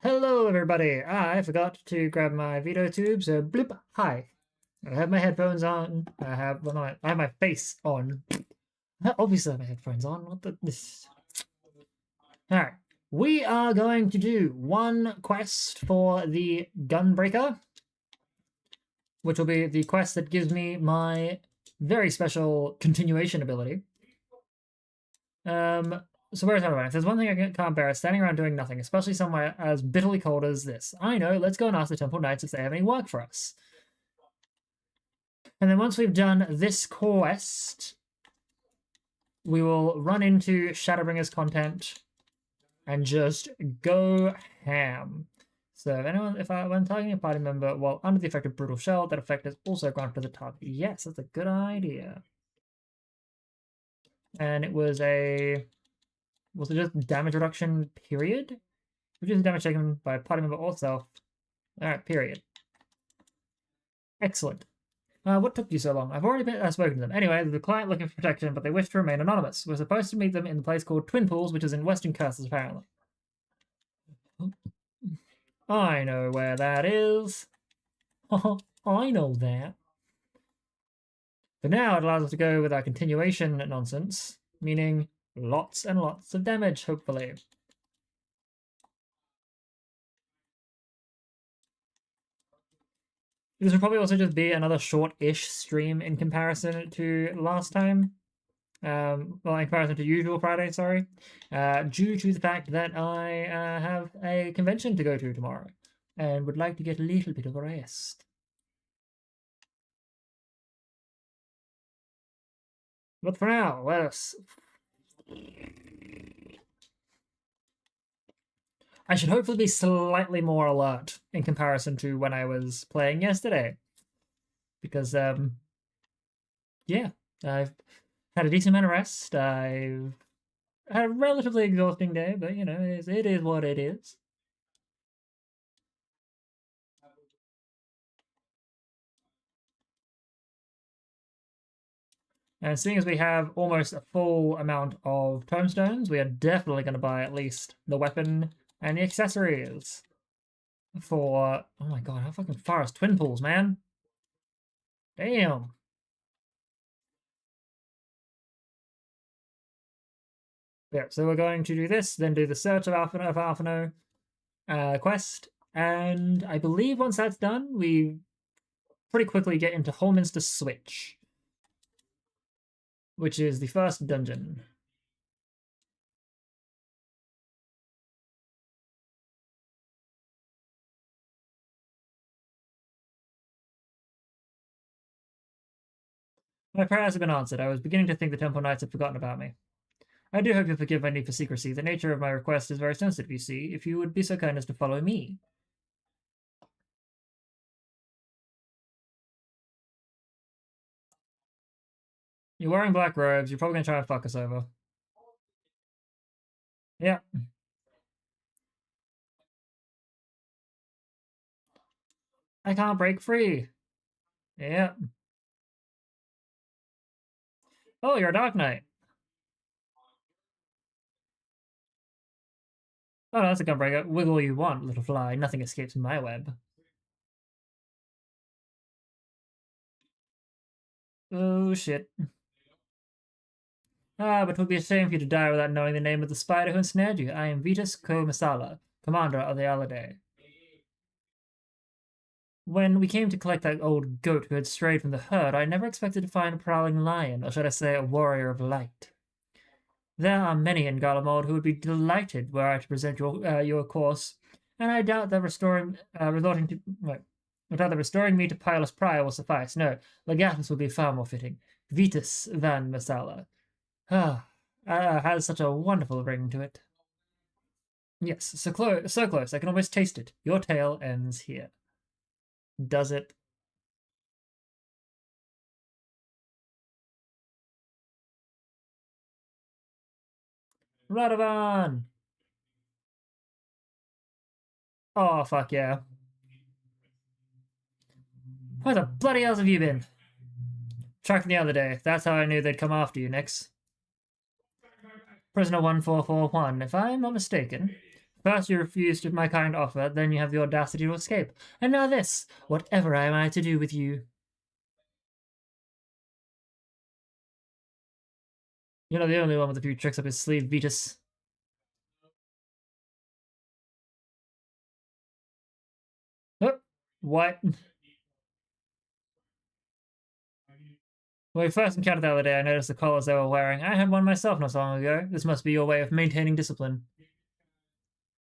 Hello, everybody. I forgot to grab my veto tube, so bloop. Hi. I have my headphones on. I have my face on. Obviously, I have my headphones on. What the this? All right. We are going to do one quest for the Gunbreaker, which will be the quest that gives me my very special continuation ability. So where's everyone? If there's one thing I can't bear, it's standing around doing nothing, especially somewhere as bitterly cold as this. I know, let's go and ask the Temple Knights if they have any work for us. And then once we've done this quest, we will run into Shadowbringer's content and just go ham. So when targeting a party member while under the effect of Brutal Shell, that effect is also granted to the target. Yes, that's a good idea. And it was it just damage reduction, period? Reduce damage taken by a party member or self. Alright, period. Excellent. What took you so long? I've already spoken to them. Anyway, there's a client looking for protection, but they wish to remain anonymous. We're supposed to meet them in the place called Twin Pools, which is in Western Curses, apparently. I know where that is. I know that. For now, it allows us to go with our continuation nonsense, meaning lots and lots of damage, hopefully. This will probably also just be another short-ish stream in comparison to last time. Well, in comparison to usual Friday, sorry. Due to the fact that I have a convention to go to tomorrow and would like to get a little bit of a rest. But for now, let us... I should hopefully be slightly more alert in comparison to when I was playing yesterday. Because, yeah, I've had a decent amount of rest. I've had a relatively exhausting day, but, you know, it is what it is. And seeing as we have almost a full amount of tomestones, we are definitely going to buy at least the weapon and the accessories for... Oh my god, how fucking far is Twin Pools, man? Damn. Yeah, so we're going to do this, then do the Search of Alphino quest, and I believe once that's done, we pretty quickly get into Holminster Switch, which is the first dungeon. My prayers have been answered. I was beginning to think the Temple Knights had forgotten about me. I do hope you'll forgive my need for secrecy. The nature of my request is very sensitive, you see. If you would be so kind as to follow me. You're wearing black robes. You're probably going to try and fuck us over. Yeah. I can't break free. Yeah. Oh, you're a Dark Knight. Oh, no, that's a gunbreaker. Wiggle you want, little fly. Nothing escapes my web. Oh, shit. Ah, but 'twould be a shame for you to die without knowing the name of the spider who ensnared you. I am Vitus Masala, commander of the Aladay. When we came to collect that old goat who had strayed from the herd, I never expected to find a prowling lion, or should I say a warrior of light. There are many in Garlemald who would be delighted were I to present your course, and I doubt that restoring me to Pilus Prior will suffice. No, Legatus would be far more fitting. Vitus Van Masala. Has such a wonderful ring to it. Yes, so close, I can almost taste it. Your tale ends here. Does it? Radovan! Oh, fuck yeah. Where the bloody hell have you been? Tracked the other day. That's how I knew they'd come after you, Nix. Prisoner 1441, if I am not mistaken. First you refused my kind offer, then you have the audacity to escape. And now this! Whatever am I to do with you? You're not the only one with a few tricks up his sleeve, Vitus. Oh, what? When we first encountered the other day, I noticed the collars they were wearing. I had one myself not so long ago. This must be your way of maintaining discipline.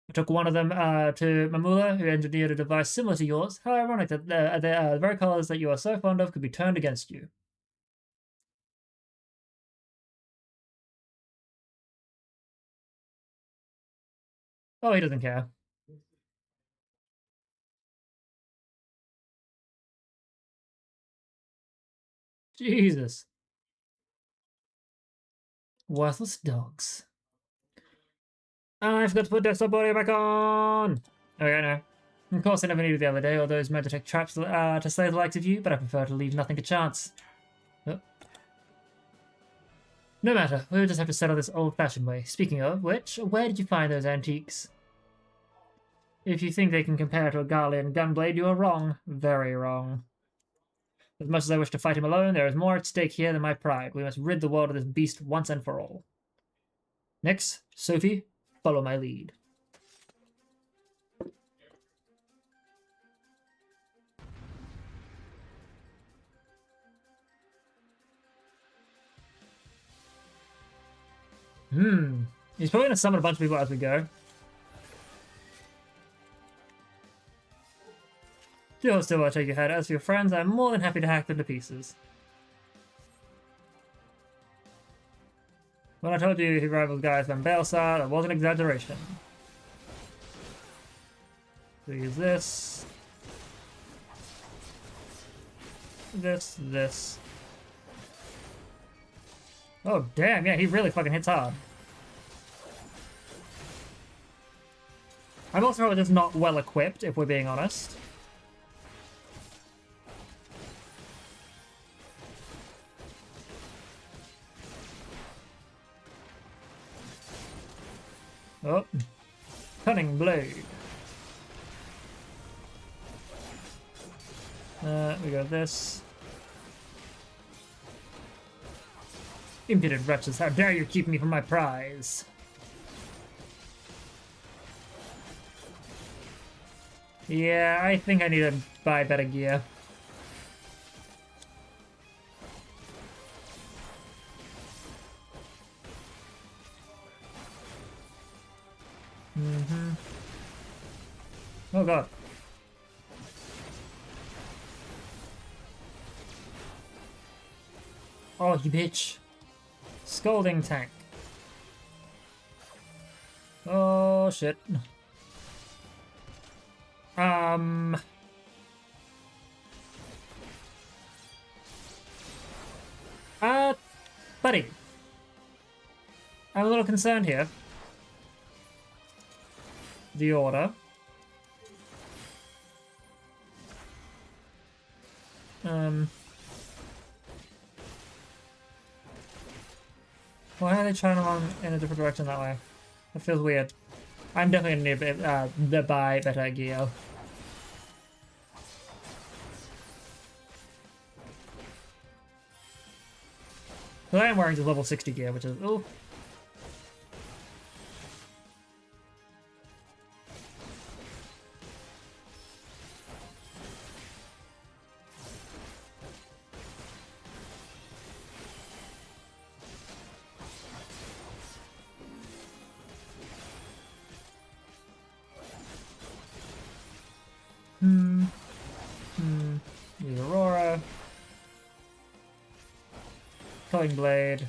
I took one of them to Mamula, who engineered a device similar to yours. How ironic that the very collars that you are so fond of could be turned against you. Oh, he doesn't care. Jesus. Worthless dogs. I forgot to put desktop audio back on! Okay, no. Of course, I never needed the other day, or those meant to take traps to slay the likes of you, but I prefer to leave nothing to chance. Oh. No matter, we'll just have to settle this old-fashioned way. Speaking of which, where did you find those antiques? If you think they can compare to a Garlean gunblade, you are wrong. Very wrong. As much as I wish to fight him alone, there is more at stake here than my pride. We must rid the world of this beast once and for all. Next, Sophie, follow my lead. He's probably gonna summon a bunch of people as we go. Still, I'll take your head. As for your friends, I'm more than happy to hack them to pieces. When I told you he rivals guys from Baelsar, that wasn't an exaggeration. So use this. This. Oh, damn, yeah, he really fucking hits hard. I'm also just not well equipped, if we're being honest. Oh, Cunning Blade. We got this. Impudent wretches, how dare you keep me from my prize? Yeah, I think I need to buy better gear. Oh god. Oh, you bitch. Scolding tank. Oh, shit. Buddy. I'm a little concerned here. The order. Why are they trying to run in a different direction that way? That feels weird. I'm definitely gonna need to buy better gear. But I am wearing just level 60 gear, which is... Oh. The Aurora. Culling Blade.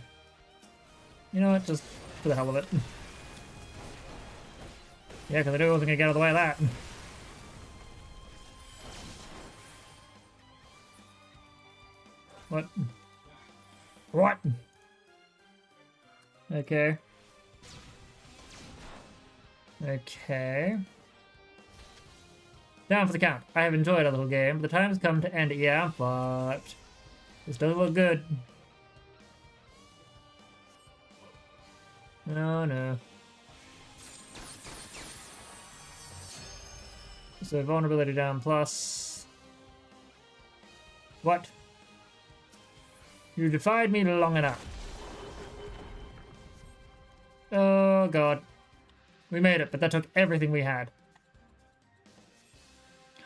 You know what, just for the hell of it. Yeah, because I knew I wasn't going to get out of the way of that. What? What? Okay. Okay. Down for the count. I have enjoyed our little game, but the time has come to end it, yeah, but this doesn't look good. No. So vulnerability down plus. What? You defied me long enough. Oh god. We made it, but that took everything we had.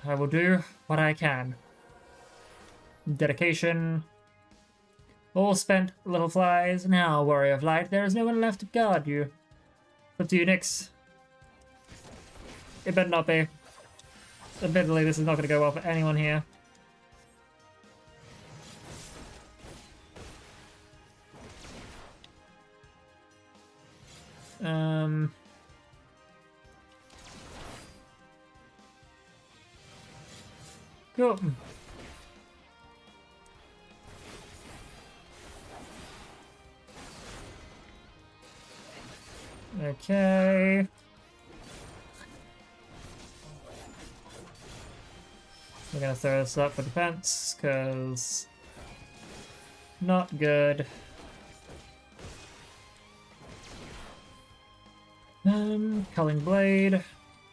I will do what I can. Dedication. All spent, little flies. Now, warrior of light, there is no one left to guard you. Up to you, Nyx. It better not be. Admittedly, this is not going to go well for anyone here. Cool. Okay. We're gonna throw this up for defense, because not good. Culling Blade.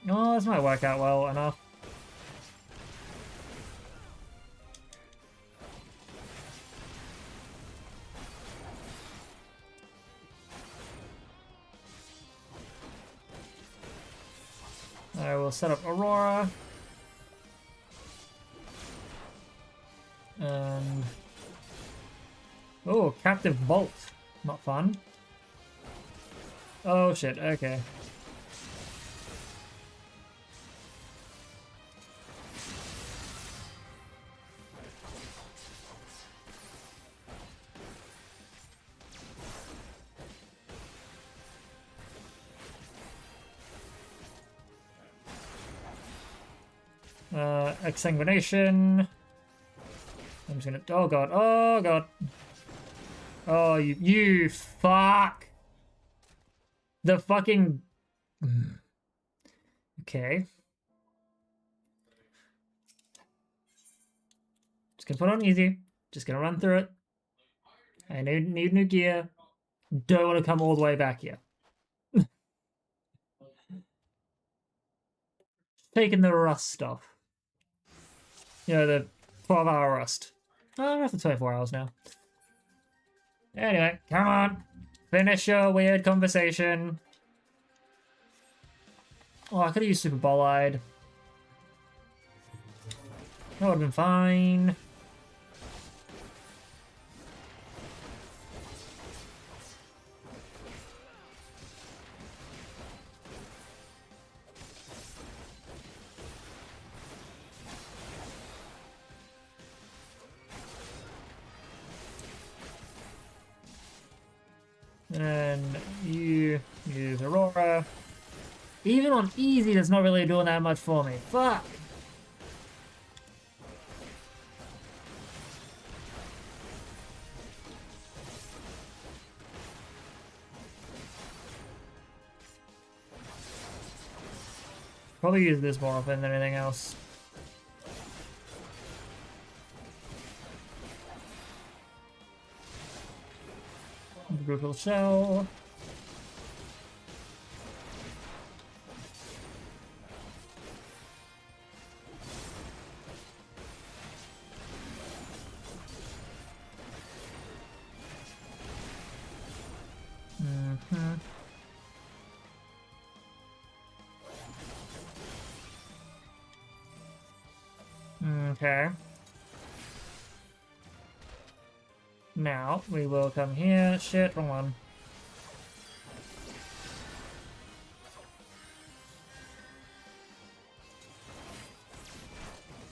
Oh, this might work out well enough. I will set up Aurora. And... oh, Captive Bolt. Not fun. Oh shit, okay. Exsanguination. I'm just gonna. Oh god. Oh god. Oh, you fuck. The fucking. Okay. Just gonna put on easy. Just gonna run through it. I need new gear. Don't want to come all the way back here. Taking the rust off. You know, the 12-hour rust. Oh, we're after 24 hours now. Anyway, come on. Finish your weird conversation. Oh, I could have used Super Ball-Eyed. That would have been fine. And you use Aurora. Even on easy, that's not really doing that much for me. Fuck! Probably use this more often than anything else. Brutal Shell. Okay. Now, we will come here. Shit, wrong one.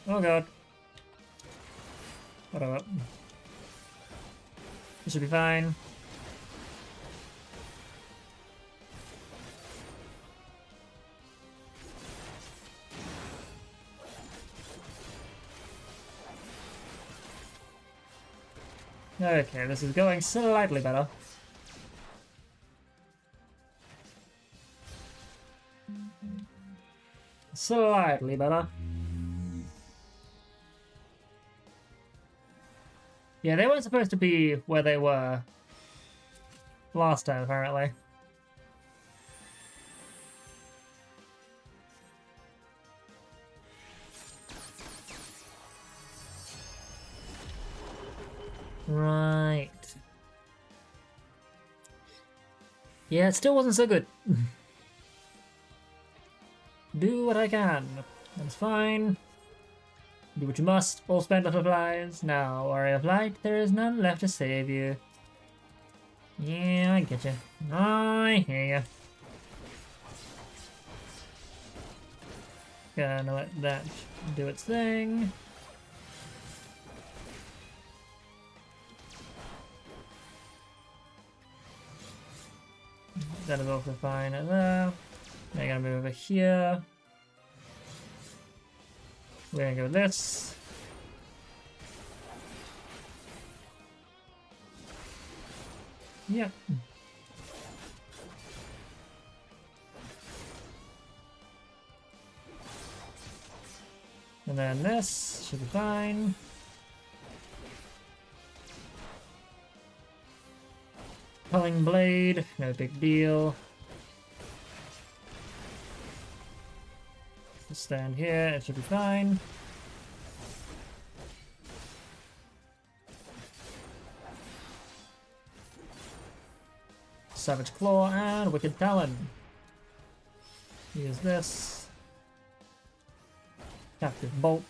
Oh god. Whatever. This should be fine. Okay, this is going slightly better. Slightly better. Yeah, they weren't supposed to be where they were last time, apparently. Right. Yeah, it still wasn't so good. Do what I can. That's fine. Do what you must. All spent little flies. Now, Area of Light, there is none left to save you. Yeah, I get you. I hear you. Gonna let that do its thing. That is also fine at there. Now you're gonna move over here. We're gonna go with this. Yep. And then this should be fine. Culling Blade, no big deal. Just stand here, it should be fine. Savage Claw and Wicked Talon. Use this. Captive Bolt.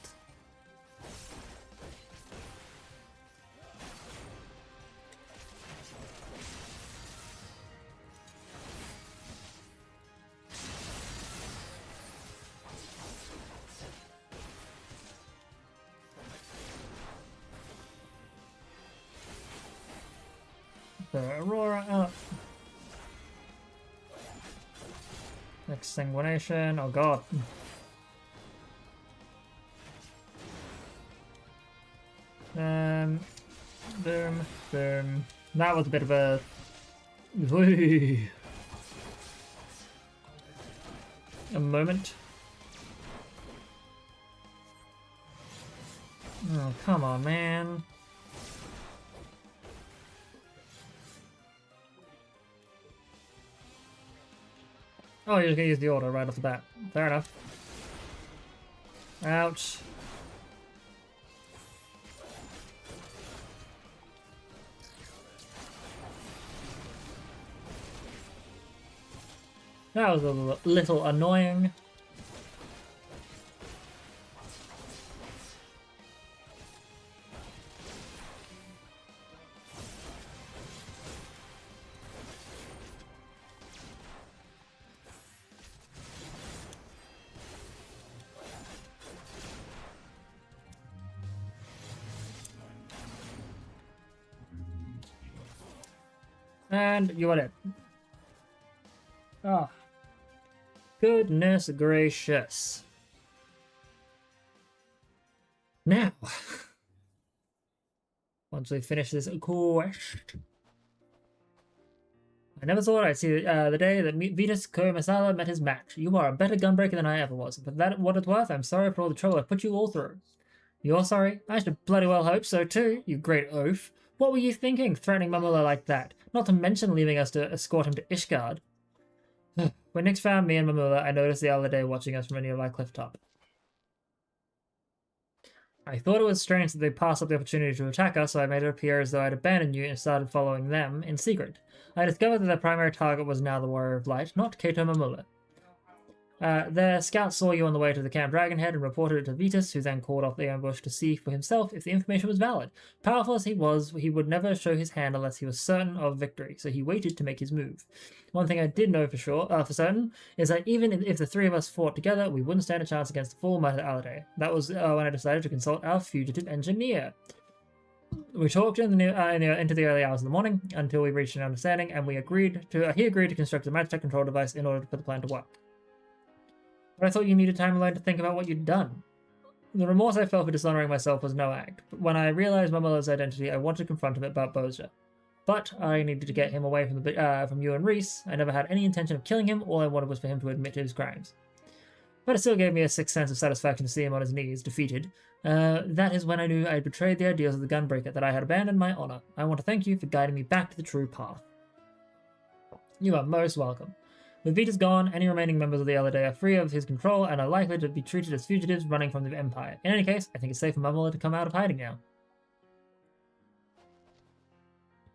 the Aurora up. Exsanguination, oh god. Boom, boom. That was a bit of a... a moment. Oh, come on, man. Oh, you're just gonna use the order right off the bat. Fair enough. Ouch. That was a little annoying. And you are it. Ah. Goodness gracious. Now, once we finish this quest, I never thought I'd see the day that Vitas Kuromasala met his match. You are a better gunbreaker than I ever was, but that what it's worth, I'm sorry for all the trouble I put you all through. You're sorry? I should bloody well hope so too, you great oaf. What were you thinking, threatening Mamola like that? Not to mention leaving us to escort him to Ishgard. When Nyx found me and Mamola, I noticed the other day watching us from a nearby cliff top. I thought it was strange that they passed up the opportunity to attack us, so I made it appear as though I'd abandoned you and started following them in secret. I discovered that their primary target was now the Warrior of Light, not Kaito Mamola. Their scouts saw you on the way to the Camp Dragonhead and reported it to Vitas, who then called off the ambush to see for himself if the information was valid. Powerful as he was, he would never show his hand unless he was certain of victory, so he waited to make his move. One thing I did know for certain, is that even if the three of us fought together, we wouldn't stand a chance against the full might of Alade. That was when I decided to consult our fugitive engineer. We talked into the early hours of the morning until we reached an understanding, and he agreed to construct a Magitech control device in order to put the plan to work. But I thought you needed time alone to think about what you'd done. The remorse I felt for dishonoring myself was no act, but when I realized Mamola's identity, I wanted to confront him about Bozja. But I needed to get him away from you and Reese. I never had any intention of killing him, all I wanted was for him to admit his crimes. But it still gave me a sick sense of satisfaction to see him on his knees, defeated. That is when I knew I had betrayed the ideals of the Gunbreaker, that I had abandoned my honor. I want to thank you for guiding me back to the true path. You are most welcome. With Vitas gone, any remaining members of the Alade are free of his control and are likely to be treated as fugitives running from the Empire. In any case, I think it's safe for Mamola to come out of hiding now.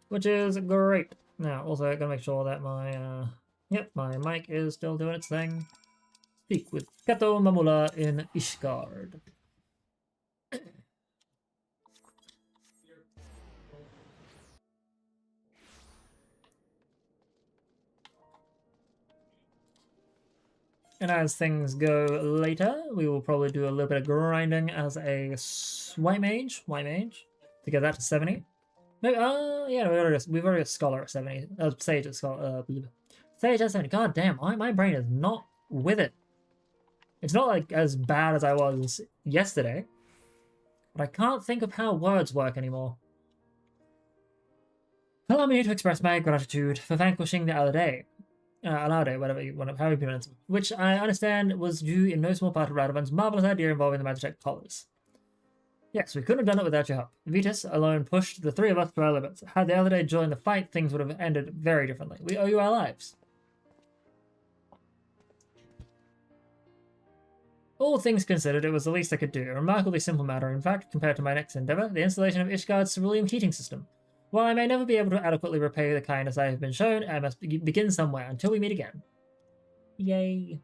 Which is great. Now, also, gotta make sure that my mic is still doing its thing. Speak with Kato Mamola in Ishgard. And as things go later, we will probably do a little bit of grinding as a white mage, to get that to 70. Maybe, yeah, we've already got Scholar at 70. Sage at Scholar, Sage at 70. God damn, my brain is not with it. It's not like as bad as I was yesterday, but I can't think of how words work anymore. Allow me to express my gratitude for vanquishing the Alade. Alade, whatever you want, how you pronounce it, which I understand was due in no small part to Radovan's marvelous idea involving the Magitech collars. Yes, we couldn't have done it without your help. Vitas alone pushed the three of us to our limits. Had the Alade joined the fight, things would have ended very differently. We owe you our lives. All things considered, it was the least I could do. A remarkably simple matter, in fact, compared to my next endeavour, the installation of Ishgard's ceruleum heating system. While I may never be able to adequately repay the kindness I have been shown, I must begin somewhere until we meet again. Yay.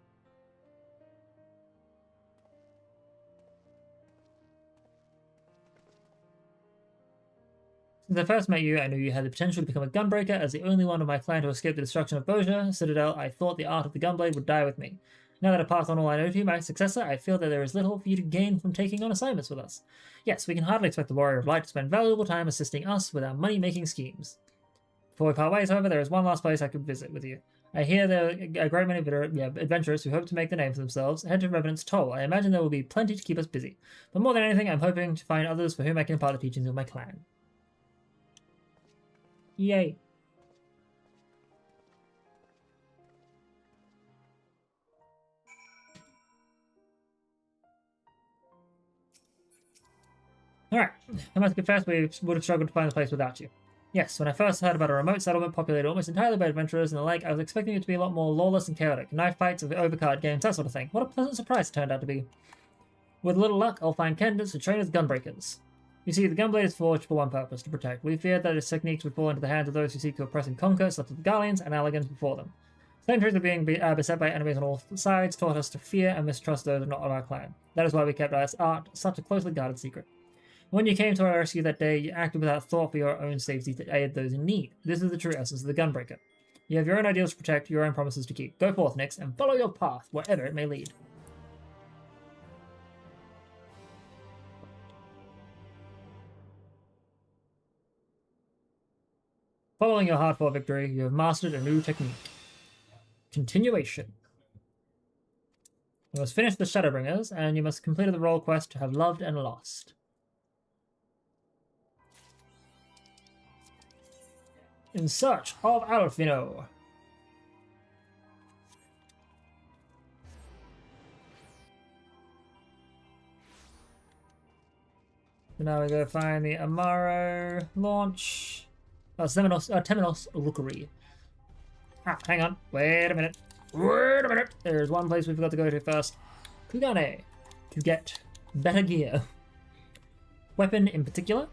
Since I first met you, I knew you had the potential to become a gunbreaker. As the only one of my clan to escape the destruction of Bozja Citadel, I thought the art of the gunblade would die with me. Now that I pass on all I know to you, my successor, I feel that there is little for you to gain from taking on assignments with us. Yes, we can hardly expect the Warrior of Light to spend valuable time assisting us with our money-making schemes. Before we part ways, however, there is one last place I could visit with you. I hear there are a great many adventurers who hope to make the name for themselves. Head to Revenant's Toll. I imagine there will be plenty to keep us busy. But more than anything, I'm hoping to find others for whom I can impart the teachings of my clan. Yay. Alright, I must confess we would have struggled to find the place without you. Yes, when I first heard about a remote settlement populated almost entirely by adventurers and the like, I was expecting it to be a lot more lawless and chaotic. Knife fights, overcard games, that sort of thing. What a pleasant surprise it turned out to be. With a little luck, I'll find candidates to train as gunbreakers. You see, the Gunblade is forged for one purpose, to protect. We feared that its techniques would fall into the hands of those who seek to oppress and conquer, such as the Garleans and Allagans before them. Centuries of being beset by enemies on all sides taught us to fear and mistrust those not of our clan. That is why we kept our art such a closely guarded secret. When you came to our rescue that day, you acted without thought for your own safety to aid those in need. This is the true essence of the Gunbreaker. You have your own ideals to protect, your own promises to keep. Go forth, Nyx, and follow your path, wherever it may lead. Following your hard-fought victory, you have mastered a new technique. Continuation. You must finish the Shadowbringers, and you must complete the role quest to have loved and lost. In search of Alphino. So now we go find the Amaro launch. Oh, Temenos Rookery. Ah, hang on. Wait a minute. There's one place we forgot to go to first. Kugane. To get better gear. Weapon in particular.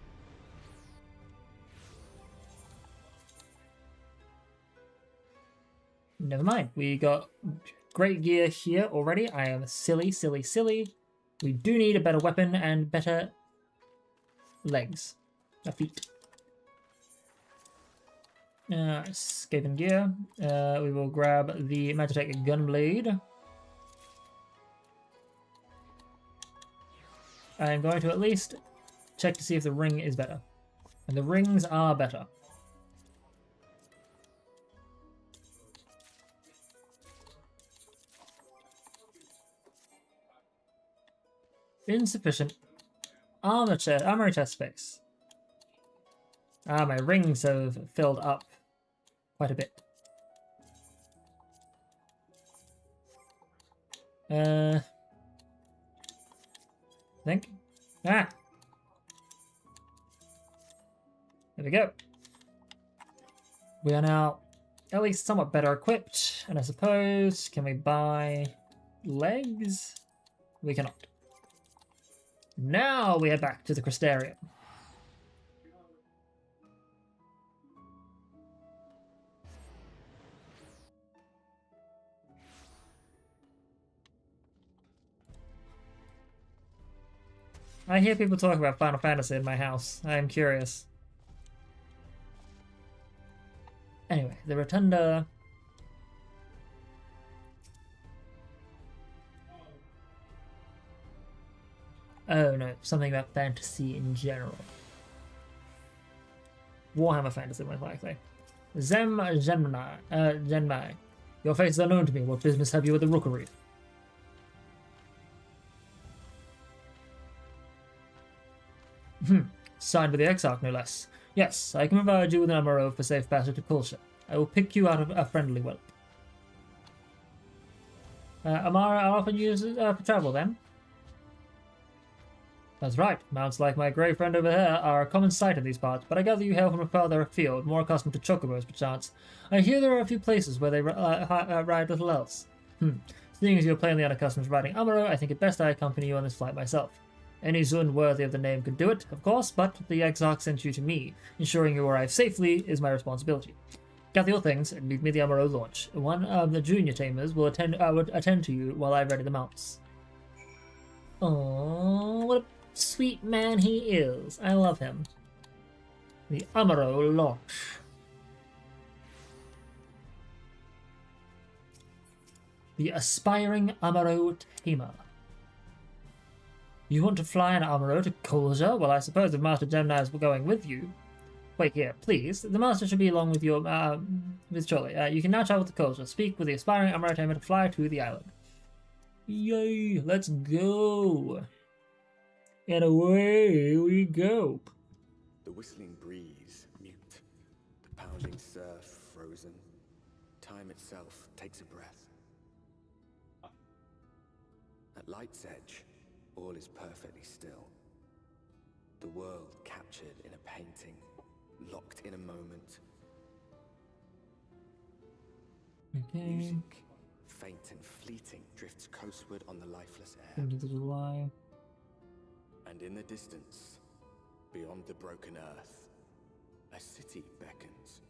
Never mind. We got great gear here already. I am silly. We do need a better weapon and better legs. Feet. Escaping gear. We will grab the Magitech Gunblade. I'm going to at least check to see if the ring is better. And the rings are better. Insufficient armory chest space. Ah, my rings have filled up quite a bit. I think. Ah! There we go. We are now at least somewhat better equipped, and I suppose, can we buy legs? We cannot. Now we head back to the Crystarium. I hear people talk about Final Fantasy in my house. I am curious. Anyway, the Rotunda. Oh no, something about fantasy in general. Warhammer Fantasy, most likely. Zenmai. Your face is unknown to me. What business have you with the Rookery? Signed with the Exarch, no less. Yes, I can provide you with an Amaro for safe passage to Kulsha. I will pick you out of a friendly whelp. Amara are often used for travel, then? That's right. Mounts like my grey friend over here are a common sight in these parts, but I gather you hail from a further afield, more accustomed to chocobos, perchance. I hear there are a few places where they ride little else. Seeing as you're plainly unaccustomed to riding Amaro, I think it best I accompany you on this flight myself. Any Zun worthy of the name could do it, of course, but the Exarch sent you to me. Ensuring you arrive safely is my responsibility. Gather your things and meet me at the Amaro launch. One of the junior tamers will attend to you while I ready the mounts. Oh, what a sweet man he is. I love him. The Amaro launch. The aspiring Amaro tamer. You want to fly an Amaro to Kulja? Well, I suppose if Master Gemini is going with you. Wait here, please. The master should be along with your, Miss Jolly. You can now travel to Culture. Speak with the aspiring Amaranth to fly to the island. Yay! Let's go! And away we go. The whistling breeze, mute. The pounding surf, frozen. Time itself takes a breath. At light's edge, all is perfectly still. The world captured in a painting, locked in a moment. Okay. Music, faint and fleeting, drifts coastward on the lifeless air. Into the July. And in the distance, beyond the broken earth, a city beckons.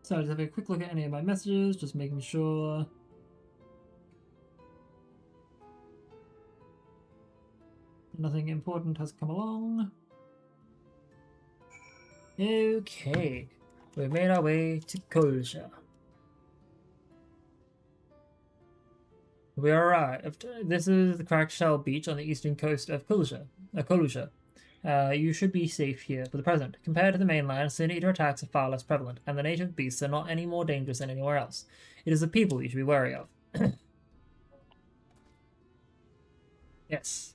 So just have a quick look at any of my messages, just making sure. Nothing important has come along. Okay, we've made our way to Culture. We arrived. This is the Cracked Shell Beach on the eastern coast of Culture. You should be safe here for the present. Compared to the mainland, Sin-Eater attacks are far less prevalent, and the native beasts are not any more dangerous than anywhere else. It is the people you should be wary of. Yes.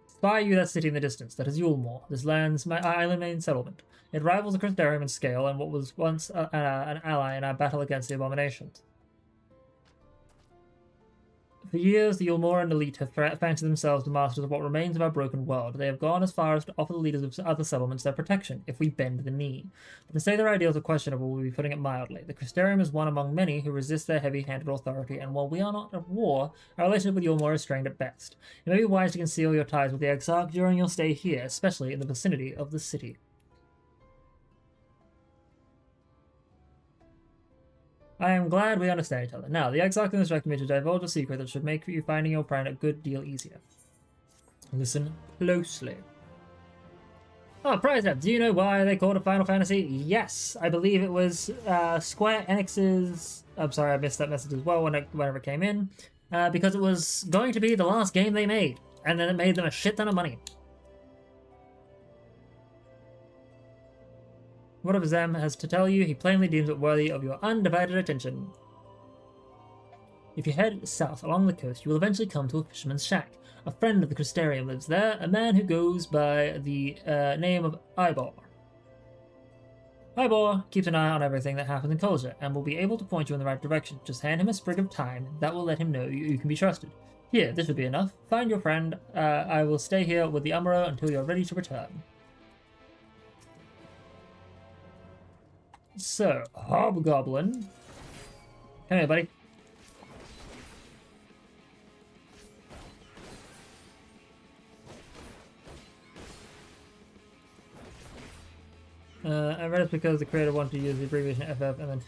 Spy you that city in the distance. That is Yulmore, this land's island main settlement. It rivals the Crystarium in scale and what was once an ally in our battle against the Abominations. For years, the Yulmoran elite have fancied themselves the masters of what remains of our broken world. They have gone as far as to offer the leaders of other settlements their protection, if we bend the knee. But to say their ideals are questionable would be putting it mildly. The Crystarium is one among many who resist their heavy-handed authority, and while we are not at war, our relationship with Yulmore is strained at best. It may be wise to conceal your ties with the Exarch during your stay here, especially in the vicinity of the city. I am glad we understand each other. Now, the Exarch has instructed me to divulge a secret that should make you finding your friend a good deal easier. Listen closely. Oh, Pryzeb, do you know why they called it Final Fantasy? Yes, I believe it was Square Enix's... I'm sorry, I missed that message as well whenever it came in. Because it was going to be the last game they made, and then it made them a shit ton of money. Whatever Zem has to tell you, he plainly deems it worthy of your undivided attention. If you head south along the coast, you will eventually come to a fisherman's shack. A friend of the Crystarium lives there, a man who goes by the name of Ivor. Ivor keeps an eye on everything that happens in Culture, and will be able to point you in the right direction. Just hand him a sprig of thyme, that will let him know you can be trusted. Here, this should be enough. Find your friend. I will stay here with the Umbra until you are ready to return. So, Hobgoblin. Come here, buddy. I read it because the creator wanted to use the abbreviation FF and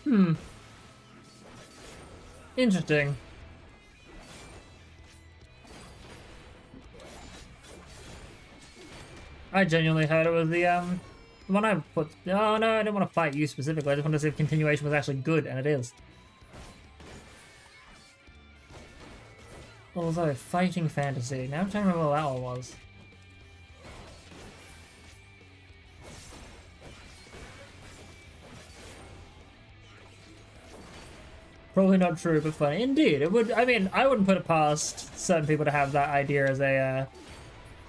then... Interesting. I genuinely heard it was the one I put... Oh no, I didn't want to fight you specifically, I just wanted to see if continuation was actually good, and it is. Although, Fighting Fantasy. Now I'm trying to remember what that one was. Probably not true, but funny. Indeed, it would... I mean, I wouldn't put it past certain people to have that idea as a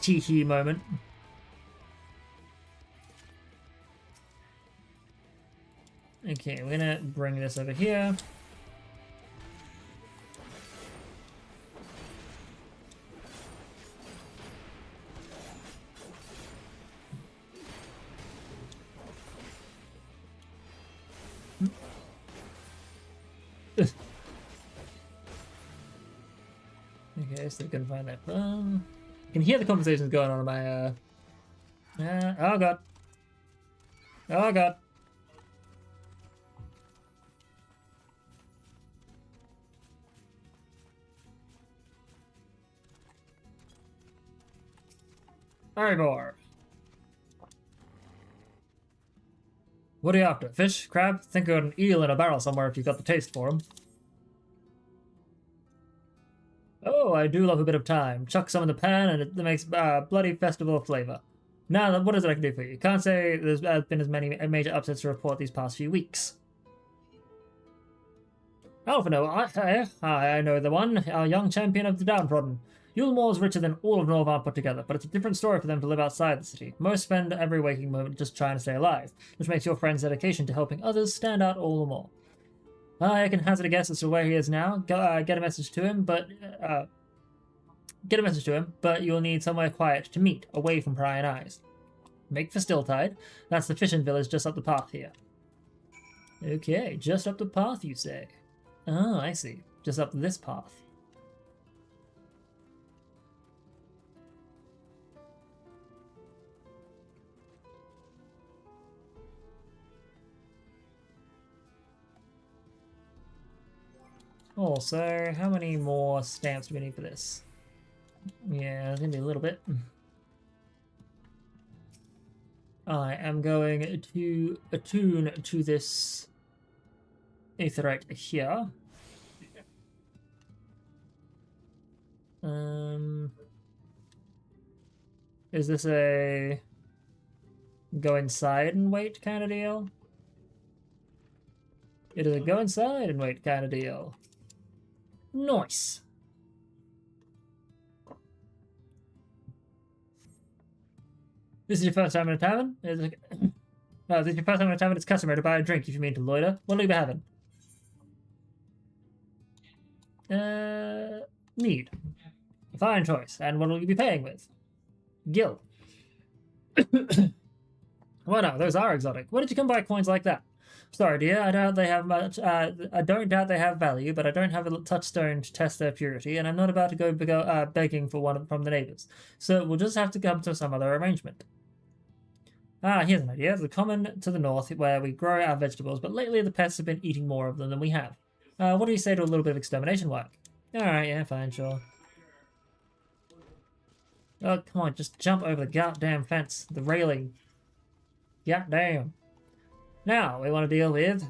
tee-hee moment. Okay, we're gonna bring this over here. Okay, so I can find that. You can hear the conversations going on in my oh god. Oh god. Ivor. What are you after? Fish? Crab? Think of an eel in a barrel somewhere if you've got the taste for them. Oh, I do love a bit of time. Chuck some in the pan and it makes bloody festival flavor. Now, what is it I can do for you? Can't say there's been as many major upsets to report these past few weeks. Alphino, I know the one, our young champion of the downtrodden. Yulmore is richer than all of Norvard put together, but it's a different story for them to live outside the city. Most spend every waking moment just trying to stay alive, which makes your friend's dedication to helping others stand out all the more. I can hazard a guess as to where he is now. Get a message to him, but you'll need somewhere quiet to meet, away from prying eyes. Make for Stilltide. That's the fishing village just up the path here. Okay, just up the path, you say? Oh, I see. Just up this path. Also, how many more stamps do we need for this? Yeah, it's gonna be a little bit. I am going to attune to this aetheryte here. Is this a go inside and wait kind of deal? It is a go inside and wait kind of deal. Nice. This is your first time in a tavern? This is your first time in a tavern. It's customary to buy a drink if you mean to loiter. What'll you be having? Mead. A fine choice. And what will you be paying with? Gil. Well, no, those are exotic. Where did you come by coins like that? Sorry, dear. I doubt they have much. I don't doubt they have value, but I don't have a touchstone to test their purity, and I'm not about to go begging for one from the neighbors. So we'll just have to come to some other arrangement. Here's an idea. There's a common to the north where we grow our vegetables, but lately the pests have been eating more of them than we have. What do you say to a little bit of extermination work? Alright, yeah, fine, sure. Oh, come on, just jump over the goddamn fence. The railing. Goddamn. Now, we want to deal with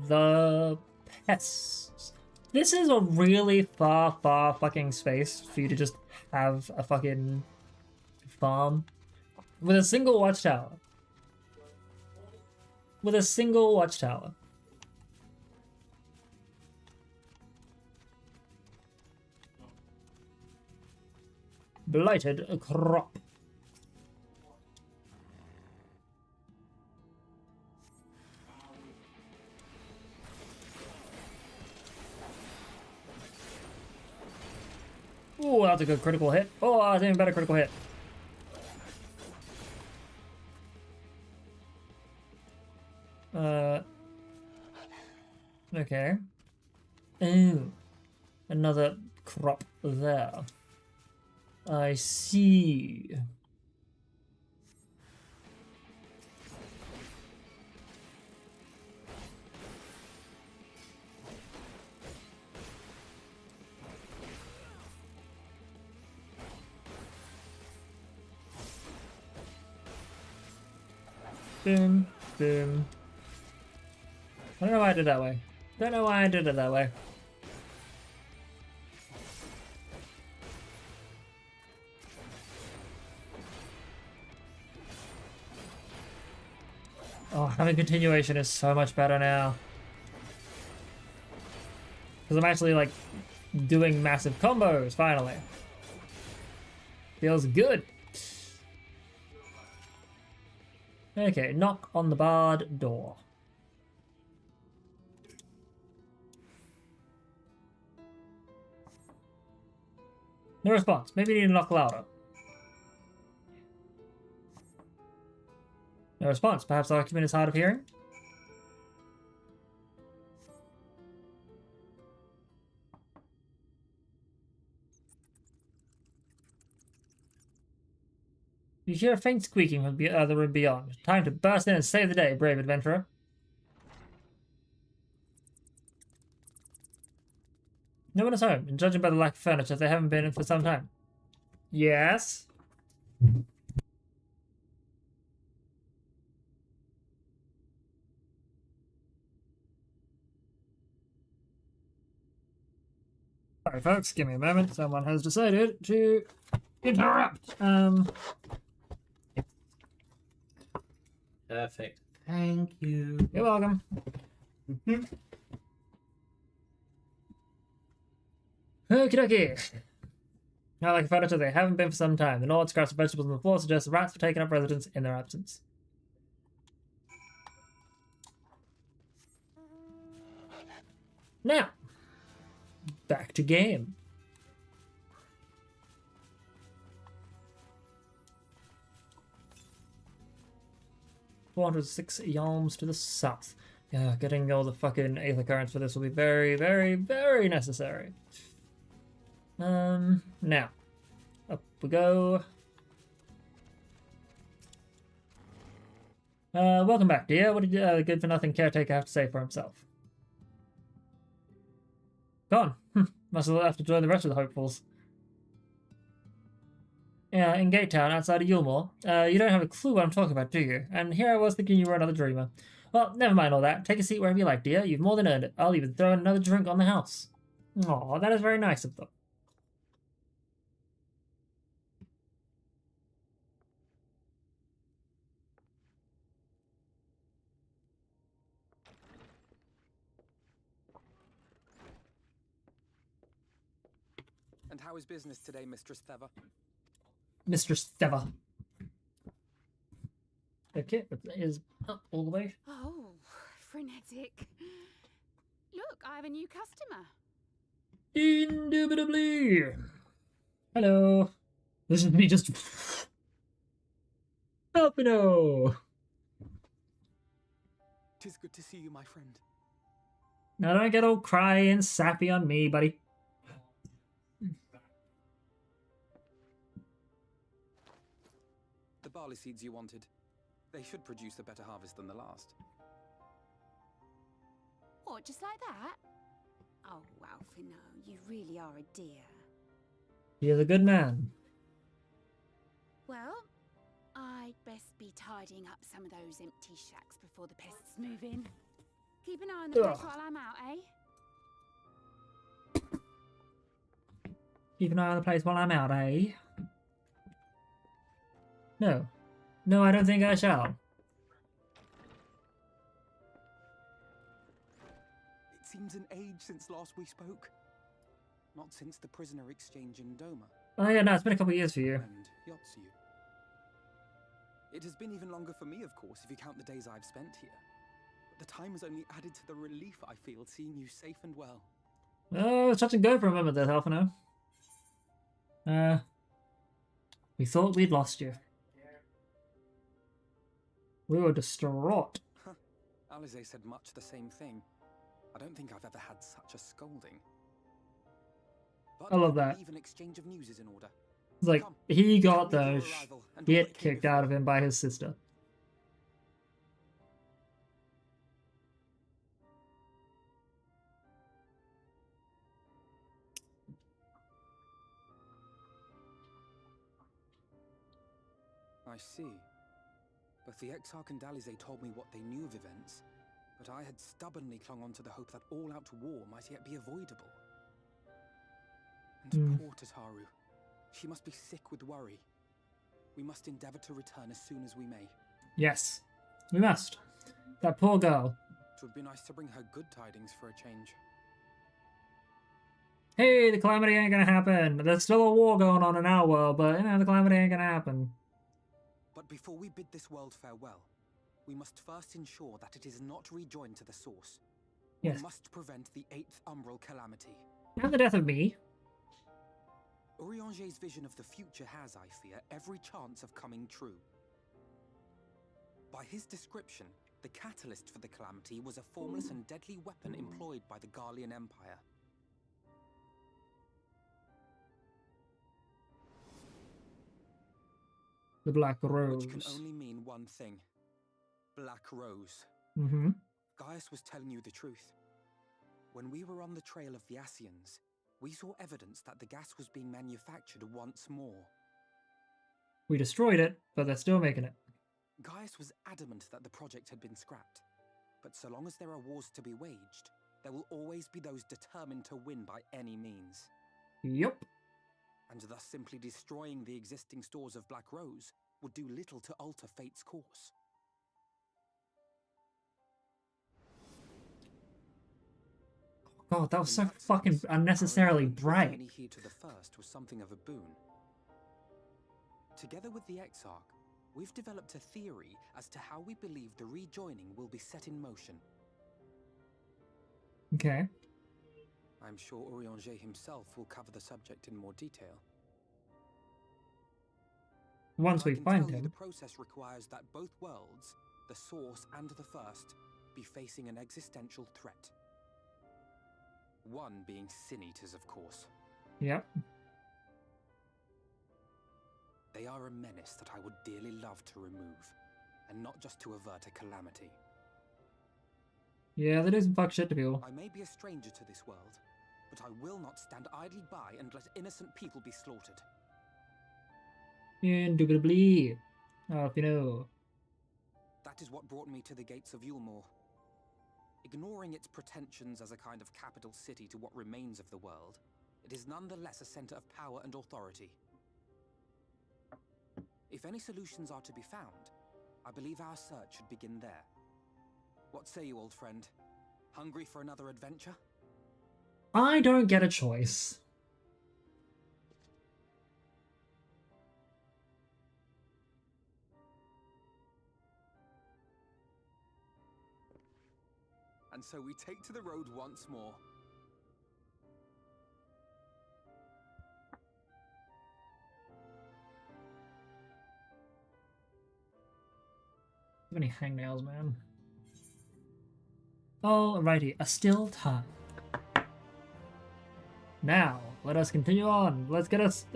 the pests. This is a really far fucking space for you to just have a fucking farm. With a single watchtower. With a single watchtower. Blighted crop. Oh, that's a good critical hit. Oh, that's an even better critical hit. Okay. Ooh. Another crop there. I see. Boom, boom. I don't know why I did it that way. Don't know why I did it that way. Oh, having continuation is so much better now. Because I'm actually, like, doing massive combos, finally. Feels good. Okay, knock on the barred door. No response. Maybe you need to knock louder. No response. Perhaps the document is hard of hearing? You hear a faint squeaking from the room beyond. Time to burst in and save the day, brave adventurer. No one is home, and judging by the lack of furniture, they haven't been in for some time. Yes? Sorry, folks. Give me a moment. Someone has decided to interrupt. Perfect. Thank you. You're welcome. Okie dokie. Now, like furniture, they haven't been for some time. The gnawed scraps of vegetables on the floor suggest the rats have taken up residence in their absence. Now, back to game. "406 yalms to the south." Yeah, getting all the fucking aether currents for this will be very, very, very necessary. Now, up we go. Welcome back, dear. What did the good-for-nothing caretaker have to say for himself? Gone. Must have to join the rest of the hopefuls. Yeah, in Gate Town, outside of Yulmore. You don't have a clue what I'm talking about, do you? And here I was thinking you were another dreamer. Well, never mind all that. Take a seat wherever you like, dear. You've more than earned it. I'll even throw in another drink on the house. Aw, that is very nice of them. And how is business today, Mistress Theva? Mistress Theva. Okay, it is up all the way. Oh, frenetic. Look, I have a new customer. Indubitably. Hello. This is me just... Alpino. Tis good to see you, my friend. Now don't get all cry and sappy on me, buddy. The barley seeds you wanted. They should produce a better harvest than the last. What, just like that? Oh, wow, Finno, you really are a dear. He is a good man. Well, I'd best be tidying up some of those empty shacks before the pests move in. Keep an eye on the place while I'm out, eh? Keep an eye on the place while I'm out, eh? No. No, I don't think I shall. It seems an age since last we spoke. Not since the prisoner exchange in Doma. Oh yeah, no, it's been a couple of years for you. And Yotsu. It has been even longer for me, of course, if you count the days I've spent here. But the time has only added to the relief I feel seeing you safe and well. Oh, it's touch and go for a moment there, Halfino. We thought we'd lost you. We were distraught. Alize said much the same thing. I don't think I've ever had such a scolding. But I love I that. believe an exchange of news is in order. It's like, Come, he got tell me the of your arrival and all shit that came kicked out of before. him by his sister. I see. Both the Exarch and Alize told me what they knew of events, but I had stubbornly clung on to the hope that all-out war might yet be avoidable. And poor Tataru. She must be sick with worry. We must endeavor to return as soon as we may. Yes, we must. That poor girl. It would be nice to bring her good tidings for a change. Hey, the calamity ain't gonna happen. There's still a war going on in our world, but you know, the calamity ain't gonna happen. But before we bid this world farewell, we must first ensure that it is not rejoined to the source. Yes. We must prevent the 8th Umbral calamity. And the death of me. Urianger's vision of the future has, I fear, every chance of coming true. By his description, the catalyst for the calamity was a formless and deadly weapon employed by the Garlean Empire. The Black Rose. Which can only mean one thing. Black Rose. Mm-hmm. Gaius was telling you the truth. When we were on the trail of the Ascians, we saw evidence that the gas was being manufactured once more. We destroyed it, but they're still making it. Gaius was adamant that the project had been scrapped. But so long as there are wars to be waged, there will always be those determined to win by any means. Yup. And thus simply destroying the existing stores of Black Rose would do little to alter fate's course. God, that was so In that fucking sense, our unnecessarily eventual bright. journey here to the First was something of a boon. Together with the Exarch, we've developed a theory as to how we believe the rejoining will be set in motion. Okay. I'm sure Urianger himself will cover the subject in more detail. Once But I we can find tell you him. the process requires that both worlds, the Source and the First, be facing an existential threat. One being Sin Eaters, of course. Yep. They are a menace that I would dearly love to remove, and not just to avert a calamity. Yeah, they do some fuck shit to people. I may be a stranger to this world, but I will not stand idly by and let innocent people be slaughtered. Indubitably. Oh, if you know. That is what brought me to the gates of Yulmore. Ignoring its pretensions as a kind of capital city to what remains of the world, it is nonetheless a center of power and authority. If any solutions are to be found, I believe our search should begin there. What say you, old friend? Hungry for another adventure? I don't get a choice. And so we take to the road once more. Too many hangnails, man. Alrighty, a still time. Now, let us continue on. Let's get us,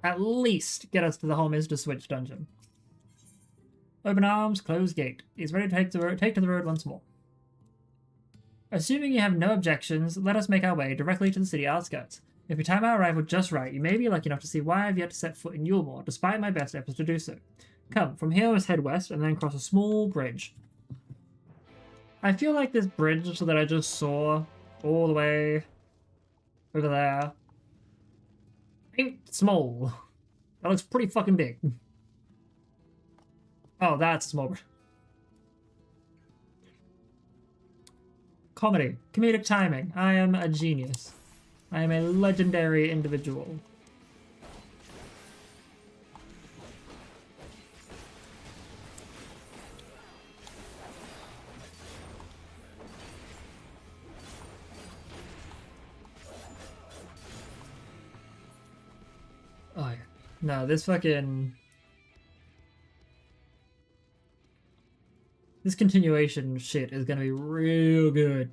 at least get us to the Holminster Switch dungeon. Open arms, closed gate. He's ready to take to the road once more. Assuming you have no objections, let us make our way directly to the city outskirts. If we time our arrival just right, you may be lucky enough to see why I've yet to set foot in Yulmore, despite my best efforts to do so. Come, from here let's head west and then cross a small bridge. I feel like this bridge that I just saw all the way over there ain't small. That looks pretty fucking big. Oh, that's a small bridge. Comedy. Comedic timing. I am a genius. I am a legendary individual. Oh, yeah. No, this fucking... This continuation shit is gonna be real good.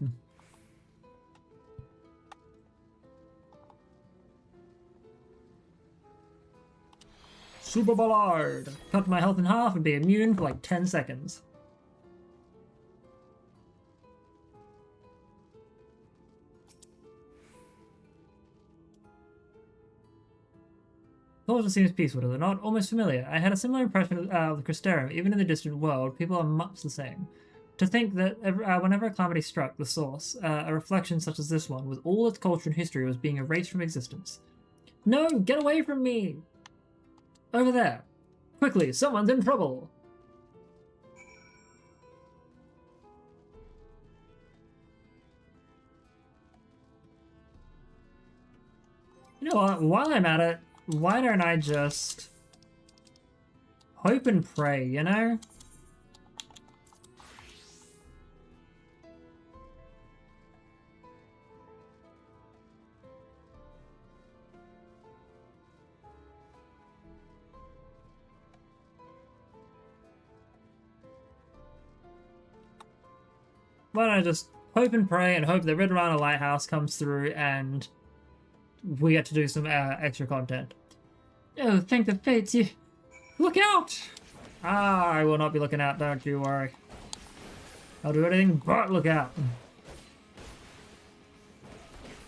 Super Ballard! Cut my health in half and be immune for like 10 seconds. Culture seems peaceful, does it not? Almost familiar. I had a similar impression of Cristerum. Even in the distant world, people are much the same. To think that whenever a calamity struck the source, a reflection such as this one, with all its culture and history, was being erased from existence. No, get away from me! Over there. Quickly, someone's in trouble! You know what? While I'm at it, why don't I just hope and pray, you know? Why don't I just hope and pray and hope that Red Rhino Lighthouse comes through and we get to do some extra content. Oh, thank the fates, you... Look out! Ah, I will not be looking out, don't you worry. I'll do anything but look out.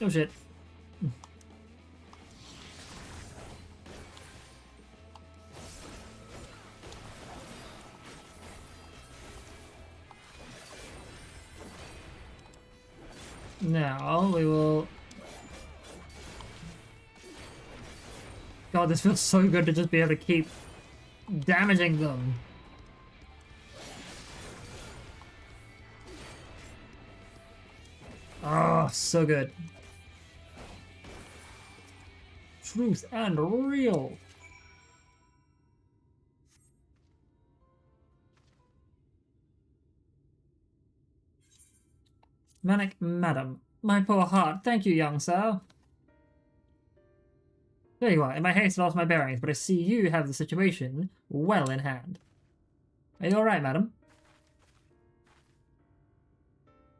Oh shit. Now, we will... god, this feels so good to just be able to keep damaging them. Oh, so good. Truth and real. Manic Madam. My poor heart. Thank you, young sir. There you are. In my haste, I lost my bearings, but I see you have the situation well in hand. Are you alright, madam?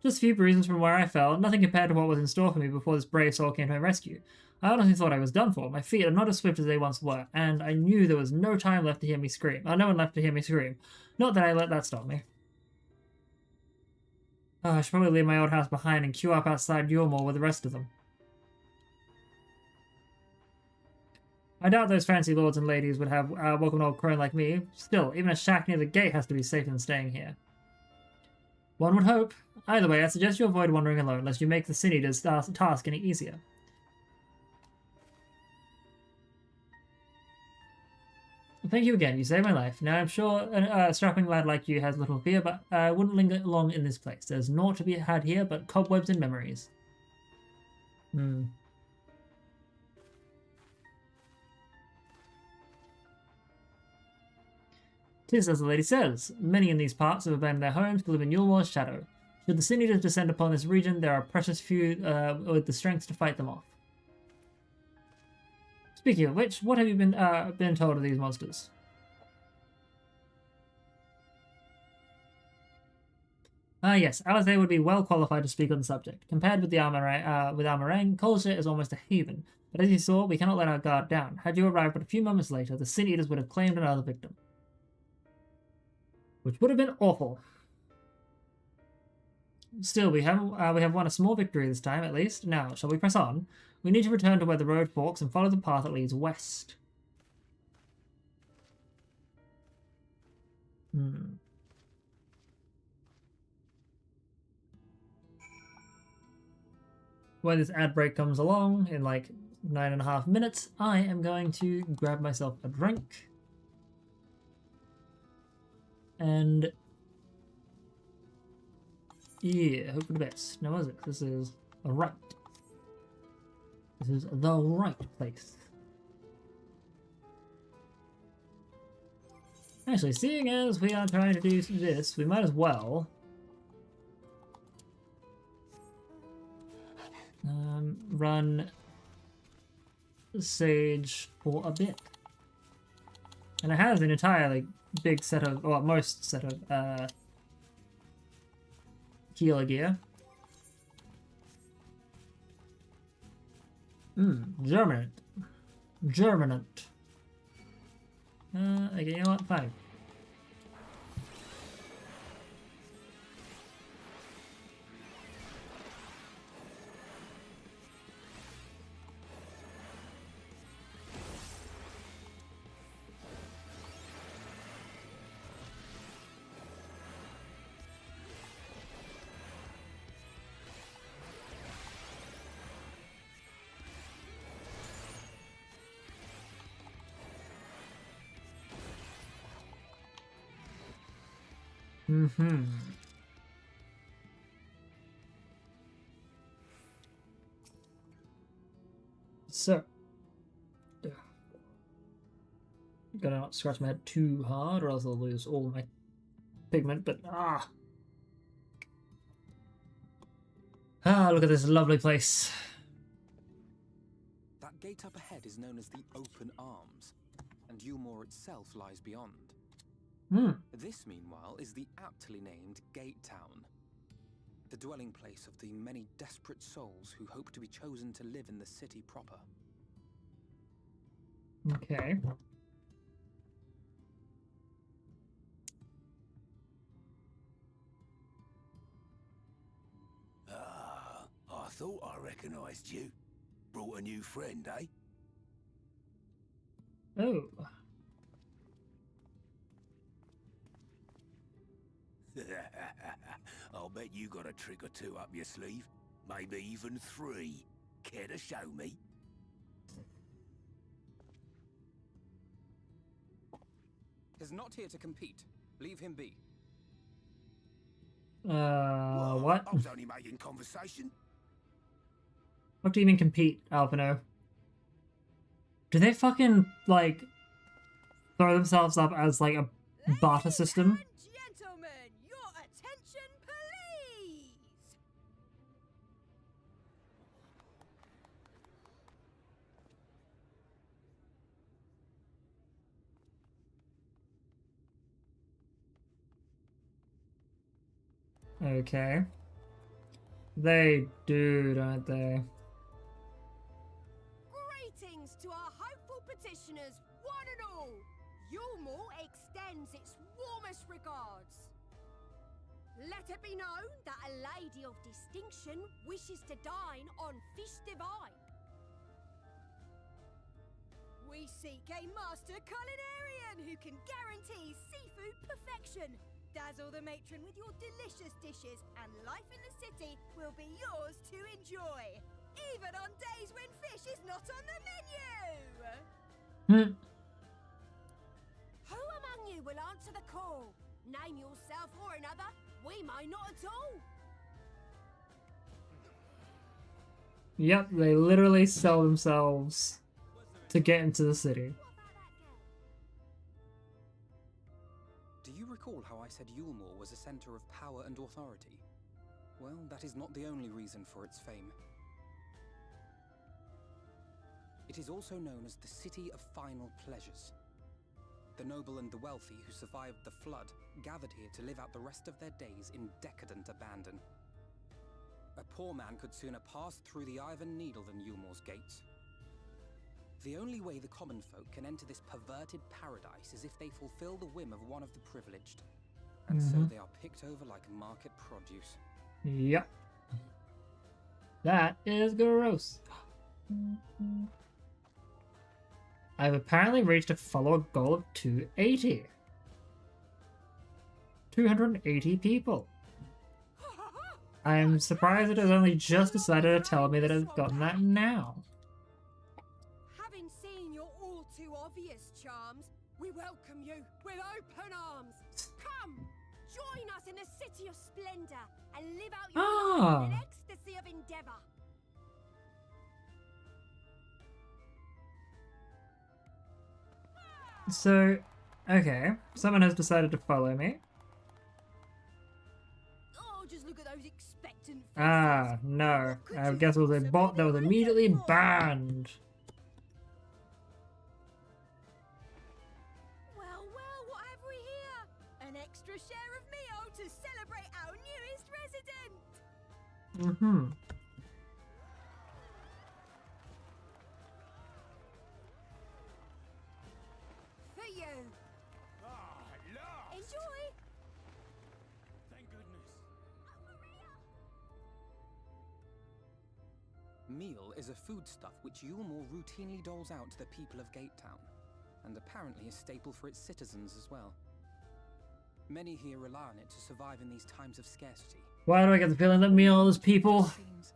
Just a few bruises from where I fell, nothing compared to what was in store for me before this brave soul came to my rescue. I honestly thought I was done for. My feet are not as swift as they once were, and I knew there was no time left to hear me scream. No one left to hear me scream. Not that I let that stop me. Oh, I should probably leave my old house behind and queue up outside Yulmore with the rest of them. I doubt those fancy lords and ladies would have welcomed an old crone like me. Still, even a shack near the gate has to be safer than staying here. One would hope. Either way, I suggest you avoid wandering alone, lest you make the Sin Eater's task any easier. Thank you again, you saved my life. Now I'm sure a strapping lad like you has little fear, but I wouldn't linger long in this place. There's naught to be had here but cobwebs and memories. Tis as the lady says, many in these parts have abandoned their homes to live in Yulmore's shadow. Should the Sin Eaters descend upon this region, there are precious few with the strength to fight them off. Speaking of which, what have you been told of these monsters? Yes, Alistair would be well qualified to speak on the subject. Compared with Armorang, Colchester is almost a haven. But as you saw, we cannot let our guard down. Had you arrived but a few moments later, the Sin Eaters would have claimed another victim. Which would have been awful. Still, we have won a small victory this time, at least. Now, shall we press on? We need to return to where the road forks and follow the path that leads west. When this ad break comes along in like 9.5 minutes, I am going to grab myself a drink. And yeah, hope for the best. Now, what is it? This is a right. This is the right place. Actually, seeing as we are trying to do this, we might as well run Sage for a bit. And it has an entirely big set of, or most set of, healer gear. Germinant. Okay, you know what? Fine. So, gotta not scratch my head too hard, or else I'll lose all my pigment. But look at this lovely place. That gate up ahead is known as the Open Arms, and Yulmore itself lies beyond. This, meanwhile, is the aptly named Gate Town, the dwelling place of the many desperate souls who hope to be chosen to live in the city proper. Okay. I thought I recognized you. Brought a new friend, eh? Oh. I'll bet you got a trick or two up your sleeve. Maybe even 3. Care to show me? He's not here to compete. Leave him be. What? I was only making conversation. What do you mean compete, Alpino? Do they fucking, like, throw themselves up as, like, a barter system? Ladies and gentlemen, your attention, please. Okay. They do, don't they? Greetings to our hopeful petitioners, one and all. Yulmore extends its warmest regards. Let it be known that a lady of distinction wishes to dine on fish divine. We seek a master culinarian who can guarantee seafood perfection. Dazzle the matron with your delicious dishes, and life in the city will be yours to enjoy, even on days when fish is not on the menu. Who among you will answer the call? Name yourself or another. We may not at all. Yep, they literally sell themselves to get into the city. Do you recall how I said Yulmore was a center of power and authority? Well, that is not the only reason for its fame. It is also known as the City of Final Pleasures. The noble and the wealthy who survived the flood gathered here to live out the rest of their days in decadent abandon. A poor man could sooner pass through the Iron Needle than Yulmore's gates. The only way the common folk can enter this perverted paradise is if they fulfill the whim of one of the privileged. And so they are picked over like market produce. Yep. That is gross. I've apparently reached a follower goal of 280. 280 people. I am surprised it has only just decided to tell me that it's gotten that now. Having seen your all too obvious charms, we welcome you with open arms. Come, join us in a city of splendor and live out your life in an ecstasy of endeavor. So, okay, someone has decided to follow me. Oh, just look at those expectant faces. Ah, no. I guess it was a bot that was immediately banned. Well, what have we here? An extra share of meal to celebrate our newest resident. Mm-hmm. For you. Ah, at last! Enjoy. Thank goodness. Meal is a foodstuff which Yulmore routinely doles out to the people of Gatetown, and apparently a staple for its citizens as well. Many here rely on it to survive in these times of scarcity. Why do I get the feeling that meal is people? Seems...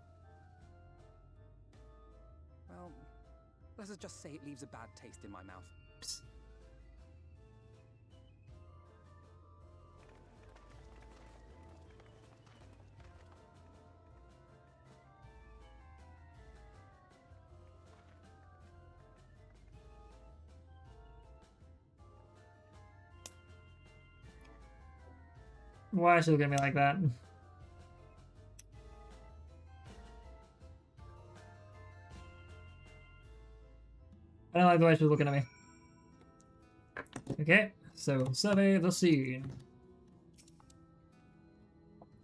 Well, let us just say it leaves a bad taste in my mouth. Psst. Why is she looking at me like that? I don't like the way she's looking at me. Okay, so survey the scene.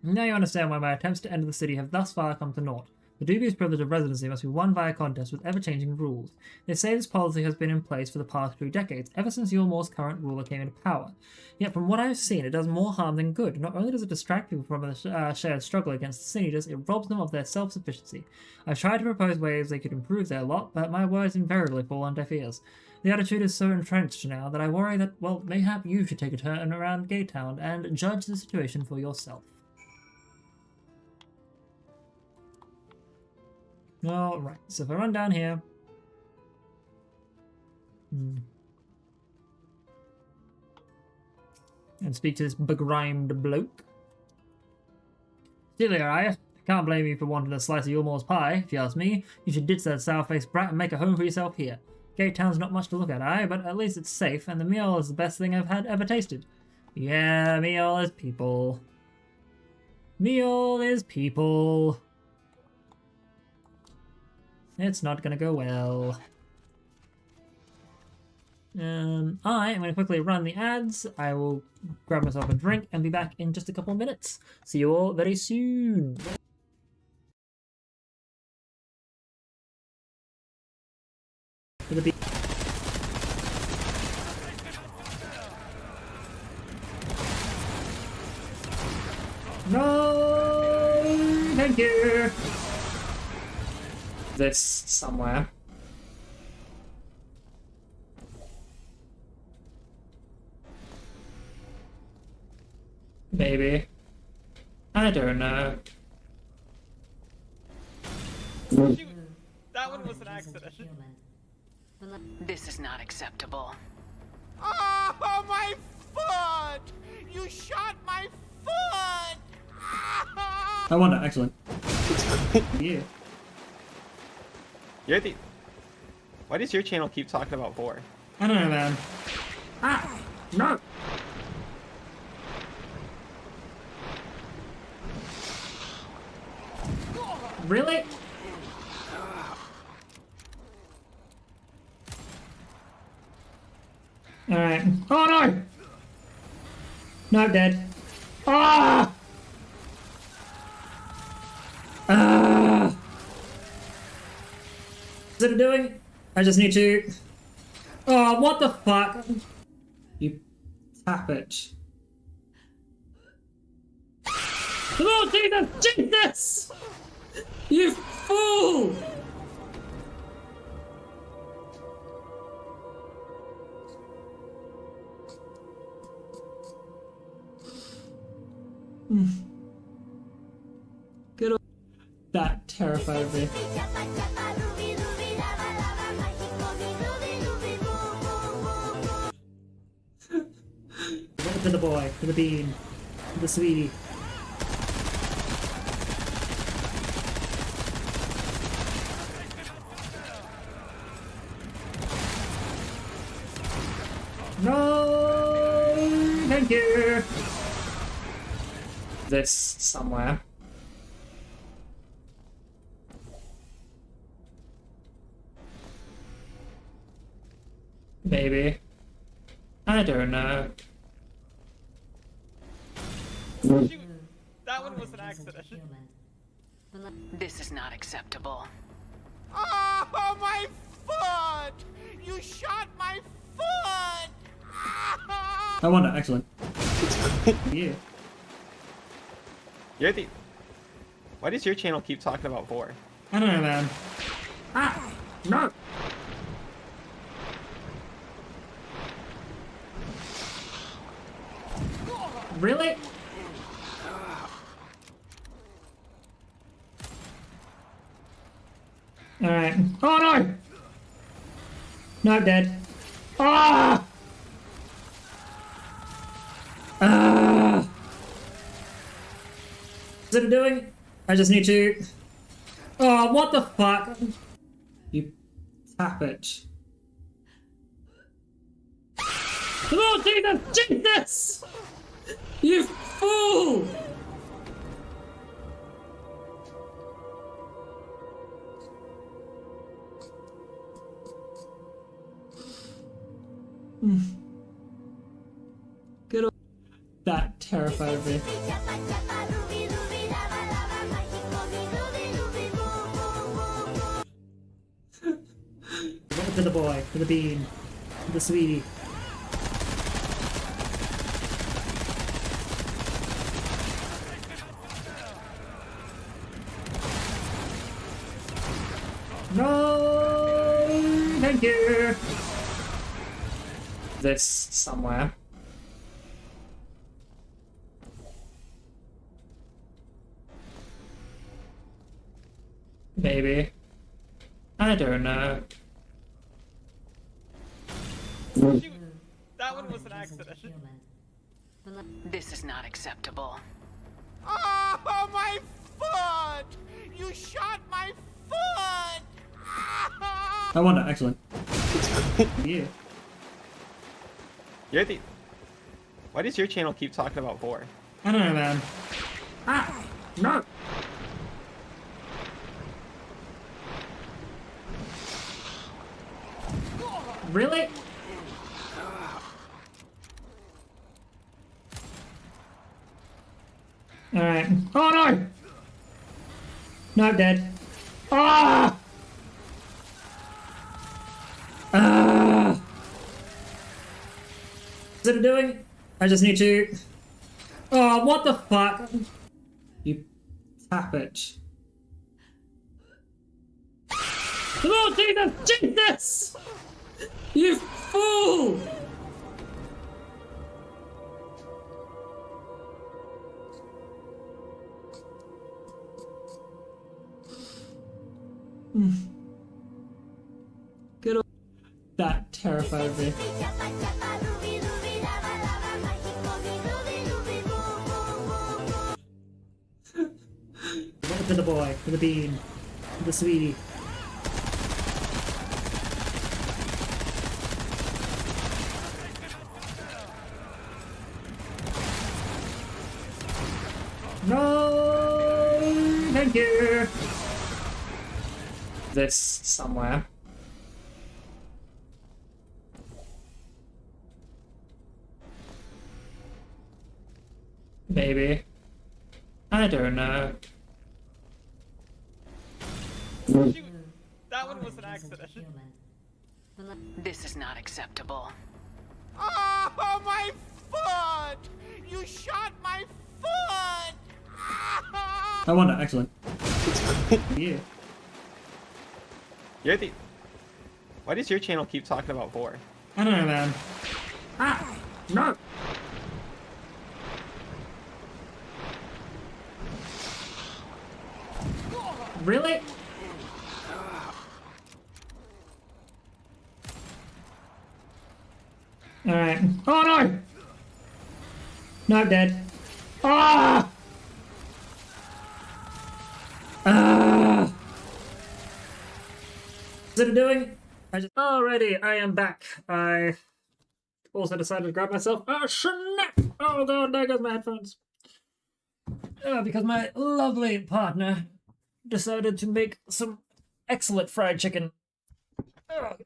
Now you understand why my attempts to enter the city have thus far come to naught. The dubious privilege of residency must be won via contest with ever-changing rules. They say this policy has been in place for the past 3 decades, ever since Yulmore's current ruler came into power. Yet from what I've seen, it does more harm than good. Not only does it distract people from a shared struggle against the Sin-Eaters, it robs them of their self-sufficiency. I've tried to propose ways they could improve their lot, but my words invariably fall on deaf ears. The attitude is so entrenched now that I worry that, well, mayhap you should take a turn around Gatetown and judge the situation for yourself. Alright, so if I run down here... and speak to this begrimed bloke. Silly, I can't blame you for wanting a slice of Yulmore's pie. If you ask me, you should ditch that sour-faced brat and make a home for yourself here. Gate Town's not much to look at, aye, but at least it's safe, and the meal is the best thing I've ever tasted. Yeah, meal is people. Meal is people. It's not gonna go well. I am going to quickly run the ads. I will grab myself a drink and be back in just a couple of minutes. See you all very soon. For the No, thank you. This somewhere. Maybe. I don't know. Shoot! That one was an accident. This is not acceptable. Oh, my foot! You shot my foot! I wonder, actually. Yeah. You're the... Why does your channel keep talking about vor? I don't know, man. Ah! No! Really? Alright. Oh no! No, dead. Ah! Ah! What's it doing? I just need to... Oh, what the fuck? You tap it. Oh, Jesus! Jesus! You fool! Good old... That terrified me. To the boy, to the bean, to the sweetie. No, thank you. This somewhere. Maybe. I don't know. Shoot! That one was an accident. This is not acceptable. Oh, my foot! You shot my foot! I wonder, actually. Yeah. You're the... Why does your channel keep talking about vor? I don't know, man. Ah! No! Really? Alright. Oh no! No, dead. Ah! Ah! What's it doing? I just need to... Oh, what the fuck? You tap it. Oh, Jesus! Jesus! You fool! Good old... That terrified me. To the boy, to the bean, to the sweetie. No, thank you. This somewhere. Maybe. I don't know. Shoot! That one was an accident. This is not acceptable. Oh, my foot! You shot my foot! I wonder, excellent. Yeah. You're the. Why does your channel keep talking about 4? I don't know, man. Ah! No! Really? Alright. Oh no! No, I'm dead. Ah! Ah! Is it doing? I just need to. Oh, what the fuck? You tap it. Oh, Jesus! Jesus! You fool! Good old. That terrified me. To the boy, to the bean, to the sweetie. No, thank you. This somewhere. Maybe. I don't know. Shoot! That one was an accident. This is not acceptable. Oh, my foot! You shot my foot! I wonder, excellent. Yeah. You're the. Why does your channel keep talking about 4? I don't know, man. Ah! No! Really? Alright. Oh no! No, I'm dead. Ah! Ah! Is it doing? Alrighty, I am back. I also decided to grab myself a snack! Oh god, there goes my headphones. Because my lovely partner decided to make some excellent fried chicken.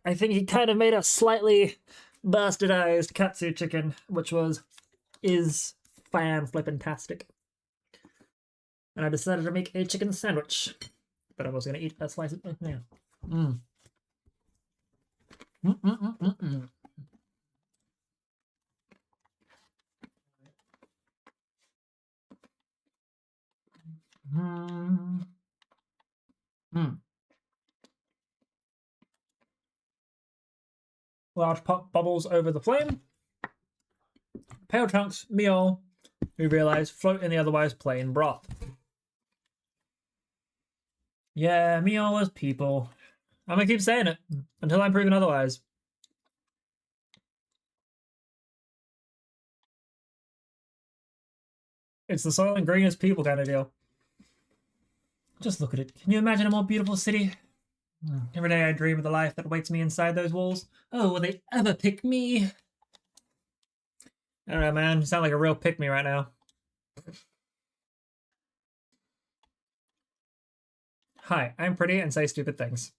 I think he kind of made a slightly bastardized katsu chicken, which is fan-flippin-tastic. And I decided to make a chicken sandwich. But I was going to eat a slice of it now. Mm. Mm-mm-mm-mm-mm. Mm. Mm. Large pop bubbles over the flame. Pale chunks, meal, we realize, float in the otherwise plain broth. Yeah, meal is people. I'm gonna keep saying it until I'm proven otherwise. It's the soil and green is people kind of deal. Just look at it. Can you imagine a more beautiful city? Every day I dream of the life that awaits me inside those walls. Oh, will they ever pick me? I don't know, man. You sound like a real pick-me right now. Hi, I'm pretty and say stupid things.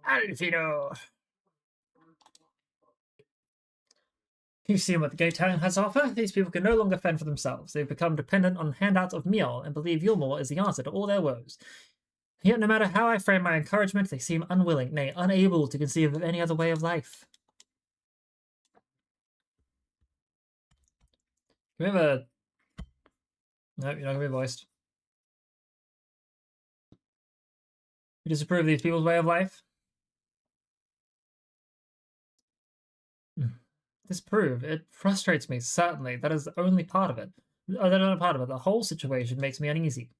Alfino! You've seen what the Gate Town has to offer. These people can no longer fend for themselves. They've become dependent on handouts of meal and believe Yulmore is the answer to all their woes. Yet no matter how I frame my encouragement, they seem unwilling, nay, unable to conceive of any other way of life. Can we have a... No, you're not going to be voiced. You disapprove of these people's way of life? Disapprove. It frustrates me, certainly. That is the only part of it. That's not a part of it. The whole situation makes me uneasy.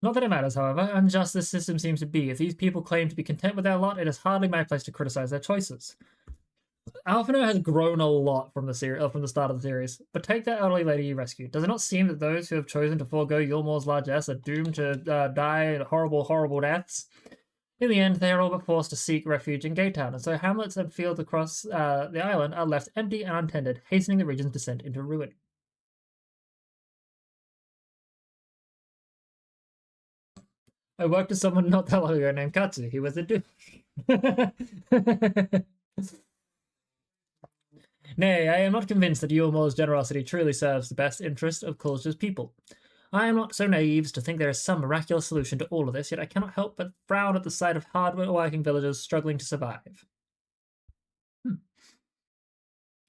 Not that it matters, however, unjust this system seems to be. If these people claim to be content with their lot, it is hardly my place to criticize their choices. Alphinaud has grown a lot from the start of the series, but take that elderly lady you rescued. Does it not seem that those who have chosen to forego Yulmore's largesse are doomed to die horrible, horrible deaths? In the end, they are all but forced to seek refuge in Gatetown, and so hamlets and fields across the island are left empty and untended, hastening the region's descent into ruin. I worked with someone not that long ago named Katsu. He was a douche. Nay, I am not convinced that Yulmore's generosity truly serves the best interest of Kultur's people. I am not so naive as to think there is some miraculous solution to all of this, yet I cannot help but frown at the sight of hard-working villagers struggling to survive.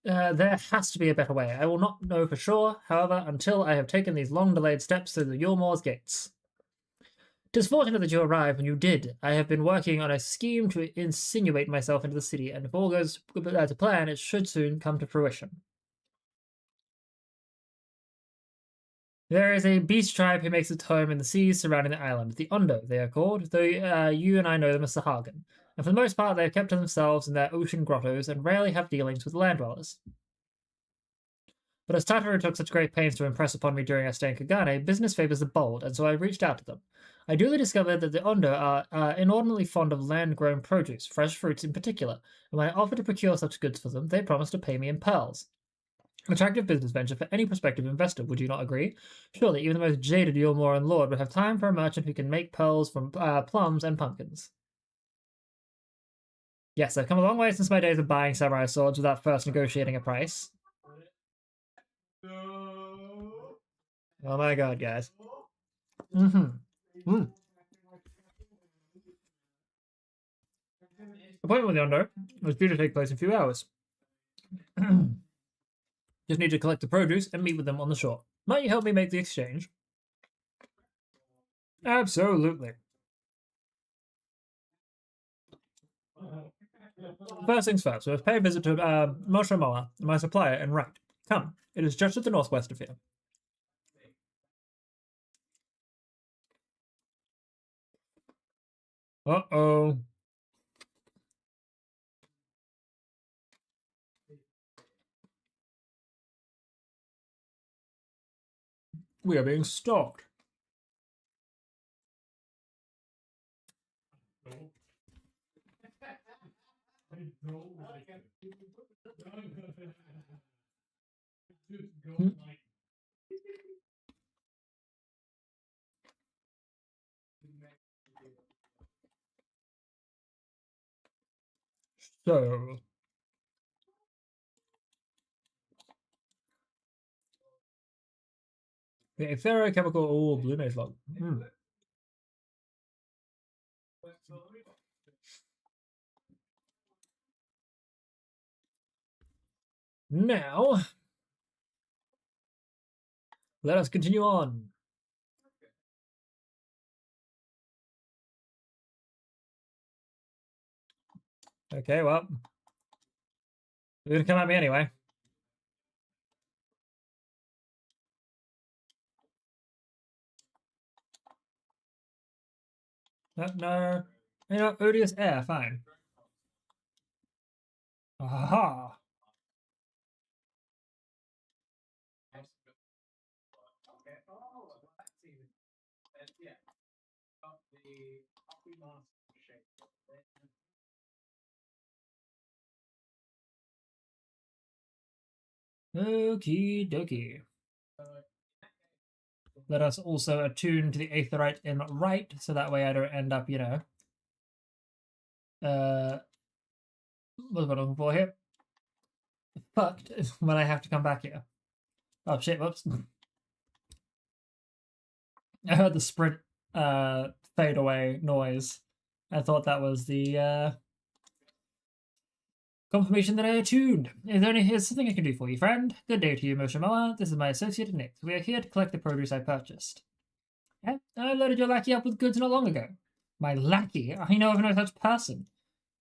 There has to be a better way. I will not know for sure, however, until I have taken these long-delayed steps through the Yulmore's gates. 'Tis fortunate that you arrived when you did. I have been working on a scheme to insinuate myself into the city, and if all goes to plan, it should soon come to fruition. There is a beast tribe who makes its home in the seas surrounding the island. The Ondo, they are called, though you and I know them as Sahagin. And for the most part, they have kept to themselves in their ocean grottos and rarely have dealings with land dwellers. But as Tataru took such great pains to impress upon me during our stay in Kagane, business favours the bold, and so I reached out to them. I duly discovered that the Ondo are inordinately fond of land-grown produce, fresh fruits in particular, and when I offered to procure such goods for them, they promised to pay me in pearls. An attractive business venture for any prospective investor, would you not agree? Surely even the most jaded Yulmoran lord would have time for a merchant who can make pearls from plums and pumpkins. Yes, I've come a long way since my days of buying samurai swords without first negotiating a price. Oh my god, guys. Appointment with the Ondo was due to take place in a few hours. Just need to collect the produce and meet with them on the shore. Might you help me make the exchange? Absolutely. First things first, we must pay a visit to Moshe Moa, my supplier, and right. Come, it is just at the northwest of here. Uh-oh. We are being stalked. So, the ferrochemical blue maze log. Now, let us continue on. Okay, well, you're gonna come at me anyway. No, you know, odious air, fine. Aha! Okie dokie. Let us also attune to the Aetheryte in right, so that way I don't end up, you know. What am I looking for here? Fucked when I have to come back here. Oh shit, whoops. I heard the sprint fade away noise. I thought that was the confirmation that I attuned. Here's something I can do for you, friend. Good day to you, Moshe Moa. This is my associate, Nick. We are here to collect the produce I purchased. Yeah, I loaded your lackey up with goods not long ago. My lackey? I know of no such person.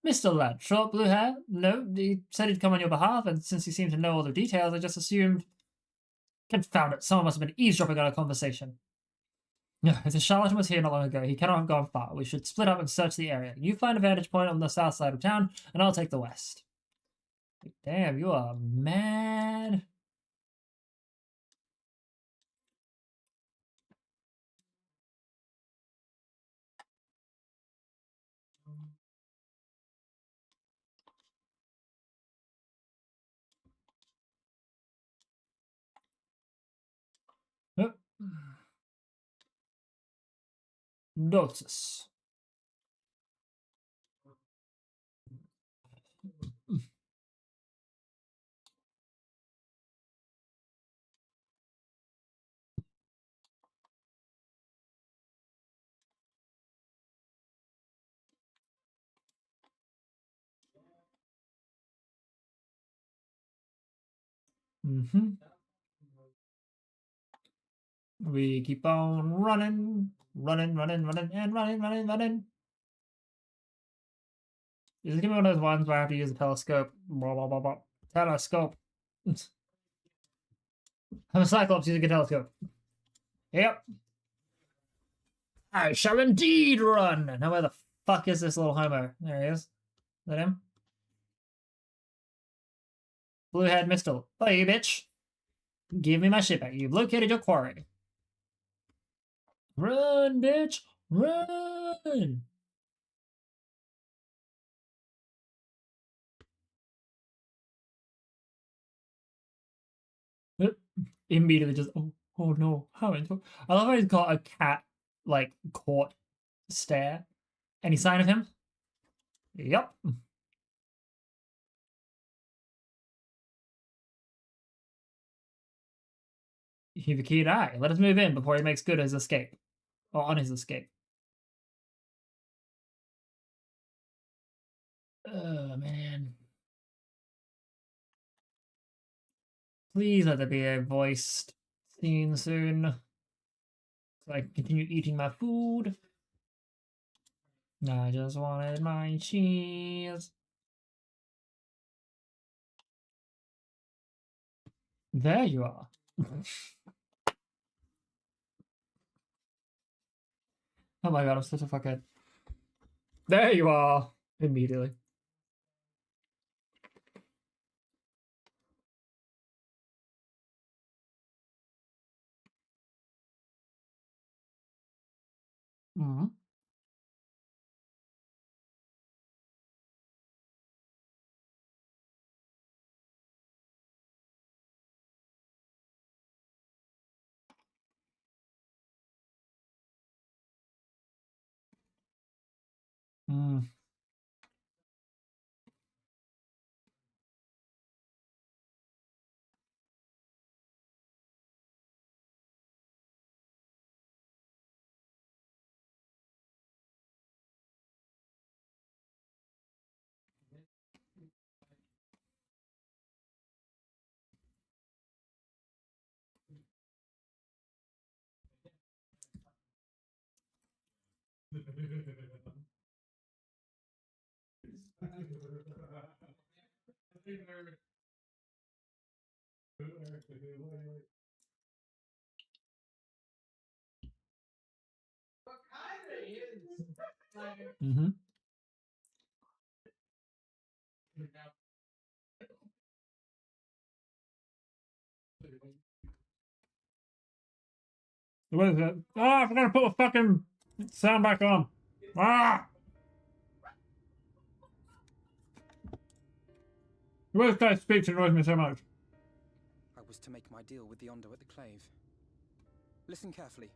Mr. Lad, short blue hair? No, he said he'd come on your behalf, and since he seemed to know all the details, I just assumed... Confound it, someone must have been eavesdropping on our conversation. No, if the charlatan was here not long ago, he cannot have gone far. We should split up and search the area. You find a vantage point on the south side of town, and I'll take the west. Damn, you are mad. Yep. Notice. Mm-hmm. We keep on running, running, running, running, and running, running, running. Is it gonna be one of those ones where I have to use a telescope? Blah, blah, blah, blah. Telescope. I'm a Cyclops using a telescope. Yep. I shall indeed run. Now where the fuck is this little homo? There he is. Is that him? Blue-haired Mistle. Oh, you bitch. Give me my shit back. You've located your quarry. Run, bitch. Run. Immediately just, oh no. How I love how he's got a cat, like, caught stare. Any sign of him? Yep. He's a keen eye. Let us move in before he makes good his escape. Or on his escape. Oh, man. Please let there be a voiced scene soon. So I can continue eating my food. I just wanted my cheese. There you are. Oh my god, I'm such a fuckhead. There you are. Immediately. Mm-hmm. Mm. Mm-hmm. What is it? Ah, I forgot to put the fucking sound back on. Ah! Where's that speech annoys me so much? I was to make my deal with the Ondo at the Clave. Listen carefully,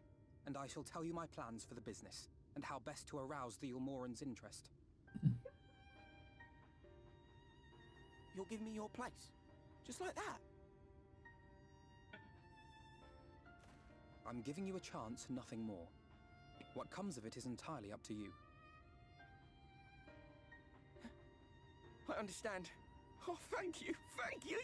and I shall tell you my plans for the business, and how best to arouse the Ulmoran's interest. You'll give me your place? Just like that? I'm giving you a chance, nothing more. What comes of it is entirely up to you. I understand. Oh, thank you, thank you!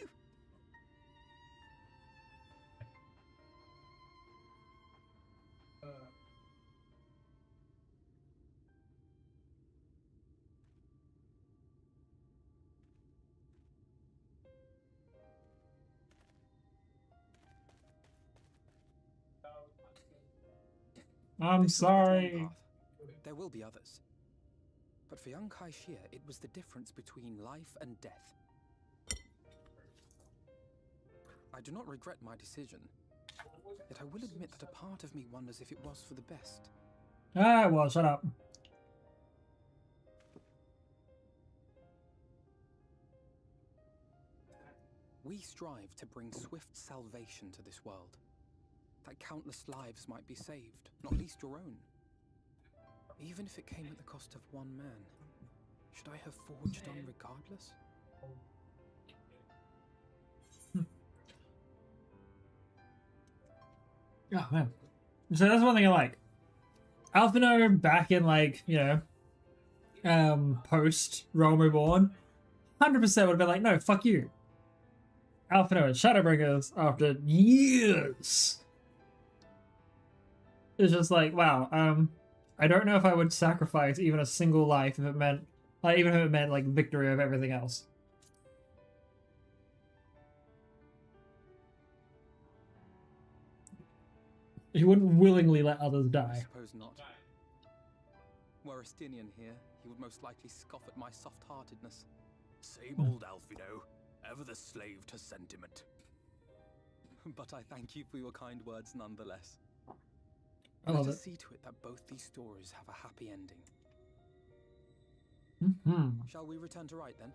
I'm This was the drawn sorry. path. There will be others. But for young Kai Shia, it was the difference between life and death. I do not regret my decision, yet I will admit that a part of me wonders if it was for the best. Ah, well, shut up. We strive to bring swift salvation to this world, that countless lives might be saved, not least your own. Even if it came at the cost of one man, should I have forged on regardless? Oh, man. So that's one thing I like. Alphinaud back in, like, you know, post Realm Reborn, 100% would have been like, no, fuck you. Alphinaud and Shadowbringers, after years, it's just like, wow, I don't know if I would sacrifice even a single life if it meant, like, even if it meant, like, victory of everything else. He wouldn't willingly let others I die. suppose not. Were Estinian here, he would most likely scoff at my soft-heartedness. Same old Alphinaud, ever the slave to sentiment. But I thank you for your kind words nonetheless. I Let love us it. see to it that both these stories have a happy ending. Mm-hmm. Shall we return to Wright then?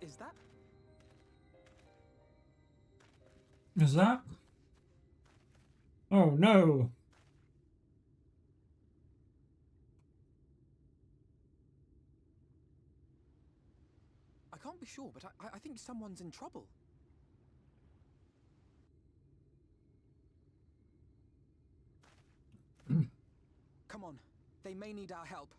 Is that? Is that? Oh no. I can't be sure, but I think someone's in trouble. Come on, they may need our help.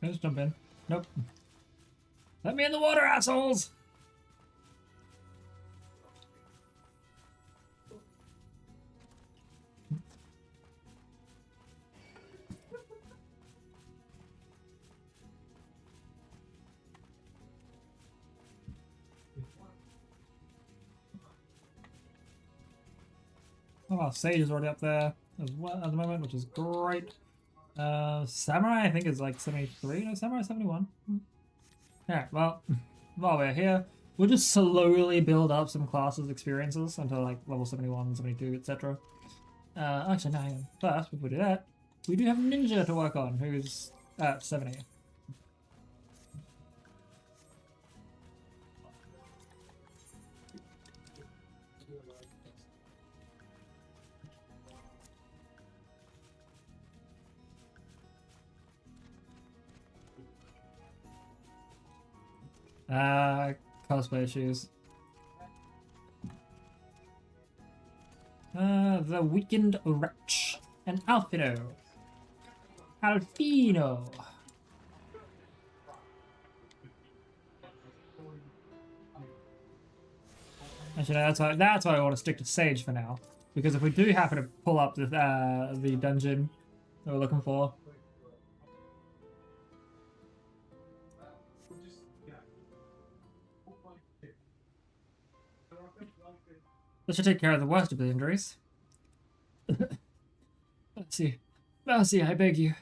Let's jump in. Nope. Let me in the water, assholes! Oh, Sage is already up there as well at the moment, which is great. Samurai, I think, is like 73. No, Samurai 71. Yeah, well, while we're here, we'll just slowly build up some classes experiences until like level 71, 72, etc. Actually, no, first, before we do that, we do have Ninja to work on, who's at 70. Cosplay issues. The Weakened Wretch. And Alfino. Alfino. Actually, that's why I want to stick to Sage for now. Because if we do happen to pull up the dungeon that we're looking for, that should take care of the worst of the injuries. Mercy. Mercy, I beg you.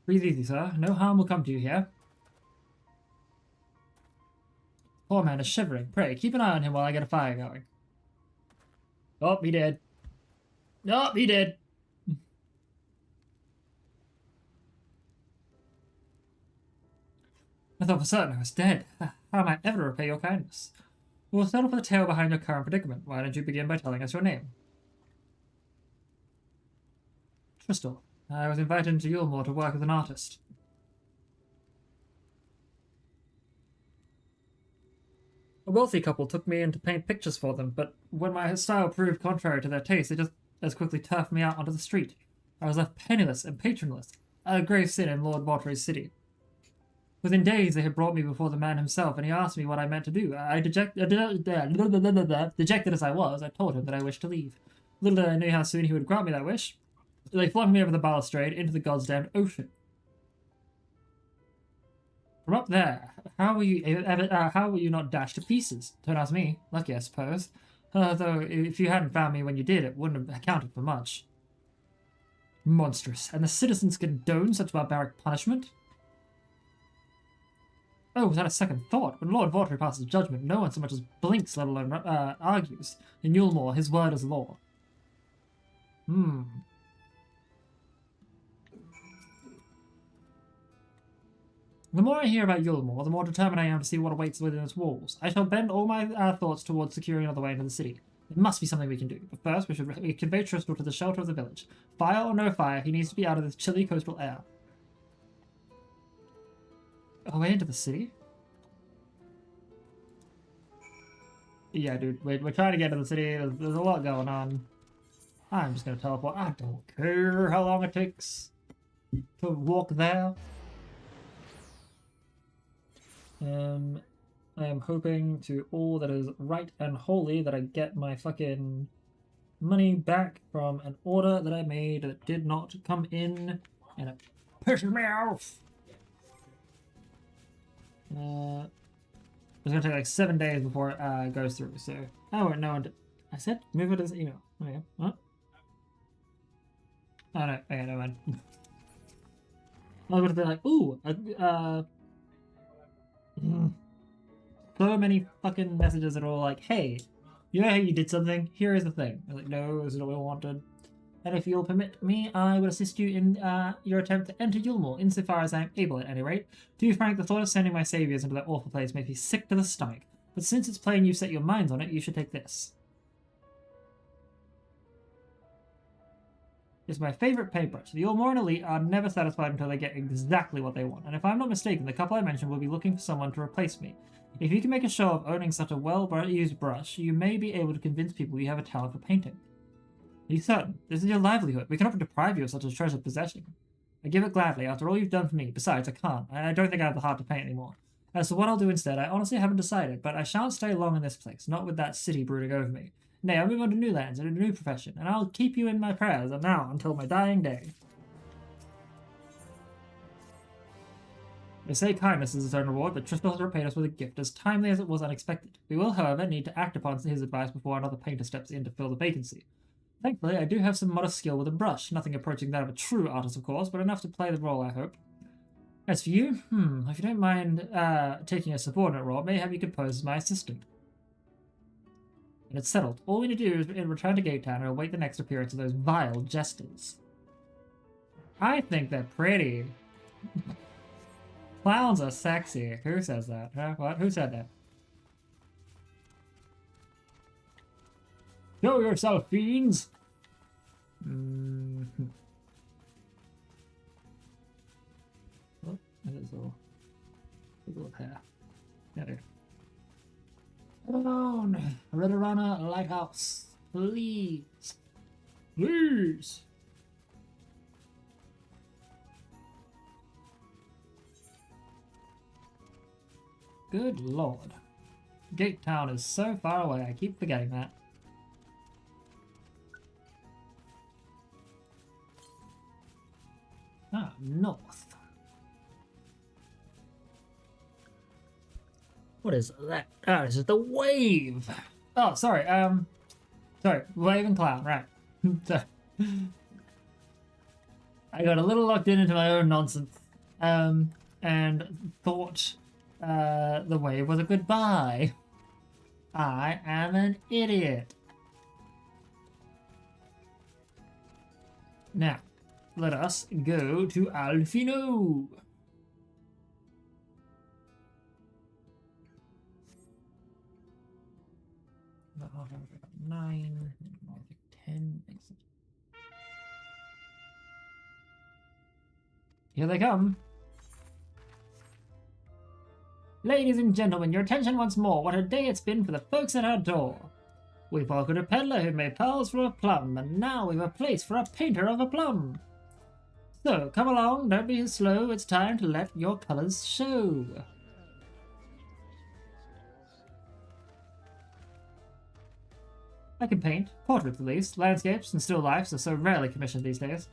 Breathe easy, sir. No harm will come to you here. Poor man is shivering. Pray, keep an eye on him while I get a fire going. Oh, he did. Oh, he did. I thought for certain I was dead. How am I ever to repay your kindness? We'll settle for the tale behind your current predicament. Why don't you begin by telling us your name? Tristal. I was invited into Yulmore to work as an artist. A wealthy couple took me in to paint pictures for them, but when my style proved contrary to their taste, they just as quickly turfed me out onto the street. I was left penniless and patronless, a grave sin in Lord Vaultry's city. Within days they had brought me before the man himself, and he asked me what I meant to do. Dejected as I was, I told him that I wished to leave. Little did I know how soon he would grant me that wish. They flung me over the balustrade into the god's damned ocean. From up there, how were you not dashed to pieces? Don't ask me. Lucky, I suppose. Though, if you hadn't found me when you did, it wouldn't have accounted for much. Monstrous. And the citizens condone such barbaric punishment? Oh, without a second thought, when Lord Vaultry passes judgment, no one so much as blinks, let alone argues. In Yulmore, his word is law. The more I hear about Yulmore, the more determined I am to see what awaits within its walls. I shall bend all my thoughts towards securing another way into the city. There must be something we can do, but first we should convey Tristram to the shelter of the village. Fire or no fire, he needs to be out of this chilly coastal air. Oh, way into the city? Yeah, dude, we're trying to get to the city. There's a lot going on. I'm just going to teleport. I don't care how long it takes to walk there. I am hoping to all that is right and holy that I get my fucking money back from an order that I made that did not come in, and it pisses me off. It's gonna take like 7 days before it goes through, so I won't know until I said move it as email. Okay. What? Oh no, okay, never mind. I was gonna be like, ooh, so many fucking messages that are all like, hey, you know how you did something? Here is the thing. I was like, no, this is not what I wanted. And if you'll permit me, I will assist you in your attempt to enter Yulmore, insofar as I am able at any rate. To be frank, the thought of sending my saviors into that awful place makes me sick to the stomach. But since it's plain you've set your minds on it, you should take this. It's my favourite paintbrush. The Yulmoran elite are never satisfied until they get exactly what they want, and if I'm not mistaken, the couple I mentioned will be looking for someone to replace me. If you can make a show of owning such a well-used brush, you may be able to convince people you have a talent for painting. Are you certain? This is your livelihood. We cannot deprive you of such a treasured possession. I give it gladly, after all you've done for me. Besides, I can't. I don't think I have the heart to paint anymore. As to what I'll do instead, I honestly haven't decided, but I shan't stay long in this place, not with that city brooding over me. Nay, I'll move on to new lands and a new profession, and I'll keep you in my prayers and now until my dying day. They say kindness is its own reward, but Tristram has repaid us with a gift as timely as it was unexpected. We will, however, need to act upon his advice before another painter steps in to fill the vacancy. Thankfully, I do have some modest skill with a brush, nothing approaching that of a true artist, of course, but enough to play the role, I hope. As for you, if you don't mind taking a subordinate role, I may have you compose as my assistant. And it's settled. All we need to do is return to Gate Town and await the next appearance of those vile jesters. I think they're pretty. Clowns are sexy. Who says that? Huh? What? Who said that? Show yourself, fiends! Oh, that is all. A little hair. There. Alone! Ridorana Lighthouse. Please. Please! Good lord. Gate Town is so far away, I keep forgetting that. Ah, north. What is that? Oh, this is the wave! Oh, sorry, sorry, wave and clown, right. Sorry. I got a little locked into my own nonsense, and thought the wave was a goodbye. I am an idiot. Now, let us go to Alfino. Nine, 10. Here they come. Ladies and gentlemen, your attention once more. What a day it's been for the folks at our door. We've welcomed a peddler who made pearls for a plum, and now we've a place for a painter of a plum. So, come along, don't be slow, it's time to let your colours show. I can paint, portraits at least. Landscapes and still lifes are so rarely commissioned these days.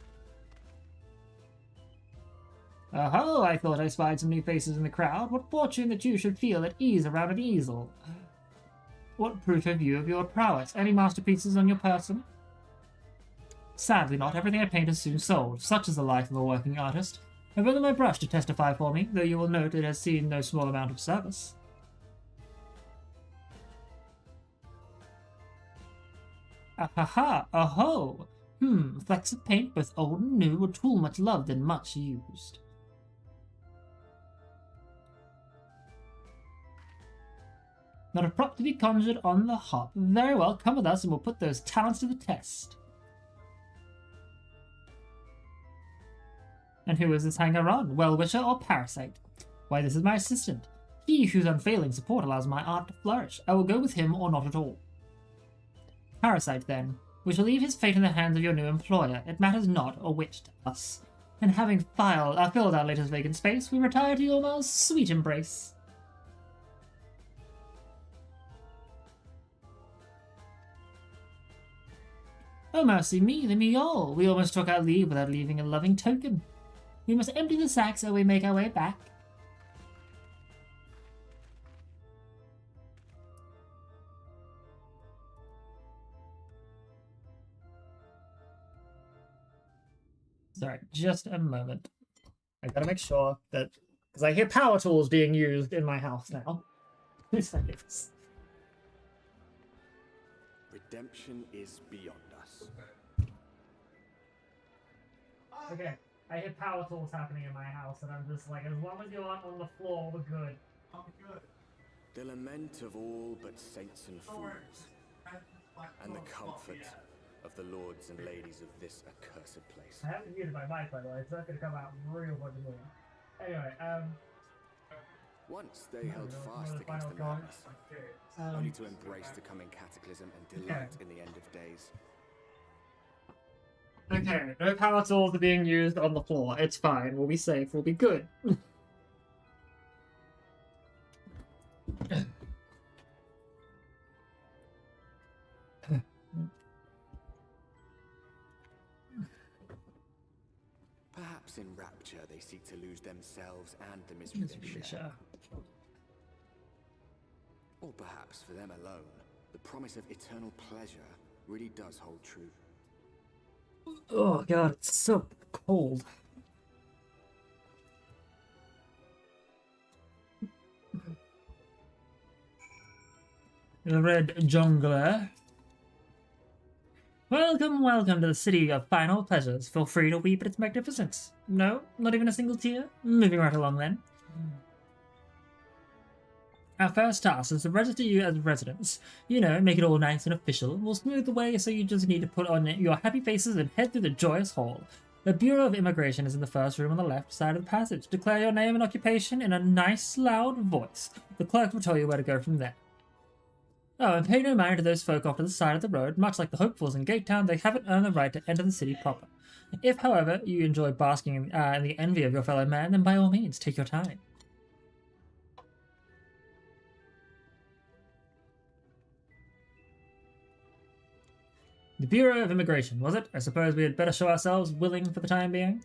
Oh, I thought I spied some new faces in the crowd. What fortune that you should feel at ease around an easel. What proof have you of your prowess? Any masterpieces on your person? Sadly not. Everything I paint is soon sold. Such is the life of a working artist. I've only my brush to testify for me, though you will note it has seen no small amount of service. Ahaha, aho! Flecks of paint, both old and new, a tool much loved and much used. Not a prop to be conjured on the hop. Very well, come with us and we'll put those talents to the test. And who is this hanger-on? Well-wisher or parasite? Why, this is my assistant. He whose unfailing support allows my art to flourish. I will go with him or not at all. Parasite, then. We shall leave his fate in the hands of your new employer. It matters not a whit to us. And having filled our latest vacant space, we retire to your most sweet embrace. Oh, mercy me, me all. We almost took our leave without leaving a loving token. We must empty the sacks ere we make our way back. Sorry, just a moment. I gotta make sure that... because I hear power tools being used in my house now. 2 seconds. Redemption is beyond us. Okay, I hear power tools happening in my house, and I'm just like, as long as you aren't on the floor, we're good. The lament of all but saints and fools, and the comfort of the lords and ladies of this accursed place. I haven't muted my mic, by the way, so that's gonna come out real fucking weird. Anyway, Once they held fast against the madness, only to embrace the coming cataclysm and delight in the end of days. okay, no power tools are being used on the floor. It's fine. We'll be safe. We'll be good. Perhaps in rapture they seek to lose themselves and the misery they share. Or perhaps for them alone, the promise of eternal pleasure really does hold true. Oh god, it's so cold. The Red Jungler. Welcome, welcome to the city of final pleasures. Feel free to weep at its magnificence. No, not even a single tear? Moving right along then. Our first task is to register you as residents. You know, make it all nice and official. We'll smooth the way, so you just need to put on your happy faces and head through the joyous hall. The Bureau of Immigration is in the first room on the left side of the passage. Declare your name and occupation in a nice, loud voice. The clerk will tell you where to go from there. Oh, and pay no mind to those folk off to the side of the road. Much like the hopefuls in Gate Town, they haven't earned the right to enter the city proper. If, however, you enjoy basking in the envy of your fellow man, then by all means, take your time. The Bureau of Immigration, was it? I suppose we had better show ourselves willing for the time being.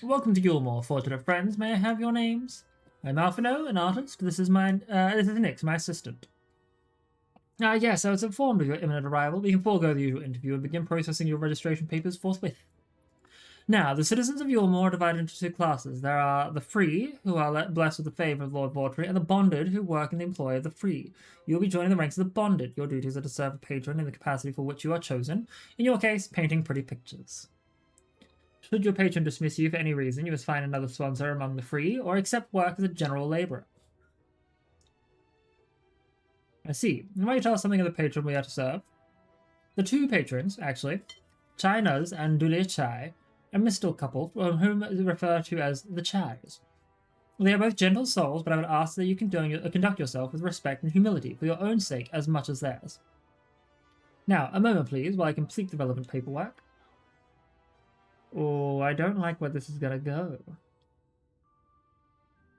Welcome to Gilmore, fortunate friends. May I have your names? I'm Alphino, an artist. This is Nix, my assistant. Yes, I was informed of your imminent arrival. We can forego the usual interview and begin processing your registration papers forthwith. Now, the citizens of Yulmore are divided into 2 classes. There are the free, who are blessed with the favour of Lord Vortry, and the bonded, who work in the employ of the free. You will be joining the ranks of the bonded. Your duties are to serve a patron in the capacity for which you are chosen. In your case, painting pretty pictures. Should your patron dismiss you for any reason, you must find another sponsor among the free, or accept work as a general labourer. I see. You might tell us something of the patron we are to serve. The two patrons, actually, Chai Nuz and Dule Chai, a mystical couple whom is referred to as the Chais. They are both gentle souls, but I would ask that you conduct yourself with respect and humility for your own sake as much as theirs. Now, a moment please, while I complete the relevant paperwork. Oh, I don't like where this is gonna go.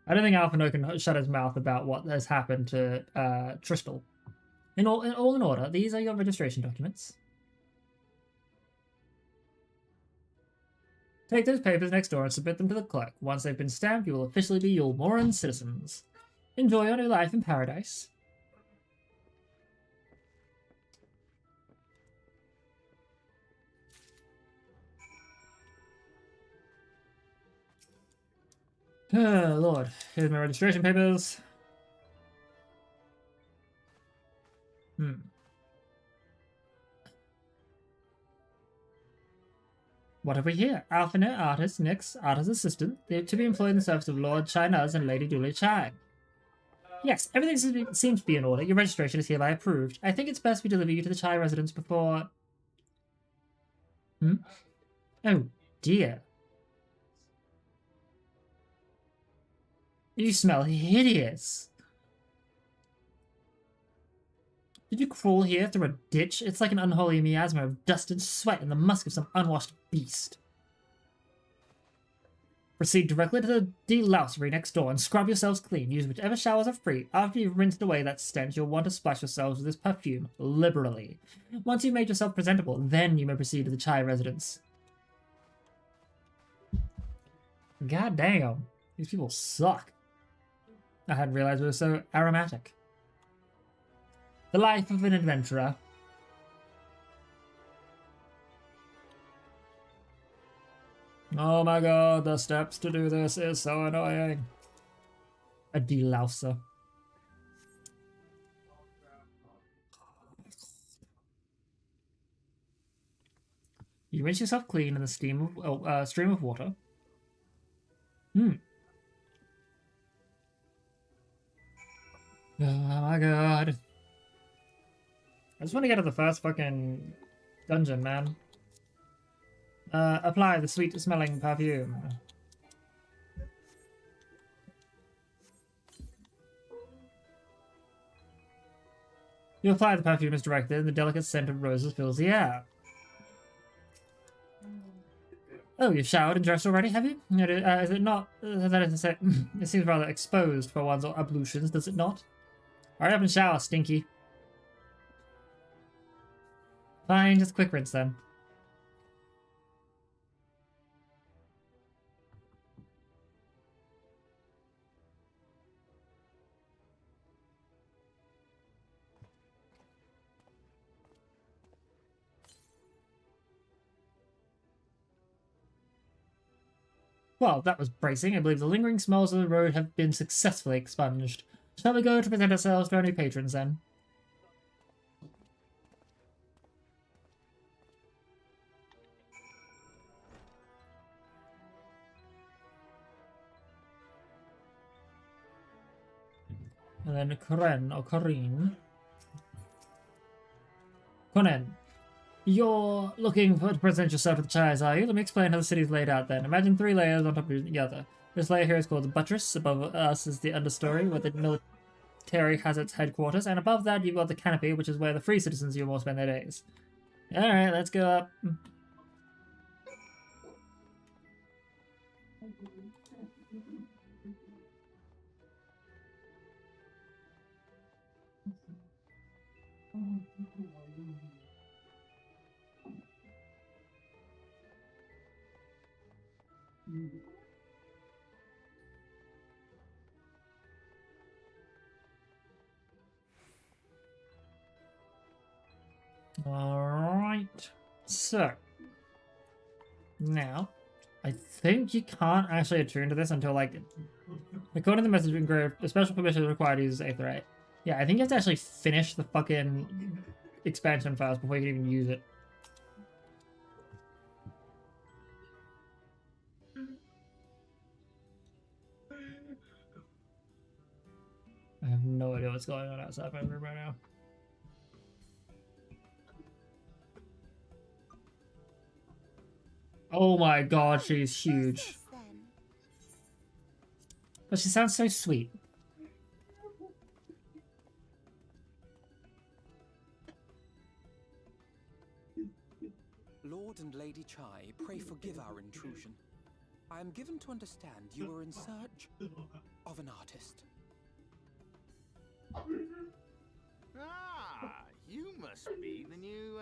I don't think Alphino can shut his mouth about what has happened to Tristal. All in order, these are your registration documents. Take those papers next door and submit them to the clerk. Once they've been stamped, you will officially be Yulmoran citizens. Enjoy your new life in paradise. Oh, Lord. Here's my registration papers. What have we here? Alphino, artist, Nyx, artist assistant. They're to be employed in the service of Lord Chai Nuz and Lady Dule Chai. Yes, everything seems to be in order. Your registration is hereby approved. I think it's best we deliver you to the Chai residence before... Oh, dear. You smell hideous. Did you crawl here through a ditch? It's like an unholy miasma of dust and sweat and the musk of some unwashed beast. Proceed directly to the delousery next door and scrub yourselves clean. Use whichever showers are free. After you've rinsed away that stench, you'll want to splash yourselves with this perfume liberally. Once you've made yourself presentable, then you may proceed to the Chai residence. God damn. These people suck. I hadn't realized we were so aromatic. The life of an adventurer. Oh my god, the steps to do this is so annoying. A delouser. You rinse yourself clean in the stream of water. Oh my god. I just want to get to the first fucking dungeon, man. Apply the sweet-smelling perfume. You apply the perfume as directed, and the delicate scent of roses fills the air. Oh, you've showered and dressed already, have you? Is it not? That is to say, it seems rather exposed for one's ablutions, does it not? Hurry up and shower, Stinky. Fine, just a quick rinse then. Well, that was bracing. I believe the lingering smells of the road have been successfully expunged. Shall we go to present ourselves to our new patrons then? And then Karen, or Corinne. Conan. You're looking to present yourself to the Chais, are you? Let me explain how the city's laid out then. Imagine 3 layers on top of the other. This layer here is called the buttress. Above us is the understory, where the military has its headquarters. And above that, you've got the canopy, which is where the free citizens will spend their days. Alright, let's go up. Alright, so now I think you can't actually attune to this until, like, according to the message engraved, a special permission is required to use Aetherite. Yeah, I think you have to actually finish the fucking expansion first before you can even use it. I have no idea idea what's going on outside my room right now. Oh my god, she's huge. Who's this, then? But she sounds so sweet. Lord and Lady Chai, pray forgive our intrusion. I am given to understand you were in search of an artist. Ah, you must be the new,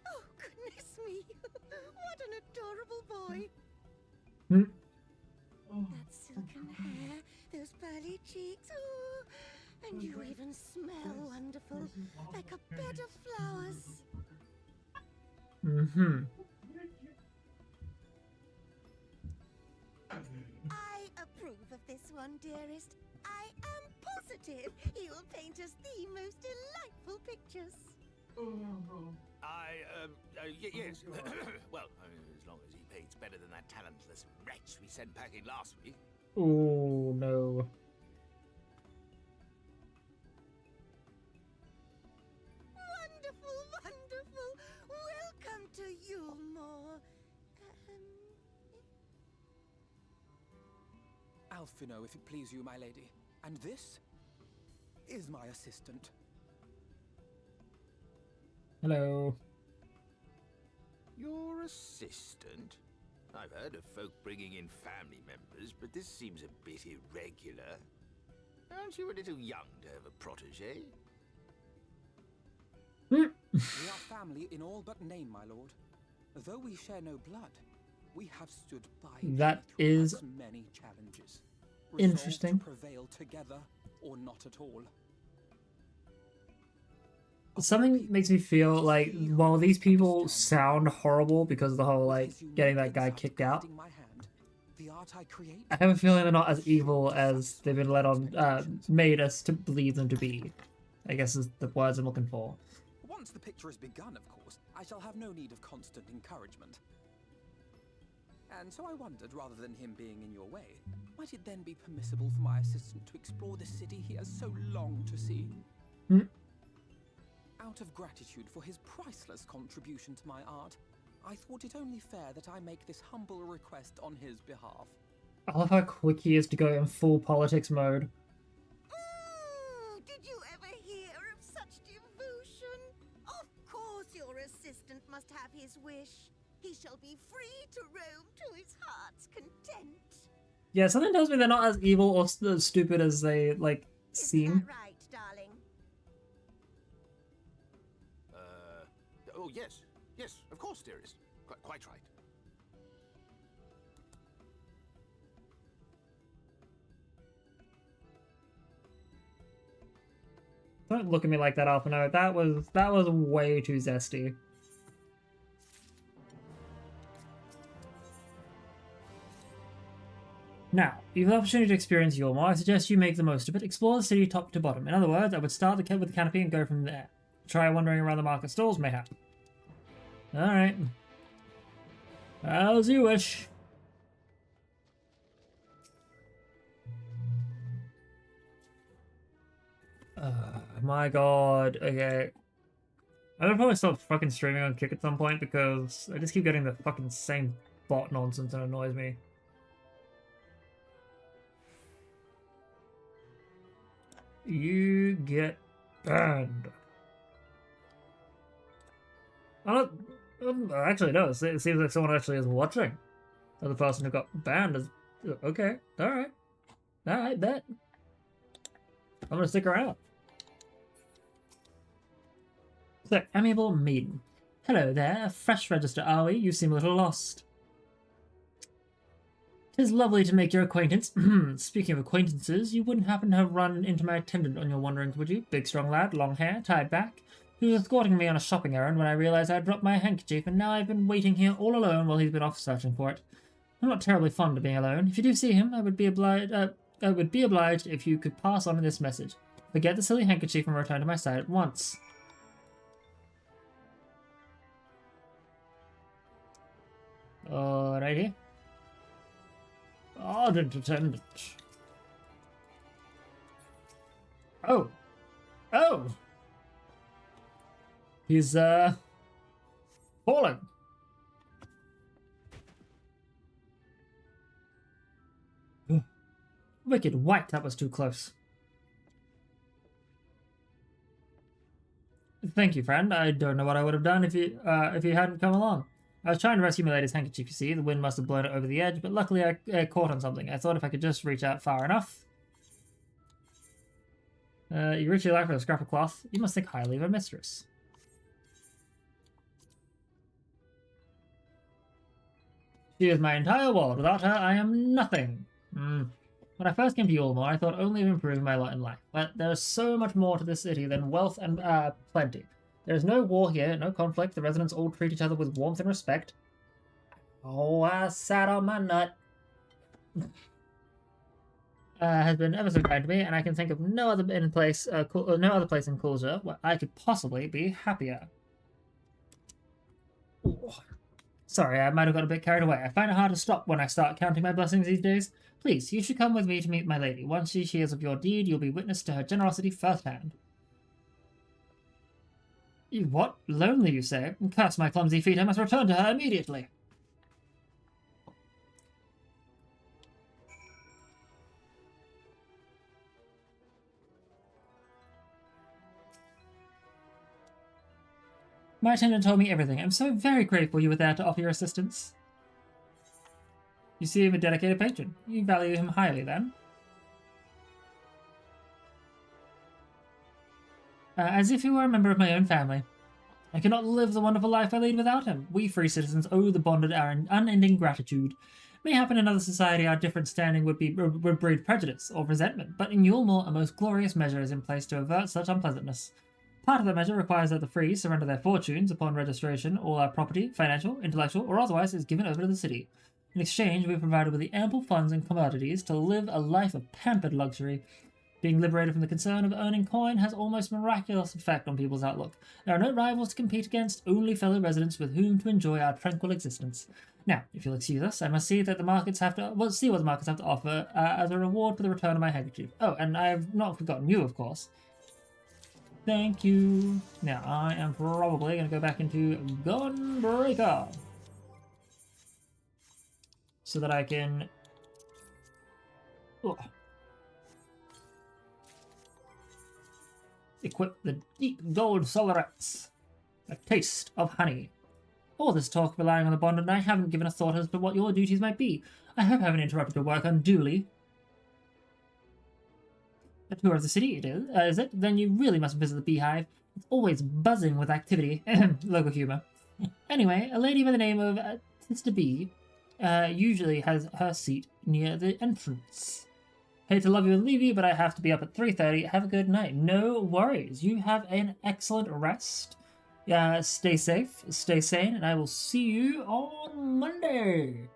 Oh, goodness me. What an adorable boy. Hmm? That silken hair, those pearly cheeks. Oh, and you even smell wonderful, like a bed of flowers. Mm-hmm. I approve of this one, dearest. I am positive he will paint us the most delightful pictures. yes. Well, as long as he paints better than that talentless wretch we sent packing last week. Oh no. Wonderful, wonderful. Welcome to Yulmore. Alphino, if it please you, my lady. And this is my assistant. Hello. Your assistant? I've heard of folk bringing in family members, but this seems a bit irregular. Aren't you a little young to have a protege? We are family in all but name, my lord. Though we share no blood, we have stood by That through is life's many challenges. interesting. Resolved to prevail together or not at all. Something makes me feel like while these people sound horrible because of the whole like getting that guy kicked out, I have a feeling they're not as evil as they've been led on, made us to believe them to be. I guess is the words I'm looking for. Once the picture has begun, of course, I shall have no need of constant encouragement. And so I wondered, rather than him being in your way, might it then be permissible for my assistant to explore the city he has so longed to see? Hmm? Out of gratitude for his priceless contribution to my art, I thought it only fair that I make this humble request on his behalf. I love how quick he is to go in full politics mode. Ooh, did you ever hear of such devotion? Of course your assistant must have his wish. He shall be free to roam to his heart's content. Yeah, something tells me they're not as evil or as stupid as they, like, seem. Isn't that right, darling? Oh, yes. Yes, of course, dearest. Quite right. Don't look at me like that, Alphino. That was way too zesty. Now, you have the opportunity to experience Yulmore. I suggest you make the most of it. Explore the city top to bottom. In other words, I would start with the canopy and go from there. Try wandering around the market stalls, mayhap. Alright. As you wish. My god. Okay. I'm gonna probably stop fucking streaming on Kick at some point because I just keep getting the fucking same bot nonsense and it annoys me. You get banned. I don't actually no, it seems like someone actually is watching. The person who got banned is okay, alright. Alright, bet. I'm gonna stick around. So, amiable maiden. Hello there, a fresh register, are we? You seem a little lost. 'Tis lovely to make your acquaintance. Speaking of acquaintances, you wouldn't happen to have run into my attendant on your wanderings, would you? Big strong lad, long hair, tied back. He was escorting me on a shopping errand when I realized I'd dropped my handkerchief, and now I've been waiting here all alone while he's been off searching for it. I'm not terribly fond of being alone. If you do see him, I would be obliged if you could pass on this message. Forget the silly handkerchief and return to my side at once. Alrighty. Ardent attendant. Oh. Oh! He's, falling. Wicked white, that was too close. Thank you, friend. I don't know what I would have done if you hadn't come along. I was trying to rescue my lady's handkerchief, you see. The wind must have blown it over the edge, but luckily I caught on something. I thought if I could just reach out far enough. You reach your life with a scrap of cloth. You must think highly of a mistress. She is my entire world. Without her, I am nothing. When I first came to Yulmore, I thought only of improving my lot in life. But there is so much more to this city than wealth and plenty. There is no war here, no conflict. The residents all treat each other with warmth and respect. Oh, I sat on my nut. Has been ever so kind to me, and I can think of no other place in Kulja where I could possibly be happier. Ooh. Sorry, I might have got a bit carried away. I find it hard to stop when I start counting my blessings these days. Please, you should come with me to meet my lady. Once she hears of your deed, you'll be witness to her generosity firsthand. You what? Lonely, you say? Curse my clumsy feet, I must return to her immediately. My attendant told me everything. I'm so very grateful you were there to offer your assistance. You seem a dedicated patron. You value him highly, then? As if he were a member of my own family. I cannot live the wonderful life I lead without him. We free citizens owe the bonded our unending gratitude. Mayhap in another society our different standing would breed prejudice or resentment, but in Yulmore a most glorious measure is in place to avert such unpleasantness. Part of that measure requires that the free surrender their fortunes upon registration. All our property, financial, intellectual, or otherwise, is given over to the city. In exchange, we are provided with the ample funds and commodities to live a life of pampered luxury. Being liberated from the concern of earning coin has almost miraculous effect on people's outlook. There are no rivals to compete against, only fellow residents with whom to enjoy our tranquil existence. Now, if you'll excuse us, I must see that the markets have to see what the markets have to offer as a reward for the return of my handkerchief. Oh, and I have not forgotten you, of course. Thank you. Now, I am probably going to go back into Gunbreaker. So that I can... equip the deep gold solarets. A taste of honey. All this talk relying on the bond, and I haven't given a thought as to what your duties might be. I hope I haven't interrupted your work unduly. A tour of the city, is it? Then you really must visit the beehive. It's always buzzing with activity. Local humor. Anyway, a lady by the name of Sister B usually has her seat near the entrance. Hate to love you and leave you, but I have to be up at 3:30. Have a good night. No worries. You have an excellent rest. Stay safe, stay sane, and I will see you on Monday.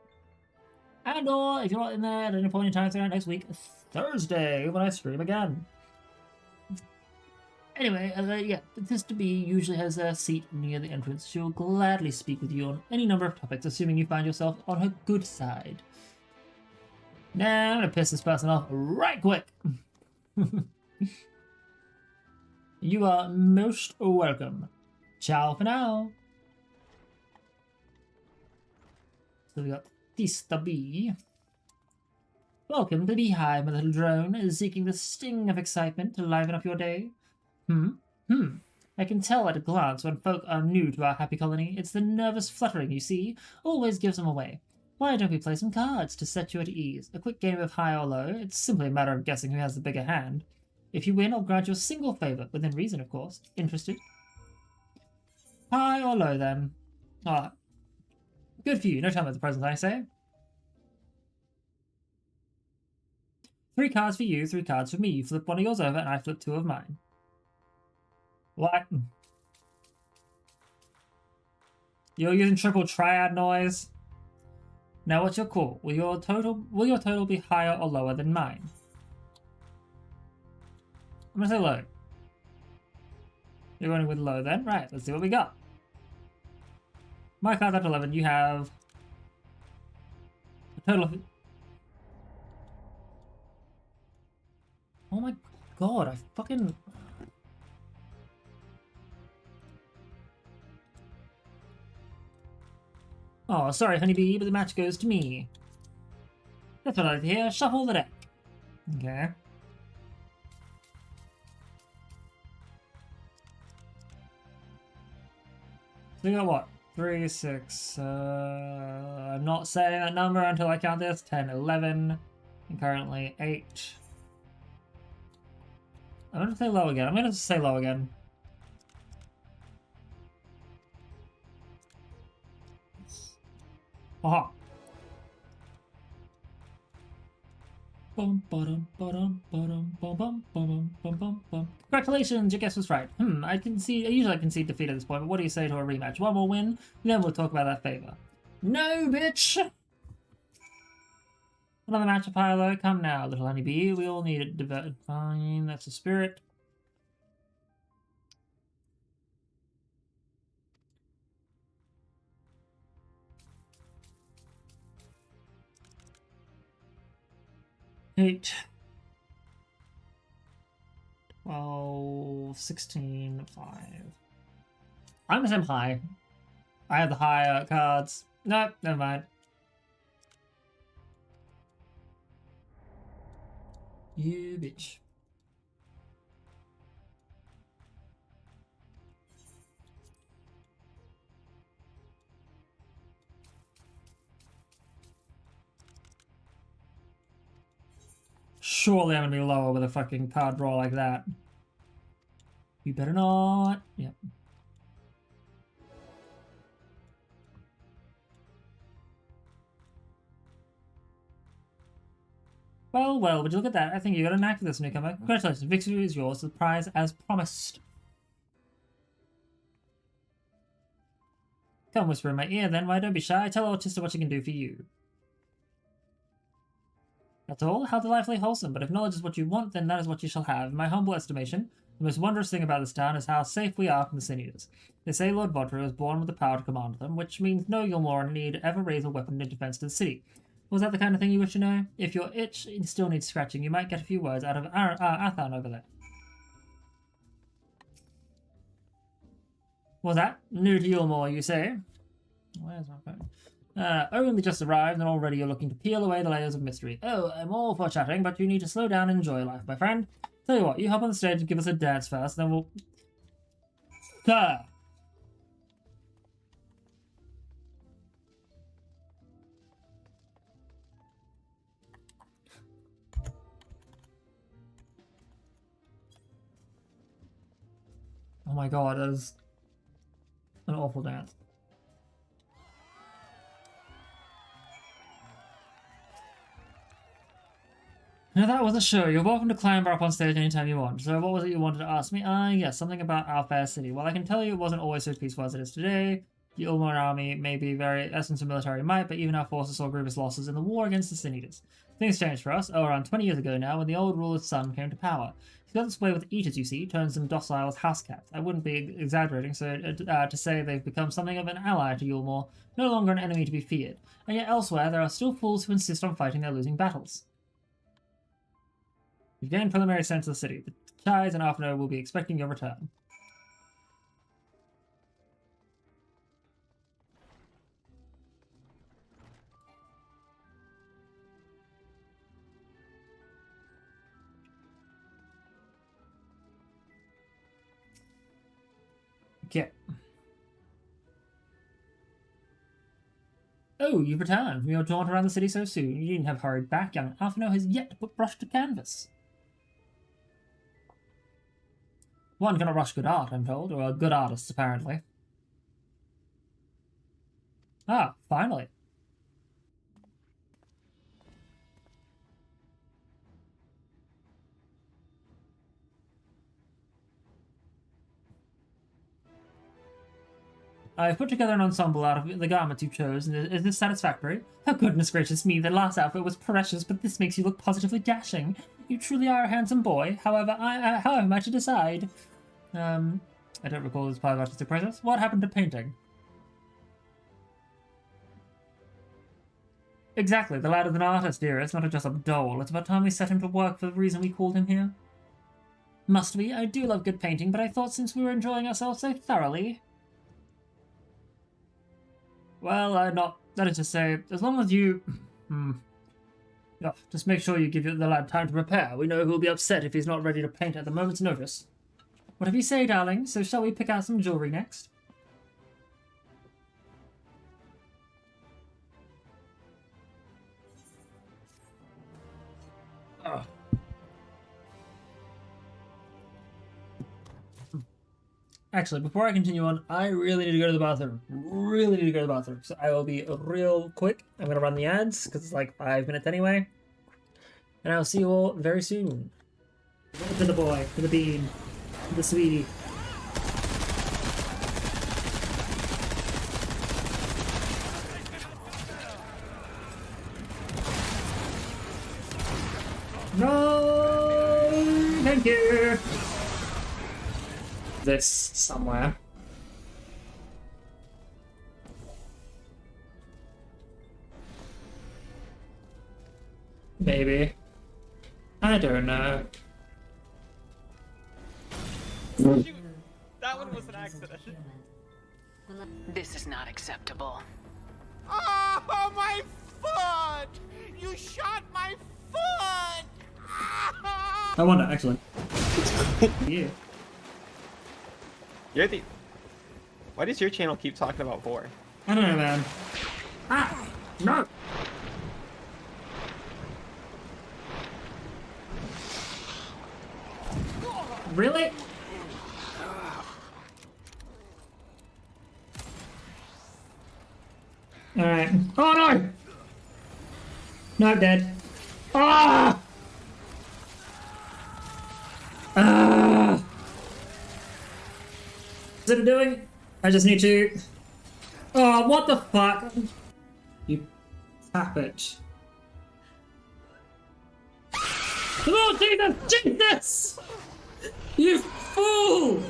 And or, if you're not in there at any point in time throughout next week, Thursday, when I stream again. Anyway, yeah, Sister B usually has a seat near the entrance. She'll gladly speak with you on any number of topics, assuming you find yourself on her good side. Now, I'm gonna piss this person off right quick. You are most welcome. Ciao for now. So we got Sister B. Welcome to the Beehive, my little drone, seeking the sting of excitement to liven up your day. I can tell at a glance when folk are new to our happy colony. It's the nervous fluttering, you see, always gives them away. Why don't we play some cards to set you at ease? A quick game of high or low. It's simply a matter of guessing who has the bigger hand. If you win, I'll grant you a single favour, within reason, of course. Interested? High or low, then? Ah, good for you. No time at the present, I say. 3 cards for you, 3 cards for me. You flip one of yours over, and I flip 2 of mine. What? You're using triple triad noise? Now what's your call? Will your total be higher or lower than mine? I'm gonna say low. You're going with low then? Right, let's see what we got. My card's at 11, you have a total of... Oh my god, I fucking... Oh, sorry, Honeybee, but the match goes to me. That's what I like to hear. Shuffle the deck. Okay. So we got what? 3, 6. I'm not saying that number until I count this. 10, 11. And currently 8. I'm going to say low again. I'm going to say low again. Aha. Congratulations, your guess was right. I usually concede defeat at this point, but what do you say to a rematch? One more win, then we'll talk about that favor. No, bitch! Another match of Pylo. Come now, little honeybee. We all need it diverted. Fine, that's a spirit. Eight. 12, 16, 5. I'm the same high. I have the higher cards. No, never mind. You bitch. Surely I'm gonna be lower with a fucking card draw like that. You better not. Yep. Well, well, would you look at that? I think you got a knack for this, newcomer. Congratulations, victory is yours. The prize as promised. Come whisper in my ear then, why don't be shy? Tell Autista what she can do for you. That's all? How delightfully wholesome, but if knowledge is what you want, then that is what you shall have. In my humble estimation, the most wondrous thing about this town is how safe we are from the Sin Eaters. They say Lord Vodra was born with the power to command them, which means no Yulmoran need ever raise a weapon in defense to the city. Was that the kind of thing you wish to know? If your itch still needs scratching, you might get a few words out of Athan over there. What's that? New to Yulmore, you say? Where's my phone? Only just arrived, and already you're looking to peel away the layers of mystery. Oh, I'm all for chatting, but you need to slow down and enjoy life, my friend. Tell you what, you hop on the stage and give us a dance first, then we'll... Sir! Oh my god, that is an awful dance. Now that was a show. You're welcome to climb up on stage anytime you want. So what was it you wanted to ask me? Yes, something about our fair city. Well, I can tell you it wasn't always so peaceful as it is today. The Ulmer army may be very essence of military might, but even our forces saw grievous losses in the war against the Sin Eaters. Things changed for us, around 20 years ago now, when the old ruler's son came to power. He's got this way with Eaters, you see, turns them docile as house cats. I wouldn't be exaggerating to say they've become something of an ally to Yulmore, no longer an enemy to be feared. And yet elsewhere, there are still fools who insist on fighting their losing battles. You've gained preliminary sense of the city. The Chais and Arfano will be expecting your return. Okay. Oh, you've returned from your jaunt around the city so soon. You needn't have hurried back. Young Arfano has yet to put brush to canvas. One cannot rush good art, I'm told, or good artists, apparently. Ah, finally. I've put together an ensemble out of the garments you chose, and is this satisfactory? Oh, goodness gracious me, the last outfit was precious, but this makes you look positively dashing. You truly are a handsome boy. However, how am I to decide? I don't recall this part of artistic process. What happened to painting? Exactly, the lad is an artist, dearest, not just a doll. It's about time we set him to work for the reason we called him here. Must we? I do love good painting, but I thought since we were enjoying ourselves so thoroughly... Well, not... That is to say, as long as you... Yeah, just make sure you give the lad time to prepare. We know he'll be upset if he's not ready to paint at the moment's notice. Whatever you say, darling, so shall we pick out some jewellery next? Ugh. Actually, before I continue on, I really need to go to the bathroom. Really need to go to the bathroom. So I will be real quick. I'm going to run the ads, because it's like 5 minutes anyway. And I'll see you all very soon. To the boy, to the bean, to the sweetie. No! Thank you! This somewhere. Maybe. I don't know. Shoot! That one was an accident. This is not acceptable. Oh, my foot! You shot my foot! I wonder, actually. Yeah. You're the... Why does your channel keep talking about vor? I don't know, man. Ah! No! Really? Alright. Oh no! No, dead. Ah! Ah! Is it doing? I just need to... Oh, what the fuck? You tap it. Oh, Jesus! Jesus! You fool!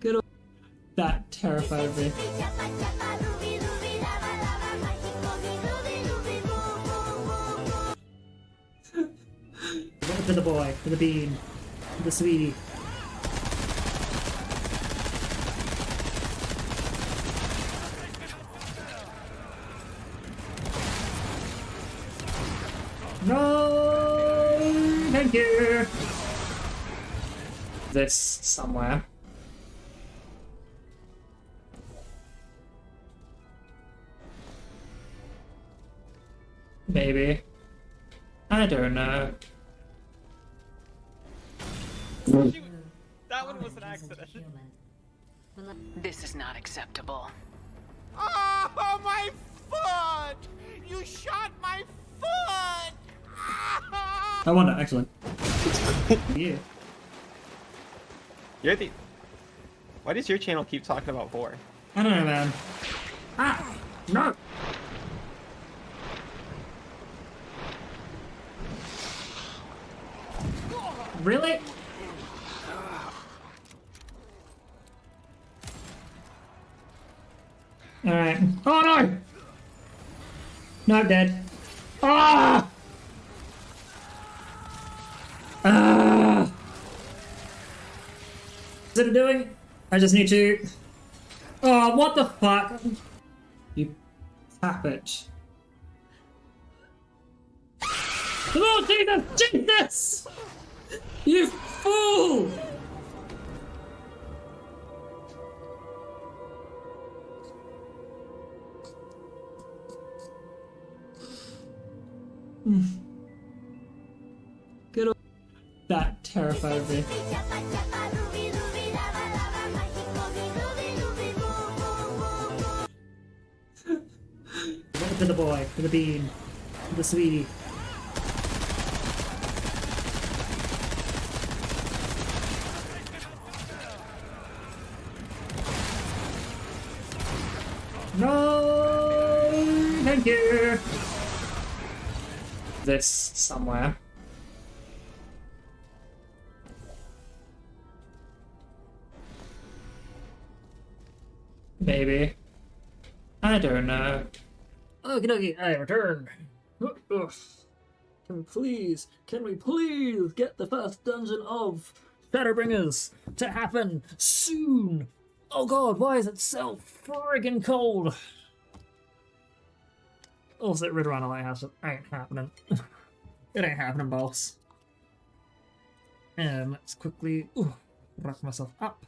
Good old... That terrified me. To the boy, to the bean, to the sweetie. No! Thank you! This somewhere. Maybe. I don't know. Shoot! That one was an accident. This is not acceptable. Oh, my foot! You shot my foot! I wonder, actually. Yeah. You're the... Why does your channel keep talking about vor? I don't know, man. Ah! No! Really? Alright. Oh no! No, dead. Ah! Ah! Is it doing? I just need to... Oh, what the fuck? You tap it. Oh, Jesus! Jesus! You fool! Good old... That terrified me. To the boy, to the bean, to the sweetie. No! Thank you! This somewhere. Maybe. I don't know. Okie dokie, I returned. Can we please get the first dungeon of Shadowbringers to happen soon? Oh god, why is it so friggin' cold? Also, rid around a lighthouse. It ain't happening. It ain't happening, boss. And let's quickly wrap myself up.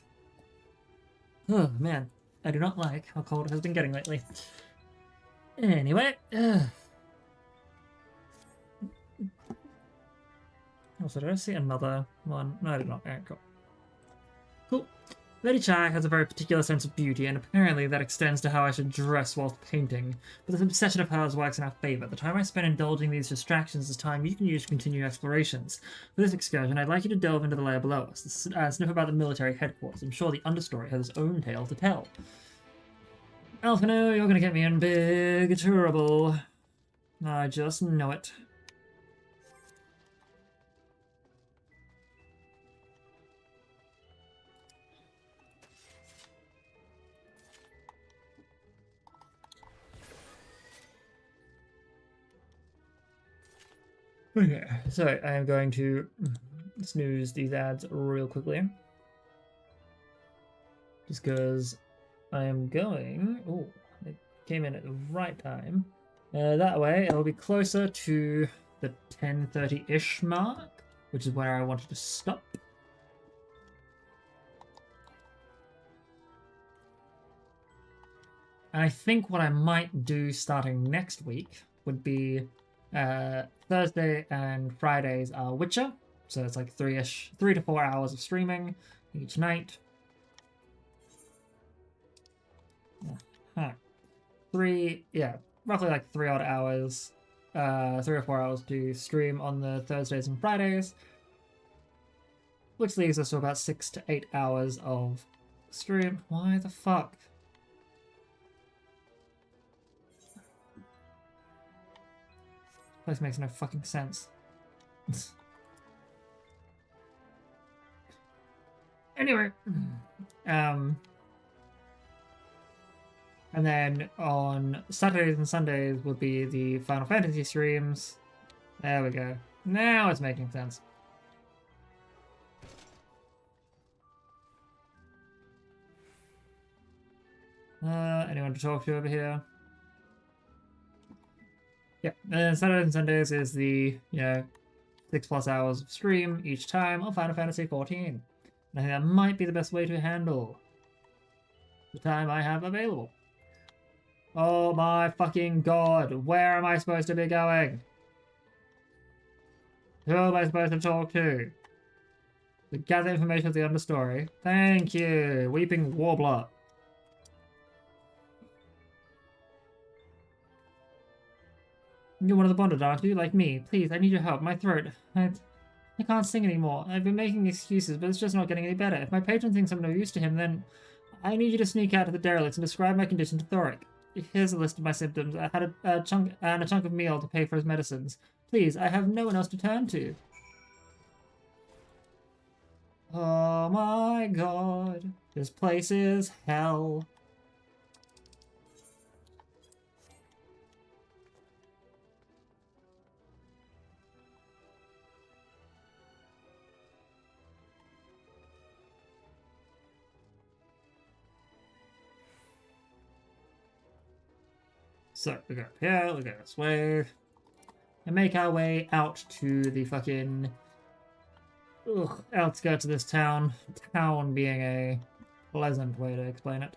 Oh man, I do not like how cold it has been getting lately. Anyway, also, did I see another one? No, I did not. Alright, cool. Cool. Lady Chai has a very particular sense of beauty, and apparently that extends to how I should dress whilst painting. But this obsession of hers works in our favour. The time I spend indulging these distractions is time you can use to continue explorations. For this excursion, I'd like you to delve into the layer below us, sniff about the military headquarters. I'm sure the understory has its own tale to tell. Alphino, you're gonna get me in big trouble. I just know it. Okay, so I am going to snooze these ads real quickly. Just because I am going... Oh, it came in at the right time. That way it'll be closer to the 10:30-ish mark, which is where I wanted to stop. And I think what I might do starting next week would be Thursday and Fridays are Witcher, so it's like 3 to 4 hours of streaming each night. Roughly like 3 odd hours, 3 or 4 hours to stream on the Thursdays and Fridays, which leaves us to about 6 to 8 hours of stream. Why the fuck? This makes no fucking sense. Anyway, and then on Saturdays and Sundays would be the Final Fantasy streams. There we go. Now it's making sense. Anyone to talk to over here? Yeah, and then Saturdays and Sundays is the, 6+ hours of stream each time of Final Fantasy XIV. And I think that might be the best way to handle the time I have available. Oh my fucking god, where am I supposed to be going? Who am I supposed to talk to? To gather information of the understory. Thank you, Weeping Warbler. You're one of the bonded, aren't you? Like me. Please, I need your help. My throat. I can't sing anymore. I've been making excuses, but it's just not getting any better. If my patron thinks I'm no use to him, then I need you to sneak out to the derelicts and describe my condition to Thoric. Here's a list of my symptoms. I had a chunk of meal to pay for his medicines. Please, I have no one else to turn to. Oh my god. This place is hell. So, we go up here, we go this way, and make our way out to the fucking outskirts of this town. Town being a pleasant way to explain it.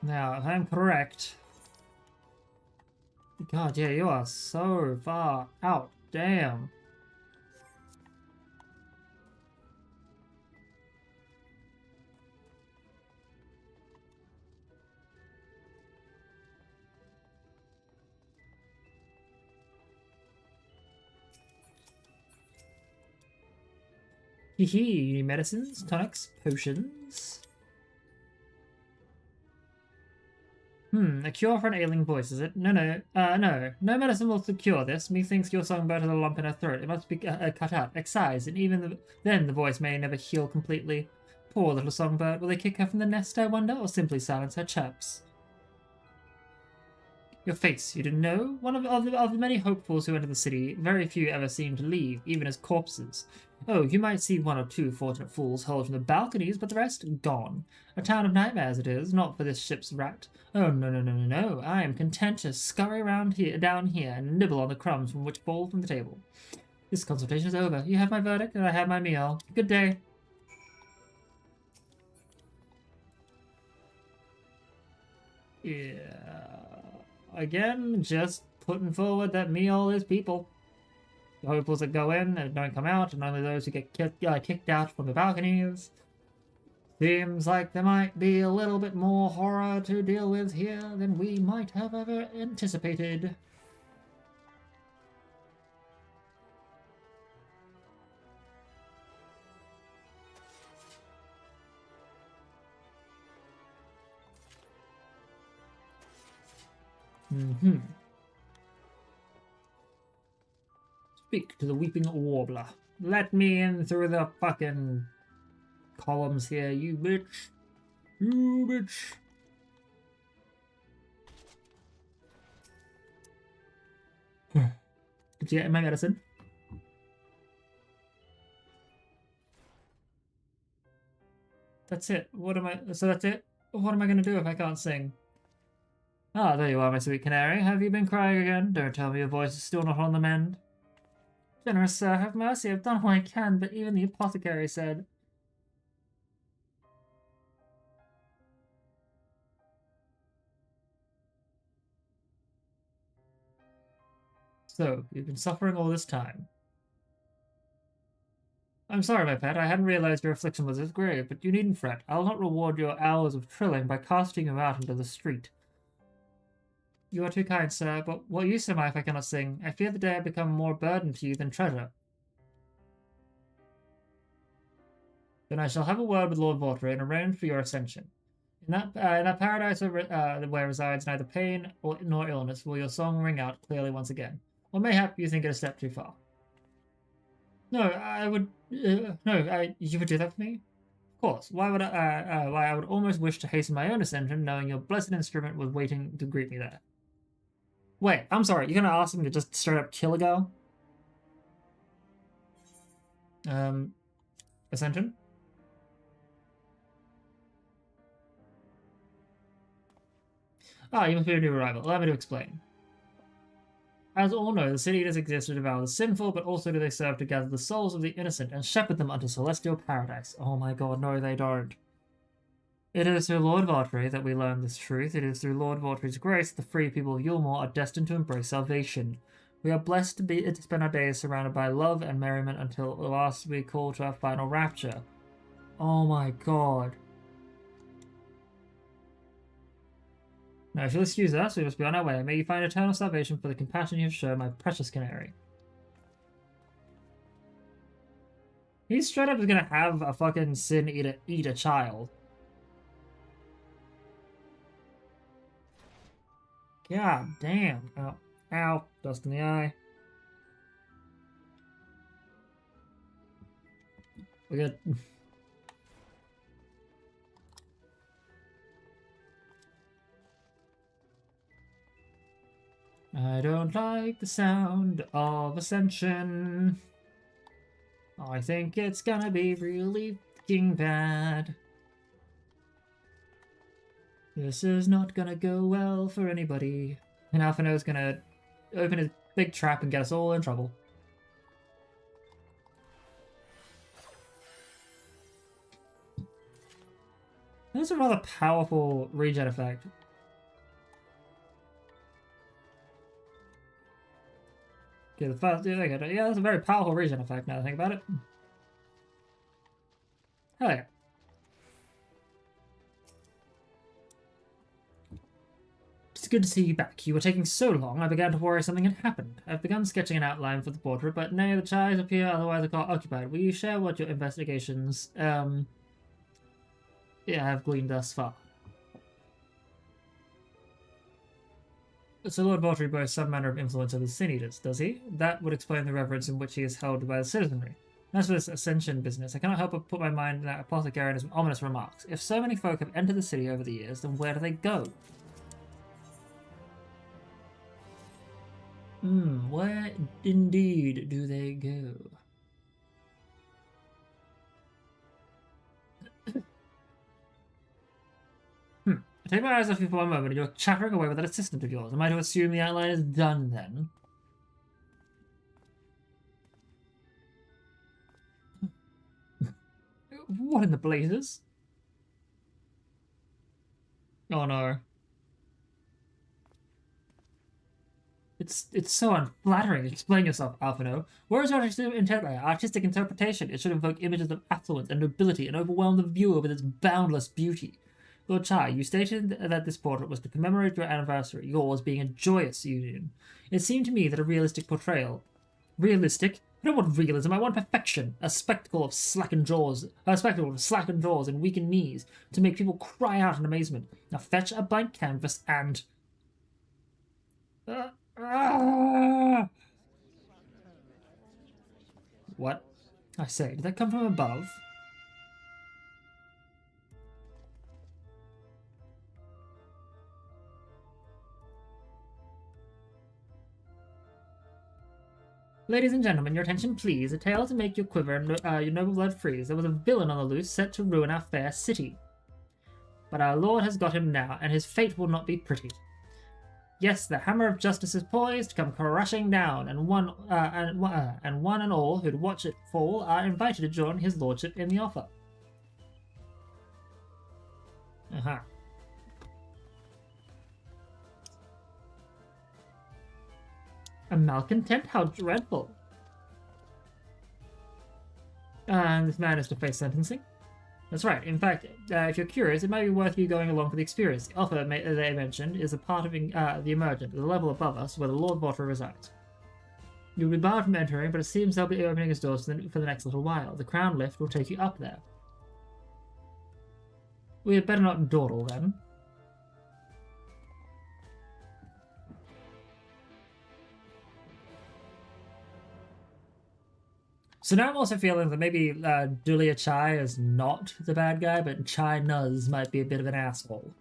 Now, if I'm correct... God, yeah, you are so far out. Damn. Hee medicines, tonics, potions. A cure for an ailing voice, is it? No. No medicine will cure this. Methinks your songbird has a lump in her throat. It must be cut out, excised, and even then the voice may never heal completely. Poor little songbird. Will they kick her from the nest, I wonder, or simply silence her chirps? Your face, you didn't know? One of the many hopefuls who enter the city, very few ever seem to leave, even as corpses. Oh, you might see one or two fortunate fools hurled from the balconies, but the rest, gone. A town of nightmares it is, not for this ship's rat. Oh, no. I am content to scurry down here, and nibble on the crumbs which fall from the table. This consultation is over. You have my verdict, and I have my meal. Good day. Yeah. Again, just putting forward that me all is people. The hopefuls that go in and don't come out, and only those who get kicked out from the balconies. Seems like there might be a little bit more horror to deal with here than we might have ever anticipated. Speak to the weeping warbler. Let me in through the fucking columns here, you bitch. You bitch. Did you get my medicine? That's it. So that's it? What am I going to do if I can't sing? Ah, there you are, my sweet canary. Have you been crying again? Don't tell me your voice is still not on the mend. Generous sir, have mercy. I've done all I can, but even the apothecary said... So, you've been suffering all this time. I'm sorry, my pet. I hadn't realized your affliction was as grave, but you needn't fret. I'll not reward your hours of trilling by casting you out into the street. You are too kind, sir, but what use am I if I cannot sing? I fear the day I become more burden to you than treasure. Then I shall have a word with Lord Vaultry and arrange for your ascension. In that paradise where resides neither pain nor illness will your song ring out clearly once again. Or mayhap you think it a step too far. No, I would... you would do that for me? Of course. Why I would almost wish to hasten my own ascension, knowing your blessed instrument was waiting to greet me there. Wait, I'm sorry, you're gonna ask me to just straight up kill a girl? Ascension? Ah, you must be a new arrival. Allow me to explain. As all know, the city does exist to devour the sinful, but also do they serve to gather the souls of the innocent and shepherd them unto celestial paradise. Oh my god, no they don't. It is through Lord Vaultry that we learn this truth. It is through Lord Vaultry's grace the free people of Yulmore are destined to embrace salvation. We are blessed to spend our days surrounded by love and merriment until at last we call to our final rapture. Oh my god. Now, if you'll excuse us, we must be on our way. May you find eternal salvation for the compassion you have shown, my precious canary. He's straight up gonna have a fucking sin eater eat a child. God damn. Ow. Ow. Dust in the eye. We got... I don't like the sound of ascension. I think it's gonna be really fucking bad. This is not gonna go well for anybody. And Alphinaud's gonna open his big trap and get us all in trouble. That's a rather powerful regen effect. Okay, the first, yeah, that's a very powerful regen effect now that I think about it. Hell yeah. It's good to see you back. You were taking so long, I began to worry something had happened. I've begun sketching an outline for the portrait, but nay, the child appear otherwise occupied. Will you share what your investigations, have gleaned thus far? So Lord Valtry boasts some manner of influence over the Sin Eaters, does he? That would explain the reverence in which he is held by the citizenry. As for this ascension business, I cannot help but put my mind in that apothecary and his ominous remarks. If so many folk have entered the city over the years, then where do they go? Where indeed do they go? I take my eyes off you for one moment and you're chattering away with that assistant of yours. Am I to assume the outline is done then? What in the blazes? Oh no. It's so unflattering. Explain yourself, Alphino. Where is your artistic interpretation? It should evoke images of affluence and nobility and overwhelm the viewer with its boundless beauty. Lord Chai, you stated that this portrait was to commemorate your anniversary, yours being a joyous union. It seemed to me that a realistic portrayal... Realistic? I don't want realism, I want perfection. A spectacle of slackened jaws and weakened knees to make people cry out in amazement. Now fetch a blank canvas and... What? I say, did that come from above? Ladies and gentlemen, your attention please. A tale to make your quiver and your noble blood freeze. There was a villain on the loose set to ruin our fair city. But our lord has got him now, and his fate will not be pretty. Yes, the hammer of justice is poised to come crashing down, and one and all who'd watch it fall are invited to join his lordship in the offer. Aha. A malcontent? How dreadful. And this man is to face sentencing? That's right. In fact, if you're curious, it might be worth you going along for the experience. The offer they mentioned is a part of the emergent, the level above us, where the Lord Valtry resides. You'll be barred from entering, but it seems they'll be opening its doors for the next little while. The crown lift will take you up there. We had better not dawdle, then. So now I'm also feeling that maybe Dulia Chai is not the bad guy, but Chai Nuz might be a bit of an asshole.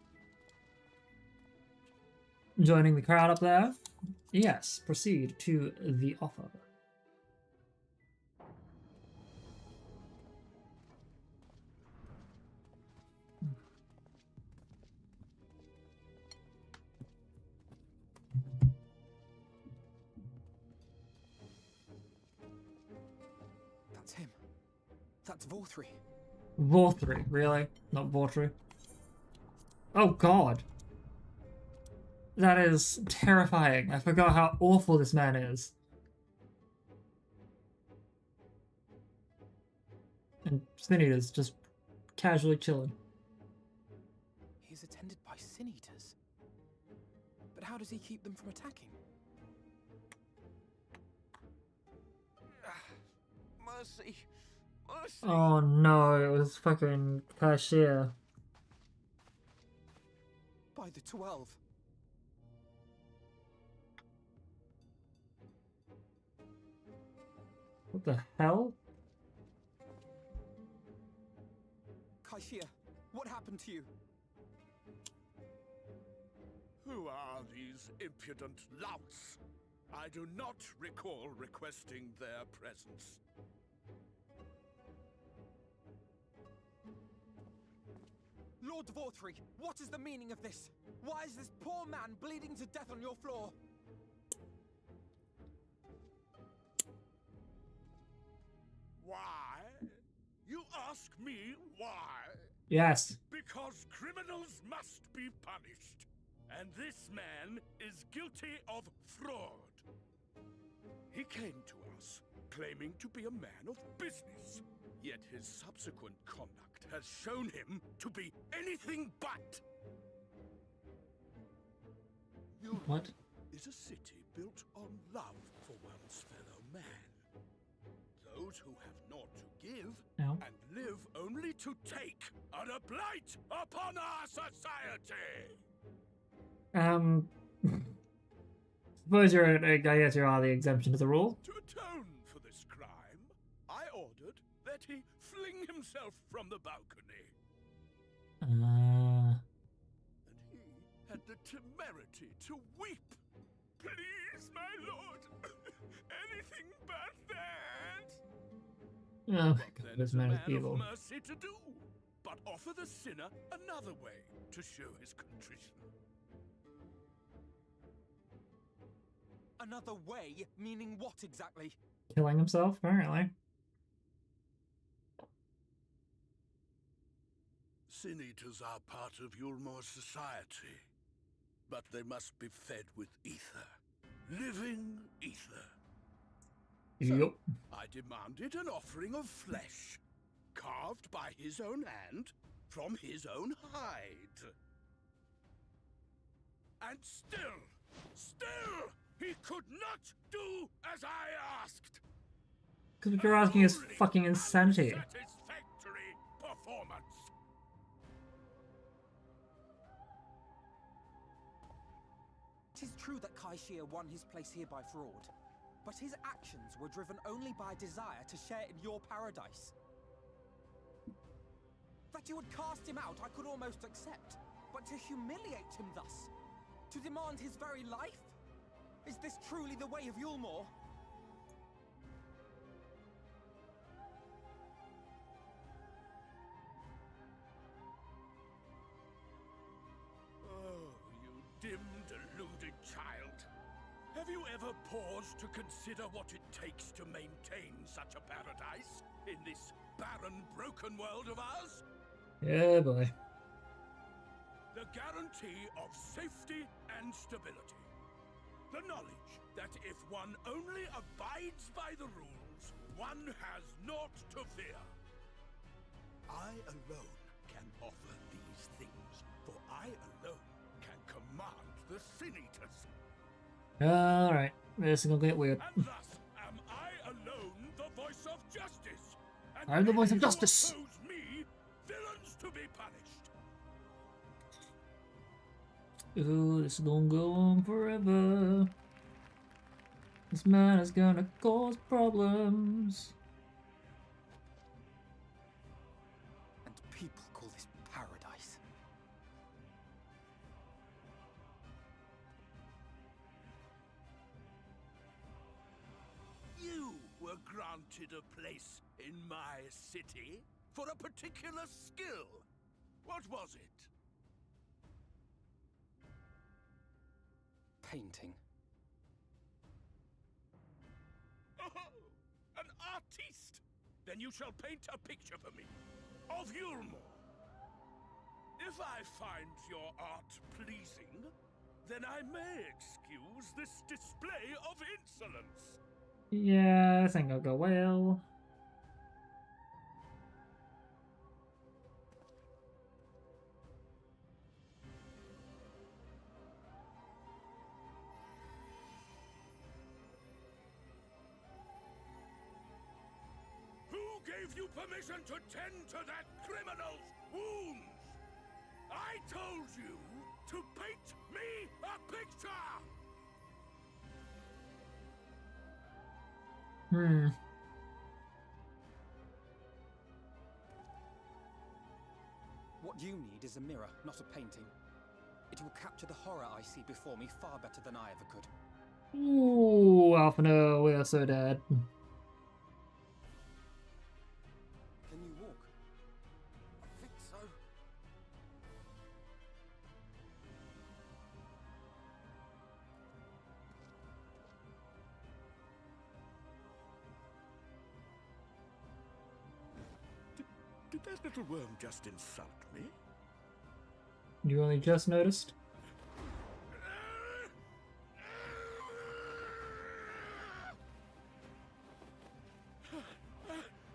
Joining the crowd up there? Yes, proceed to the offer. That's Valtry. Valtry, really? Not Valtry? Oh god. That is terrifying. I forgot how awful this man is. And Sin Eaters just casually chilling. He's attended by Sin Eaters. But how does he keep them from attacking? Mercy. Mercy. Oh no, it was fucking Cashier. By the 12. What the hell? Kaishia, what happened to you? Who are these impudent louts? I do not recall requesting their presence. Lord Valtry, what is the meaning of this? Why is this poor man bleeding to death on your floor? Why? You ask me why? Yes. Because criminals must be punished. And this man is guilty of fraud. He came to us, claiming to be a man of business. Yet his subsequent conduct has shown him to be anything but. What? Is a city built on love for one's fellow man. Those who have naught to give No. and live only to take are a blight upon our society. Suppose you're, I guess you are the exemption to the rule. To atone for this crime, I ordered that he fling himself from the balcony. And he had the temerity to weep. Please, my lord, anything but that. Oh, Then this is a man is man evil. of mercy to do, but offer the sinner another way to show his contrition. Another way? Meaning what exactly? Killing himself, apparently. Sin Eaters are part of Yulmore's society, but they must be fed with ether. Living ether. Yup. I demanded an offering of flesh, carved by his own hand, from his own hide. And still, he could not do as I asked. Because what you're asking is fucking insanity. Satisfactory performance. It is true that Kai Shia won his place here by fraud, but his actions were driven only by desire to share in your paradise. That you would cast him out I could almost accept, but to humiliate him thus, to demand his very life? Is this truly the way of Yulmore? Oh, you dim, deluded child. Have you ever paused to consider what it takes to maintain such a paradise in this barren, broken world of ours? Yeah, boy. The guarantee of safety and stability. The knowledge that if one only abides by the rules, one has naught to fear. I alone can offer these things, for I alone can command the Sin Eaters. Alright, this is gonna get weird. And thus am I alone the voice of justice. And I'm the voice of many who justice. oppose me, villains to be punished. Ooh, this is gonna go on forever. This man is gonna cause problems. And people call this paradise. You were granted a place in my city for a particular skill. What was it? Painting. Oh, an artiste! Then you shall paint a picture for me of Yulmore. If I find your art pleasing, then I may excuse this display of insolence. Yeah, I think I'll go well. Who gave you permission to tend to that criminal's wounds? I told you to paint me a picture! What you need is a mirror, not a painting. It will capture the horror I see before me far better than I ever could. Ooh, Alpha, no, we are so dead. Can you walk? I think so. Did that little worm just insult me? You only just noticed?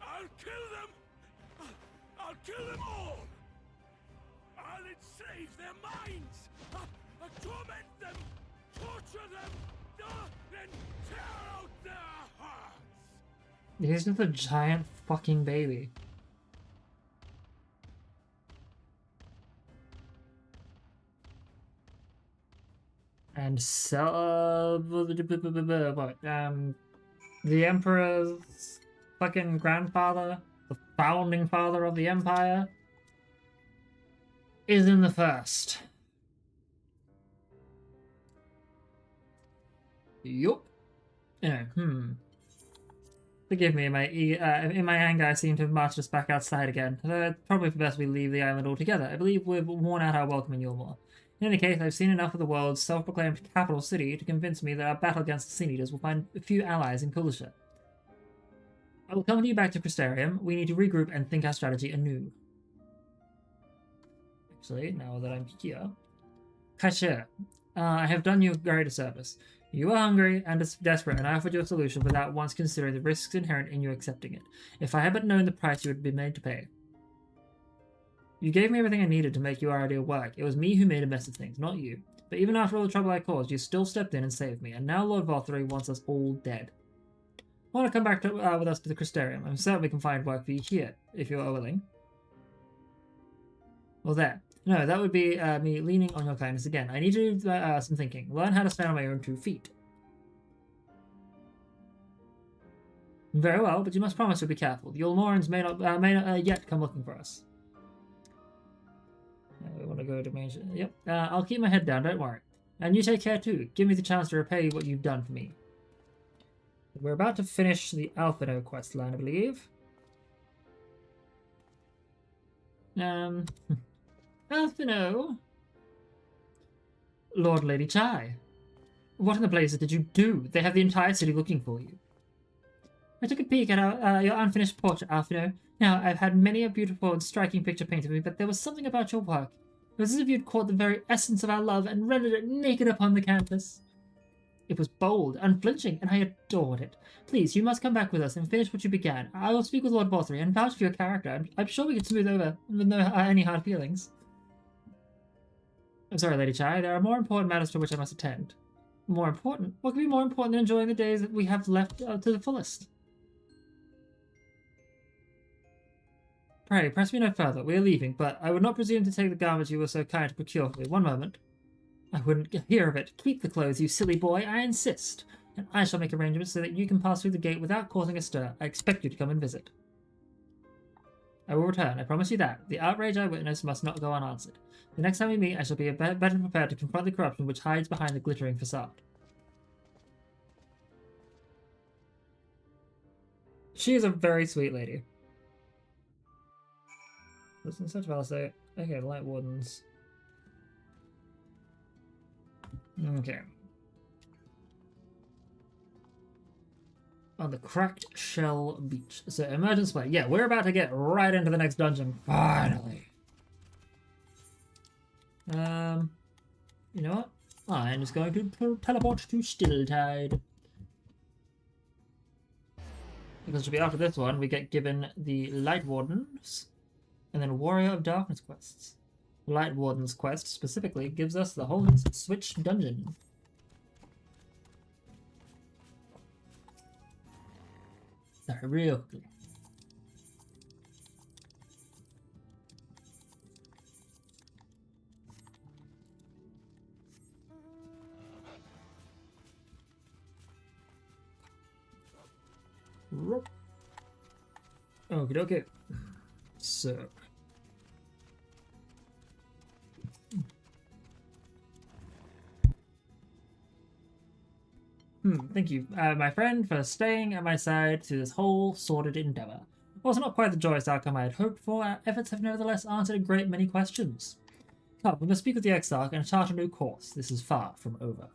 I'll kill them! I'll kill them all! I'll enslave their minds! I'll torment them! Torture them! Then tear out their hearts! He's just a giant fucking baby. and sell what? The Emperor's fucking grandfather, the founding father of the Empire, is in the first. Yup. Yeah, Forgive me, in my anger I seem to have marched us back outside again. Probably for best we leave the island altogether. I believe we've worn out our welcome in Yulmore. In any case, I've seen enough of the world's self-proclaimed capital city to convince me that our battle against the Sin Eaters will find a few allies in Kulisha. I will accompany you back to Crystarium. We need to regroup and think our strategy anew. Actually, now that I'm here... Kaishir, I have done you a great service. You were hungry and desperate, and I offered you a solution without once considering the risks inherent in you accepting it. If I had but known the price you would be made to pay. You gave me everything I needed to make your idea work. It was me who made a mess of things, not you. But even after all the trouble I caused, you still stepped in and saved me, and now Lord Valtteri wants us all dead. I want to come back with us to the Crystarium. I'm certain we can find work for you here, if you are willing. Well, there. No, that would be me leaning on your kindness again. I need to do some thinking. Learn how to stand on my own 2 feet. Very well, but you must promise to be careful. The Ulmorans may not yet come looking for us. We want to go to major. Yep. I'll keep my head down, don't worry. And you take care too. Give me the chance to repay what you've done for me. We're about to finish the Alphino quest line, I believe. Alphino? Lord Lady Chai. What in the blazes did you do? They have the entire city looking for you. I took a peek at your unfinished portrait, Alphino. Now, I've had many a beautiful and striking picture painted of me, but there was something about your work. It was as if you'd caught the very essence of our love and rendered it naked upon the canvas. It was bold, unflinching, and I adored it. Please, you must come back with us and finish what you began. I will speak with Lord Valtteri and vouch for your character. I'm sure we can smooth over with no any hard feelings. I'm sorry, Lady Chai. There are more important matters to which I must attend. More important? What could be more important than enjoying the days that we have left to the fullest? Pray, press me no further. We are leaving, but I would not presume to take the garments you were so kind to procure for me. One moment. I wouldn't hear of it. Keep the clothes, you silly boy. I insist. And I shall make arrangements so that you can pass through the gate without causing a stir. I expect you to come and visit. I will return. I promise you that. The outrage I witnessed must not go unanswered. The next time we meet, I shall be better prepared to confront the corruption which hides behind the glittering facade. She is a very sweet lady. Listen, such validate. Okay, Light Wardens. Okay. On the Cracked Shell Beach. So, emergence play. Yeah, we're about to get right into the next dungeon. Finally. You know what? I'm just going to teleport to Stilltide. Because to be after this one, we get given the Light Wardens and then Warrior of Darkness quests. Light Warden's quest specifically gives us the Holy Switch dungeon. Sorry, real quickly. Okie dokie. So. Thank you, my friend, for staying at my side through this whole sordid endeavor. Also not quite the joyous outcome I had hoped for, our efforts have nevertheless answered a great many questions. Come, we must speak with the Exarch and chart a new course. This is far from over.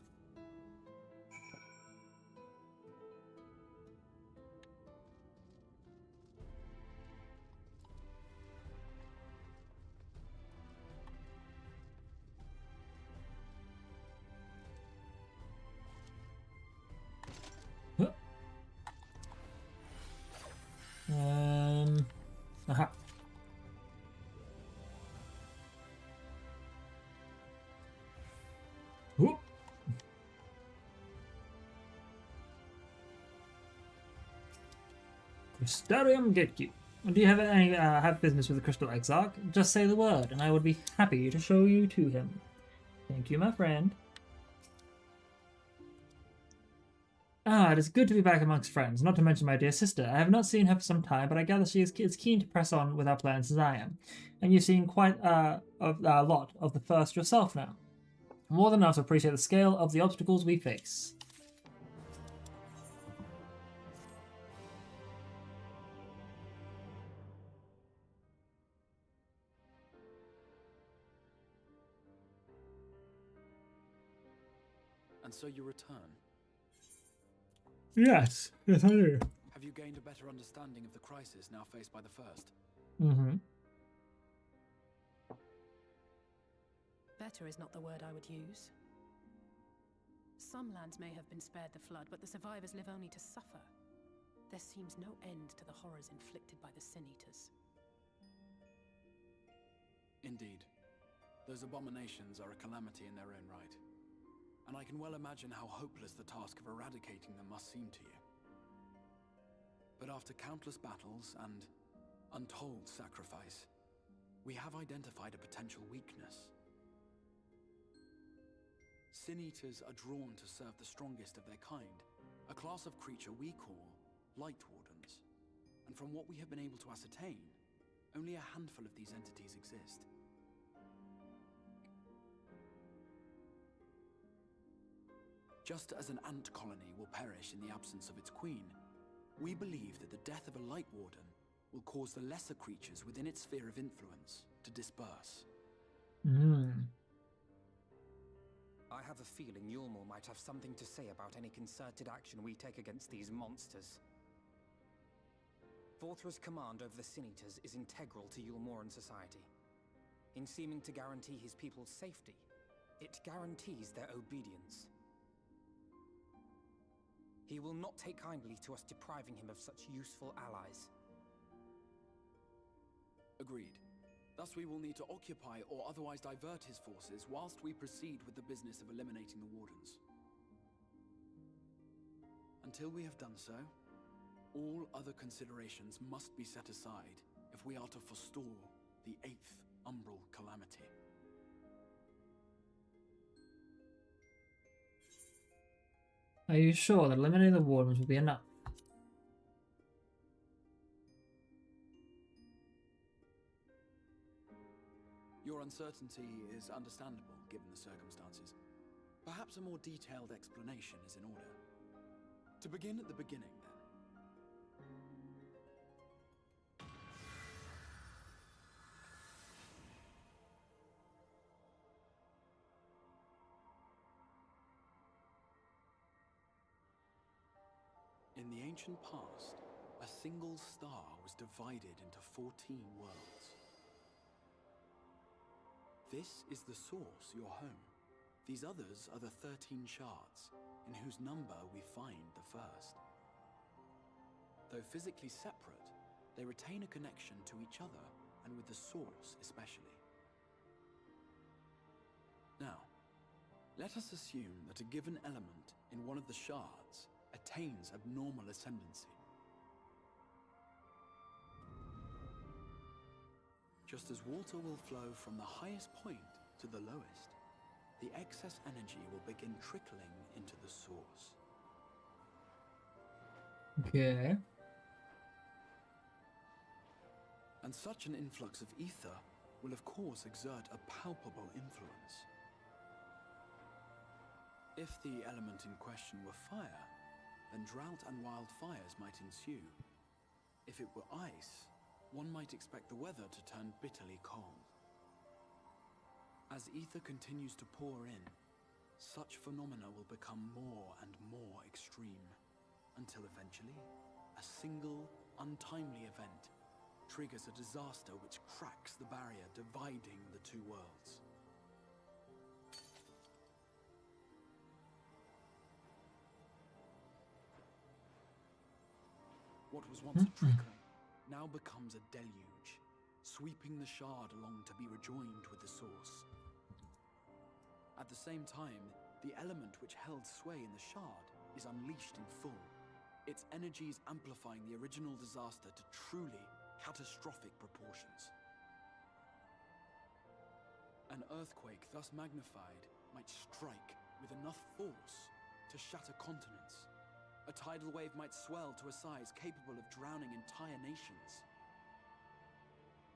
Aha. Whoop. Crystarium Gatekeep. Do you have any have business with the Crystal Exarch? Just say the word, and I would be happy to show you to him. Thank you, my friend. Ah, it is good to be back amongst friends, not to mention my dear sister. I have not seen her for some time, but I gather she is as keen to press on with our plans as I am. And you've seen quite a lot of the first yourself now. More than enough to appreciate the scale of the obstacles we face. And so you return. Yes, I do. Have you gained a better understanding of the crisis now faced by the First? Mm-hmm. Better is not the word I would use. Some lands may have been spared the flood, but the survivors live only to suffer. There seems no end to the horrors inflicted by the Sin Eaters. Indeed. Those abominations are a calamity in their own right. And I can well imagine how hopeless the task of eradicating them must seem to you. But after countless battles and untold sacrifice, we have identified a potential weakness. Sin Eaters are drawn to serve the strongest of their kind, a class of creature we call Light Wardens. And from what we have been able to ascertain, only a handful of these entities exist. Just as an ant colony will perish in the absence of its queen, we believe that the death of a Light Warden will cause the lesser creatures within its sphere of influence to disperse. I have a feeling Yulmore might have something to say about any concerted action we take against these monsters. Vorthra's command over the Sin Eaters is integral to Yulmoran society. In seeming to guarantee his people's safety, it guarantees their obedience. He will not take kindly to us depriving him of such useful allies. Agreed. Thus we will need to occupy or otherwise divert his forces whilst we proceed with the business of eliminating the Wardens. Until we have done so, all other considerations must be set aside if we are to forestall the 8th Umbral Calamity. Are you sure that eliminating the Wardens will be enough? Your uncertainty is understandable, given the circumstances. Perhaps a more detailed explanation is in order. To begin at the beginning, then. In the ancient past, a single star was divided into 14 worlds. This is the source, your home. These others are the 13 shards, in whose number we find the first. Though physically separate, they retain a connection to each other, and with the source especially. Now, let us assume that a given element in one of the shards attains abnormal ascendancy. Just as water will flow from the highest point to the lowest, the excess energy will begin trickling into the source. Okay. And such an influx of ether will of course exert a palpable influence. If the element in question were fire, then drought and wildfires might ensue. If it were ice, one might expect the weather to turn bitterly cold. As ether continues to pour in, such phenomena will become more and more extreme, until eventually, a single, untimely event triggers a disaster which cracks the barrier dividing the two worlds. What was once a trickle now becomes a deluge, sweeping the shard along to be rejoined with the source. At the same time, the element which held sway in the shard is unleashed in full, its energies amplifying the original disaster to truly catastrophic proportions. An earthquake thus magnified might strike with enough force to shatter continents, a tidal wave might swell to a size capable of drowning entire nations.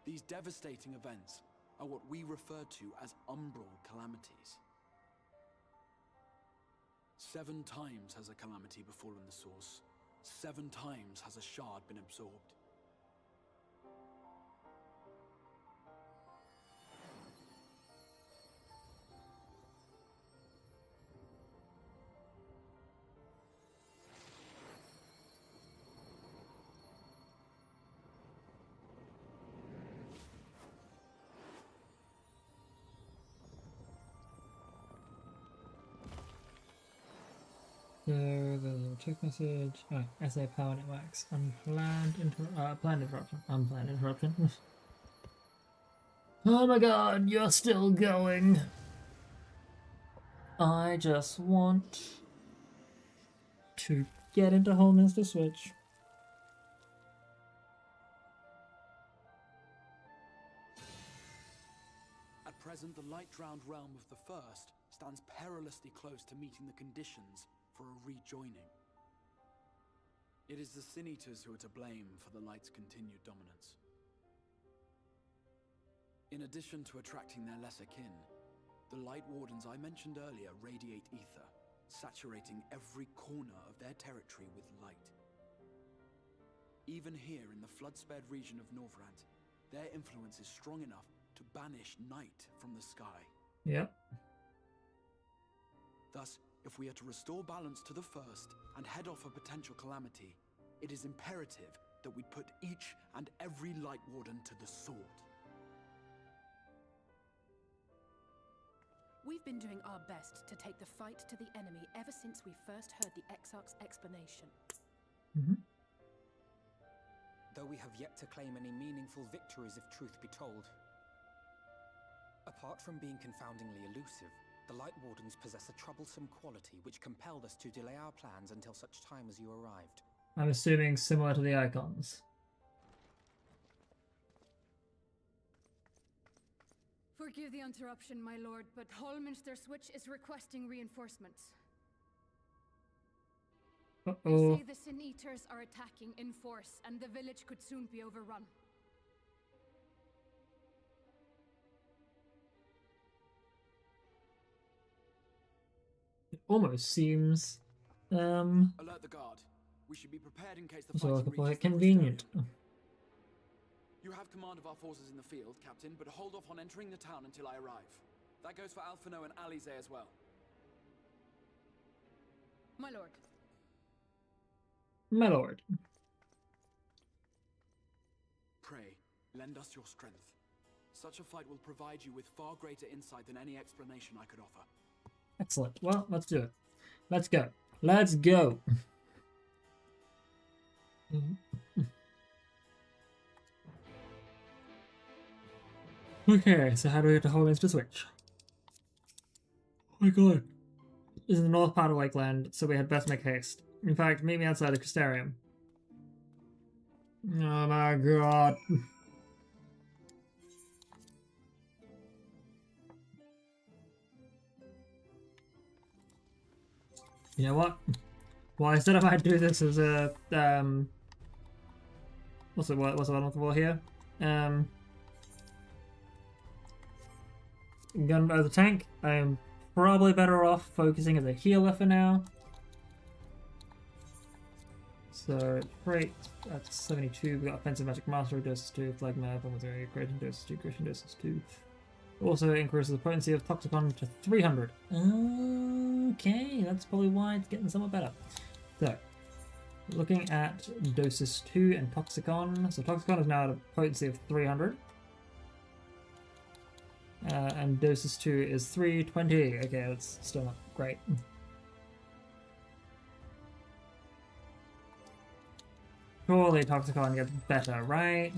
These devastating events are what we refer to as umbral calamities. 7 times has a calamity befallen the source. 7 times has a shard been absorbed. So there's a check message. Oh, SA Power Networks. Planned interruption. Unplanned interruption. Oh my god, you're still going. I just want to get into Holminster Switch. At present, the light-drowned realm of the First stands perilously close to meeting the conditions for a rejoining. It is the Sin Eaters who are to blame for the Light's continued dominance. In addition to attracting their lesser kin, the Light Wardens I mentioned earlier radiate ether, saturating every corner of their territory with light. Even here in the flood-spared region of Norvrant, their influence is strong enough to banish night from the sky. Yep. Thus, if we are to restore balance to the First and head off a potential calamity, it is imperative that we put each and every Light Warden to the sword. We've been doing our best to take the fight to the enemy ever since we first heard the Exarch's explanation. Though we have yet to claim any meaningful victories if truth be told. Apart from being confoundingly elusive, the Light Wardens possess a troublesome quality which compelled us to delay our plans until such time as you arrived. I'm assuming similar to the icons. Forgive the interruption, my lord, but Holminster Switch is requesting reinforcements. Uh-oh. They say the Sin Eaters are attacking in force, and the village could soon be overrun. It almost seems Alert the guard. We should be prepared in case the fighting reaches quite the convenient. You have command of our forces in the field, Captain, but hold off on entering the town until I arrive. That goes for Alphinaud and Alize as well. My lord. My lord. Pray, lend us your strength. Such a fight will provide you with far greater insight than any explanation I could offer. Excellent. Well, let's do it. Let's go. Let's go. Okay, so how do we get to Holminster Switch? Oh my god. This is the north part of Lakeland, so we had best make haste. In fact, meet me outside the Crystarium. Oh my god. You know what? Well, instead of I do this as a what's what I'm looking for here? Gun as a tank. I am probably better off focusing as a healer for now. So great, that's 72. We got offensive magic mastery, doses 2, flag map, creation doses 2, creation doses 2. Also increases the potency of Toxicon to 300. Okay, that's probably why it's getting somewhat better. So, looking at Dosis 2 and Toxicon. So Toxicon is now at a potency of 300. And Dosis 2 is 320. Okay, that's still not great. Surely Toxicon gets better, right?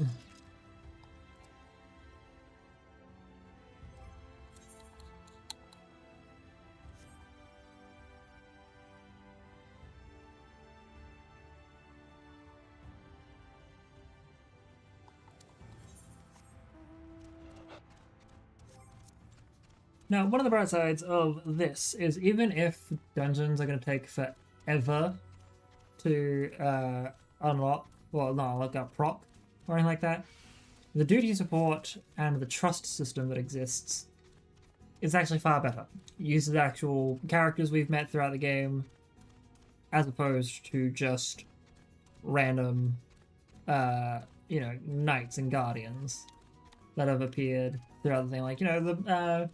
Now, one of the bright sides of this is even if dungeons are going to take forever to unlock, well, not unlock, a proc or anything like that. The duty support and the trust system that exists is actually far better. It uses actual characters we've met throughout the game, as opposed to just random, you know, knights and guardians that have appeared throughout the thing. Like, you know, the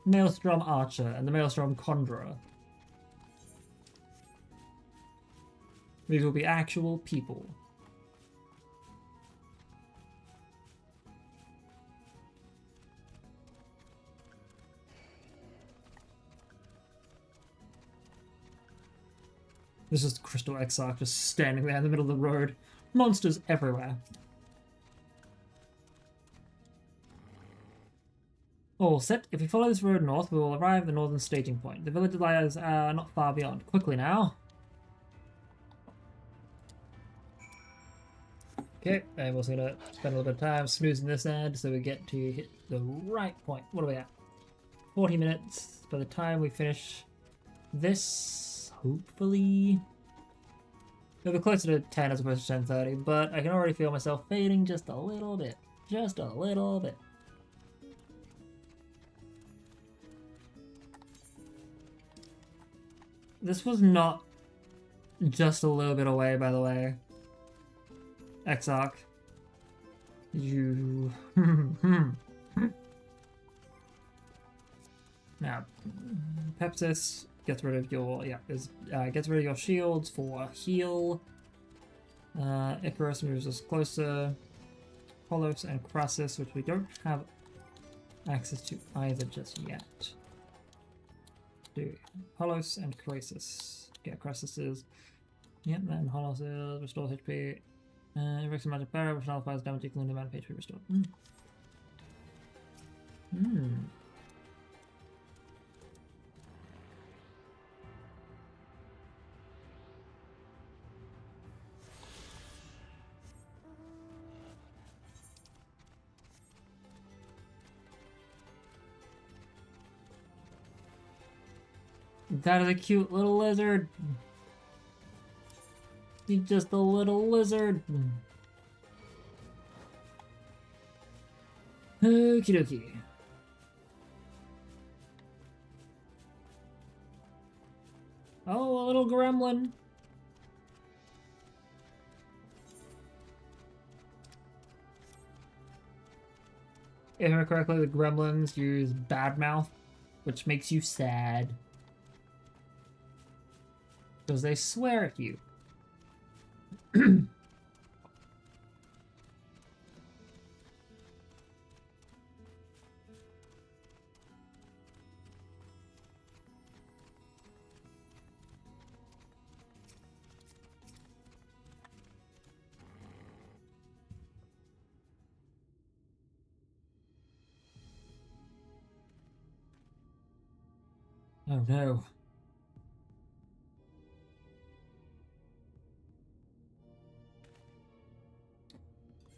Maelstrom Archer and the Maelstrom Conjurer. These will be actual people. This is Crystal Exarch just standing there in the middle of the road. Monsters everywhere. All set. If we follow this road north, we will arrive at the northern staging point. The village lies not far beyond. Quickly now. Okay, I'm also going to spend a little bit of time snoozing this end so we get to hit the right point. What are we at? 40 minutes. By the time we finish this, hopefully it'll be closer to 10 as opposed to 10:30, but I can already feel myself fading just a little bit. Just a little bit. This was not just a little bit away, by the way. Exarch. You... Now, Pepsis gets rid of your... Yeah, gets rid of your shields for heal. Icarus moves us closer. Polos and Crassus, which we don't have access to either just yet. Do Polos and Crassus. Get Crassus's. Yep, then Polos is restores HP. Eric's magic barrier, which nullifies damage equal to the amount of HP restored. That is a cute little lizard. He's just a little lizard. Okie dokie. Oh, a little gremlin. If I remember correctly, the gremlins use Badmouth, which makes you sad. Because they swear at you. Oh no.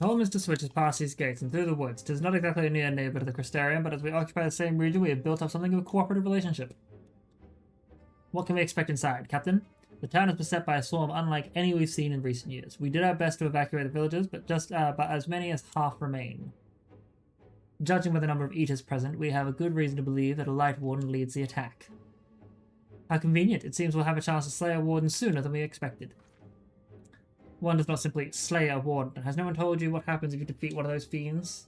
Home is to switch us past these gates and through the woods. 'Tis not exactly a near neighbour to the Crystarium, but as we occupy the same region, we have built up something of a cooperative relationship. What can we expect inside, Captain? The town is beset by a swarm unlike any we've seen in recent years. We did our best to evacuate the villagers, but as many as half remain. Judging by the number of eaters present, we have a good reason to believe that a Light Warden leads the attack. How convenient. It seems we'll have a chance to slay a warden sooner than we expected. One does not simply slay a warden. Has no one told you what happens if you defeat one of those fiends?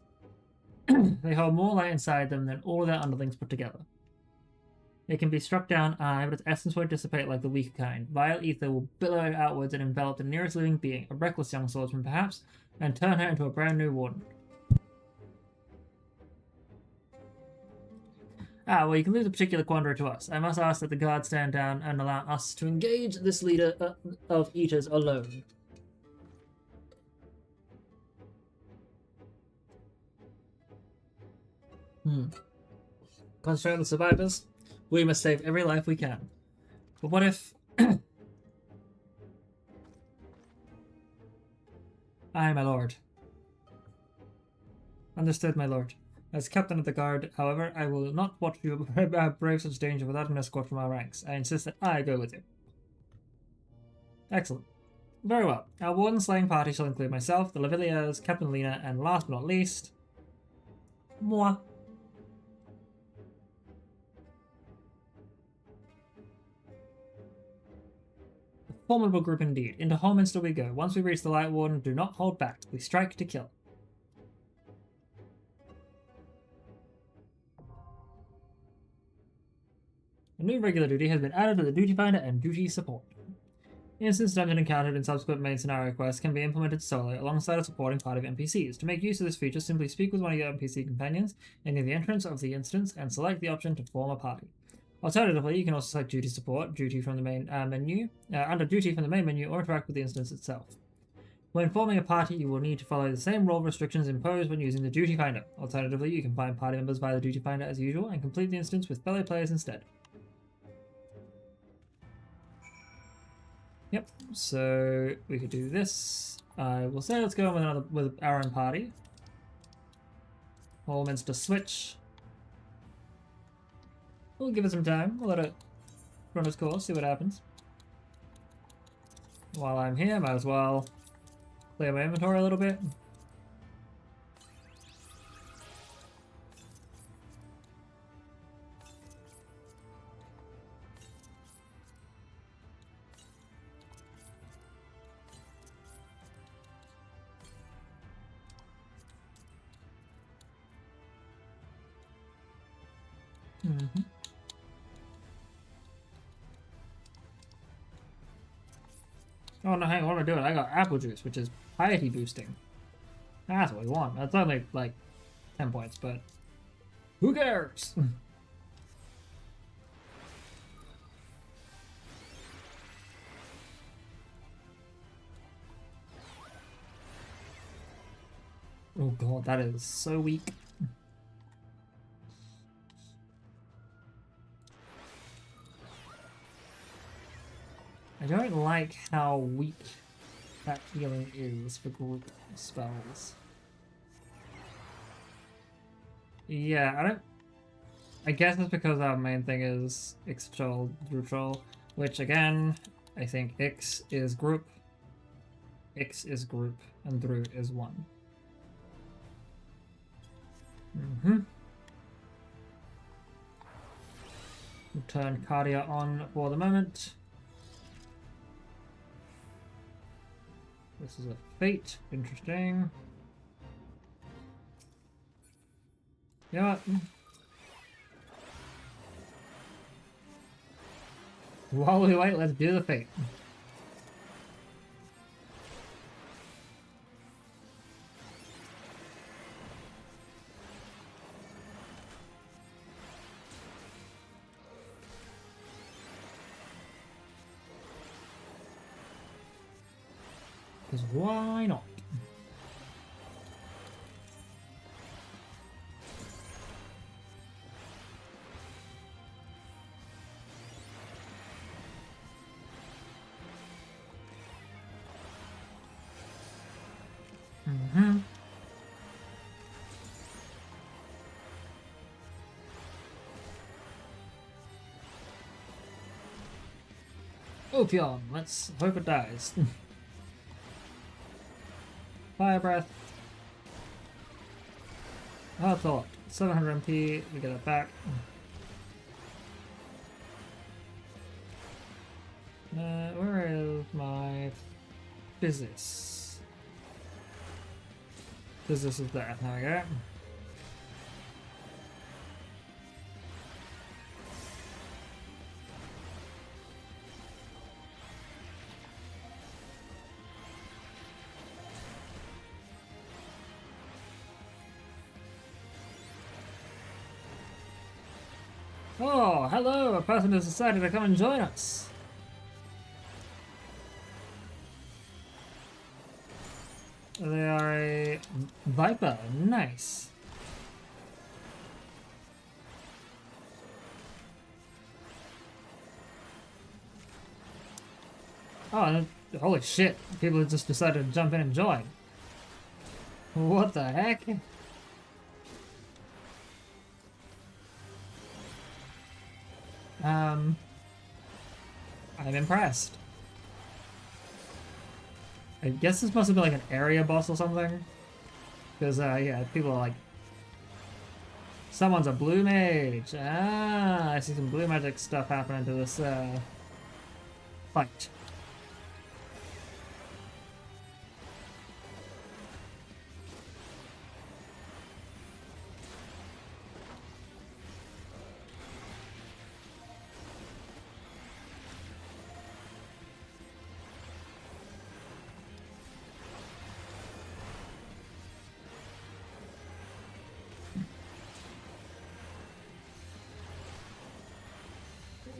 They hold more light inside them than all their underlings put together. It can be struck down, aye, but its essence won't dissipate like the weaker kind. Vile ether will billow outwards and envelop the nearest living being, a reckless young swordsman perhaps, and turn her into a brand new warden. Ah, well, you can leave the particular quandary to us. I must ask that the guards stand down and allow us to engage this leader of eaters alone. Concentrate on the survivors. We must save every life we can. But what if... Aye, my lord. Understood, my lord. As captain of the guard, however, I will not watch you brave such danger without an escort from our ranks. I insist that I go with you. Excellent. Very well. Our warden slaying party shall include myself, the Lavilliers, Captain Lena, and last but not least, moi. A formidable group indeed. Into Holminster we go. Once we reach the Light Warden, do not hold back. We strike to kill. A new regular duty has been added to the Duty Finder and Duty Support. Instance dungeon encountered in subsequent main scenario quests can be implemented solo alongside a supporting party of NPCs. To make use of this feature, simply speak with one of your NPC companions near the entrance of the instance and select the option to form a party. Alternatively, you can also select Duty Support, Duty from the main menu, under Duty from the main menu, or interact with the instance itself. When forming a party, you will need to follow the same role restrictions imposed when using the Duty Finder. Alternatively, you can find party members via the Duty Finder as usual and complete the instance with fellow players instead. Yep, so we could do this. I will say let's go with our own party. Holminster switch. We'll give it some time. We'll let it run its course, see what happens. While I'm here, might as well clear my inventory a little bit. Oh no, hang on, what am I doing? I got apple juice, which is piety boosting. That's what we want. That's only like 10 points, but who cares? Oh god, that is so weak. I don't like how weak that healing is for group spells. Yeah, I guess it's because our main thing is Ix-Troll, Dru-Troll, which again, I think Ix is group, and Dru is one. We'll turn Cardia on for the moment. This is a fate. Interesting. You know what? While we wait, let's do the fate. Because why not? Ophion, let's hope it dies. Fire breath. Hard thought. 700 MP, we get it back. Where is my business? Business is there. There we go. Oh, hello! A person has decided to come and join us. They are a Viper. Nice. Oh, holy shit. People just decided to jump in and join. What the heck? I'm impressed. I guess this must have been like an area boss or something. Because, yeah, people are like... Someone's a blue mage! Ah, I see some blue magic stuff happening to this, fight.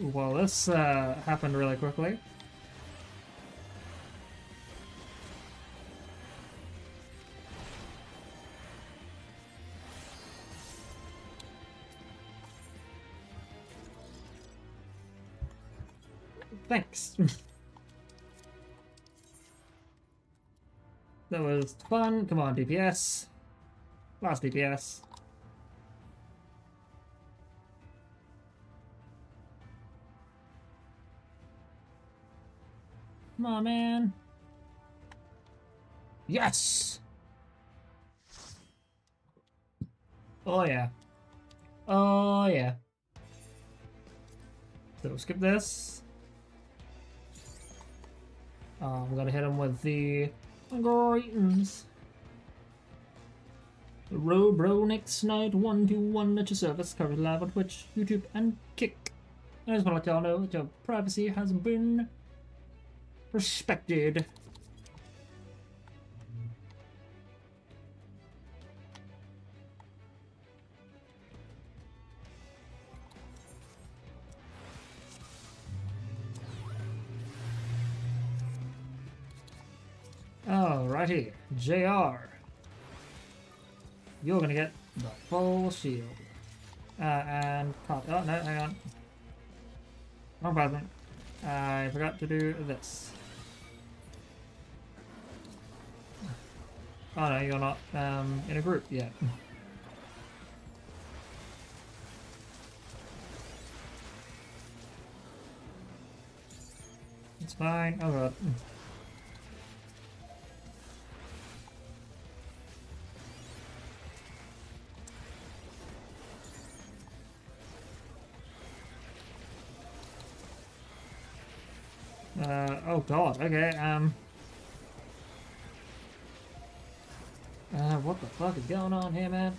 Well, this happened really quickly. Thanks. That was fun. Come on, DPS. Last DPS. Come on, man. Yes! Oh, yeah. Oh, yeah. So, skip this. We gotta hit him with the greetings. Bro next night, 121 at your service, covered live on Twitch, YouTube, and Kick. I just want to let y'all know that your privacy has been respected. Alrighty, JR. You're gonna get the full shield. And oh no, hang on. Wrong button. I forgot to do this. Oh no, you're not in a group yet. It's fine. Oh god. Oh god, okay, what the fuck is going on here, man?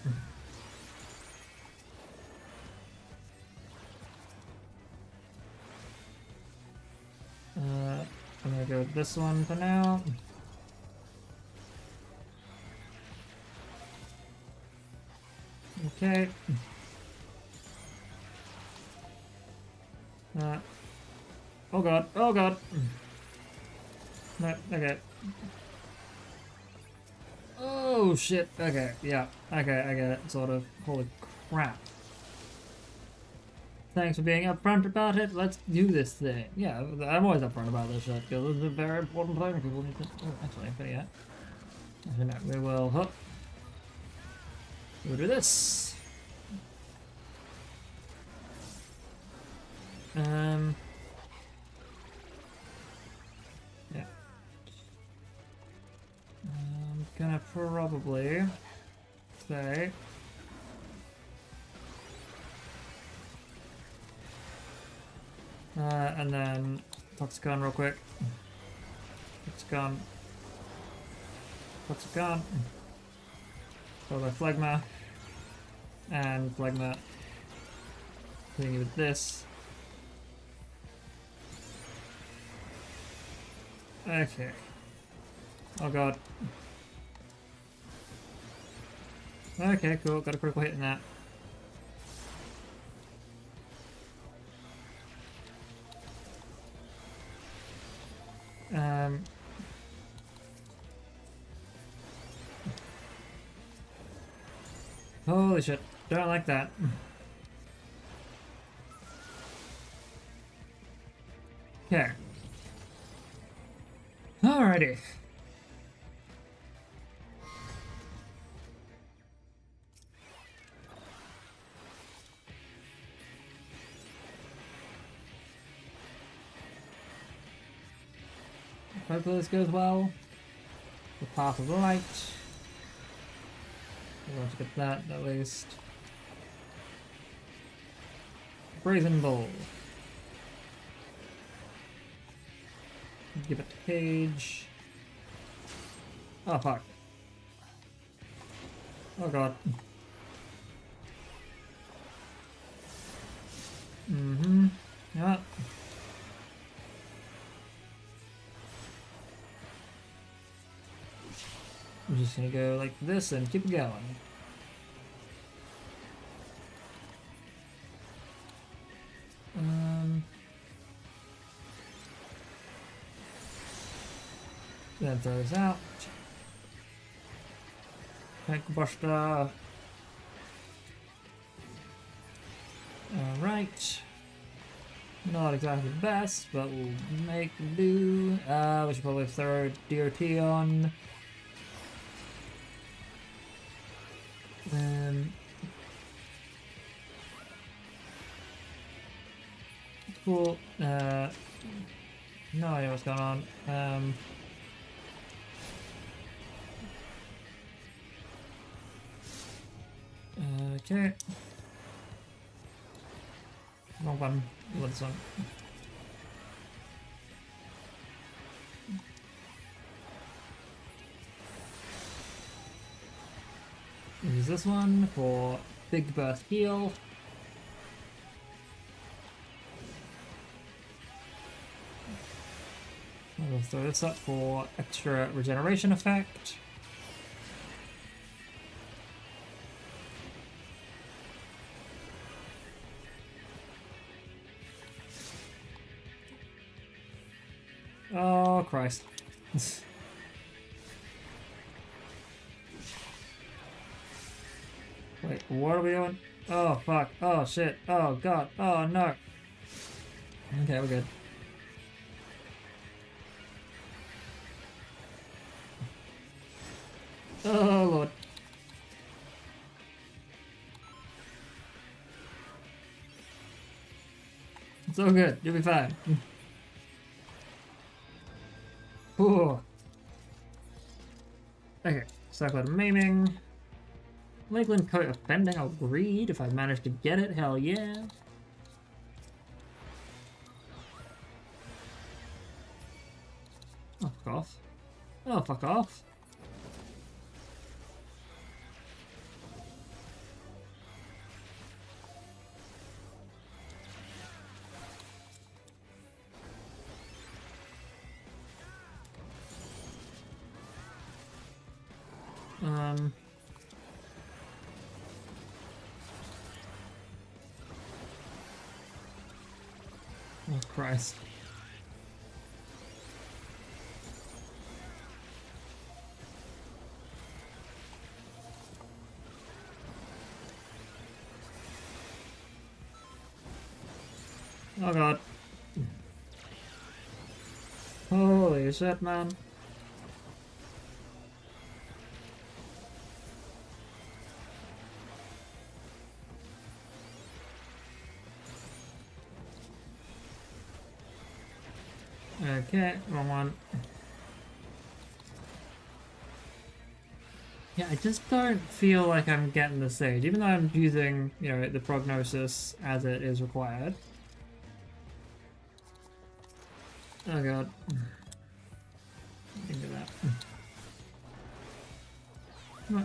I'm gonna go with this one for now. Okay. Oh god, oh god. No, okay. Oh shit, okay, yeah, okay, I get it, sort of. Holy crap. Thanks for being upfront about it, let's do this thing. Yeah, I'm always upfront about this shit, because it's a very important thing. People need to... Oh, actually, but yeah. Actually, no, we will... We'll do this. Yeah. I'm gonna probably say and then Toxicon real quick. Toxicon. Followed by Phlegma. And Phlegma. Hitting you with this. Okay. Oh god. Okay, cool. Got a critical hit in that. Holy shit. Don't like that. Okay. Alrighty. Hopefully this goes well. Path of Light. I want to get that at least. Brazen Bull. Give it to Cage. Oh fuck. Oh god. Mm-hmm. Yeah. I'm just gonna go like this and keep it going. Then throw this out. Tank Buster. Alright. Not exactly the best, but we'll make do. We should probably throw DOT on. Cool. No idea what's going on. Okay. Wrong one. What's on? Use this one for big burst heal. I'll throw this up for extra regeneration effect. Oh Christ. Wait, what are we doing? Oh fuck, oh shit, oh god, oh no. Okay, we're good. Oh lord. It's all good, you'll be fine. Ooh. Okay, Cyclone Maiming. Lakeland Coat of Fending, I'll read if I manage to get it, hell yeah. Oh, fuck off. Oh, fuck off. Oh Christ. Oh god. Holy shit, man. Okay, wrong one. Yeah, I just don't feel like I'm getting the stage, even though I'm using, you know, the prognosis as it is required. Oh god. Think of that.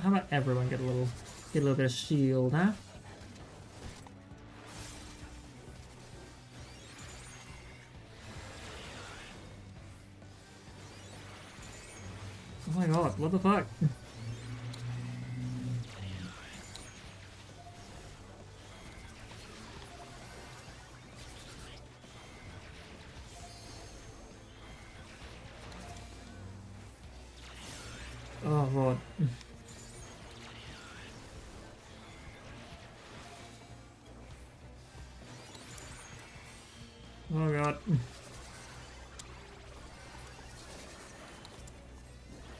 How about everyone get a little bit of shield, huh? Oh my god, what the fuck? Oh god. Oh god.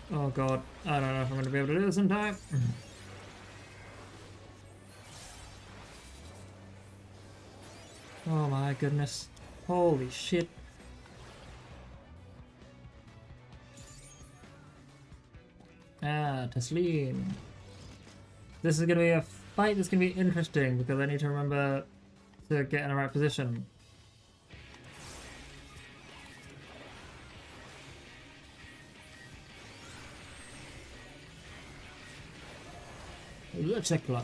Oh god, I don't know if I'm gonna be able to do this in time. Oh my goodness. Holy shit. Tasleen. This is going to be a fight that's going to be interesting because I need to remember to get in the right position. Let's check that.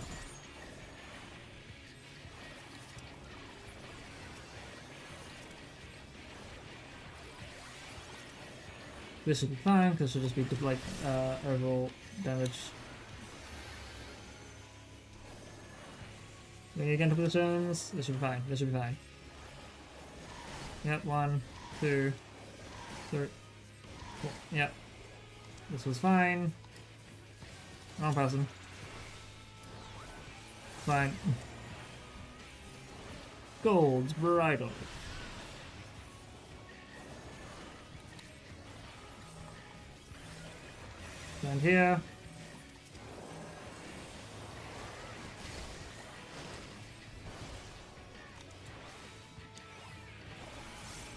This should be fine because it should just be like overall damage. When you get into positions, this should be fine. This should be fine. Yep, 1, 2, 3, 4. Yep. This was fine. Wrong person. Fine. Gold's Bridle. Stand here.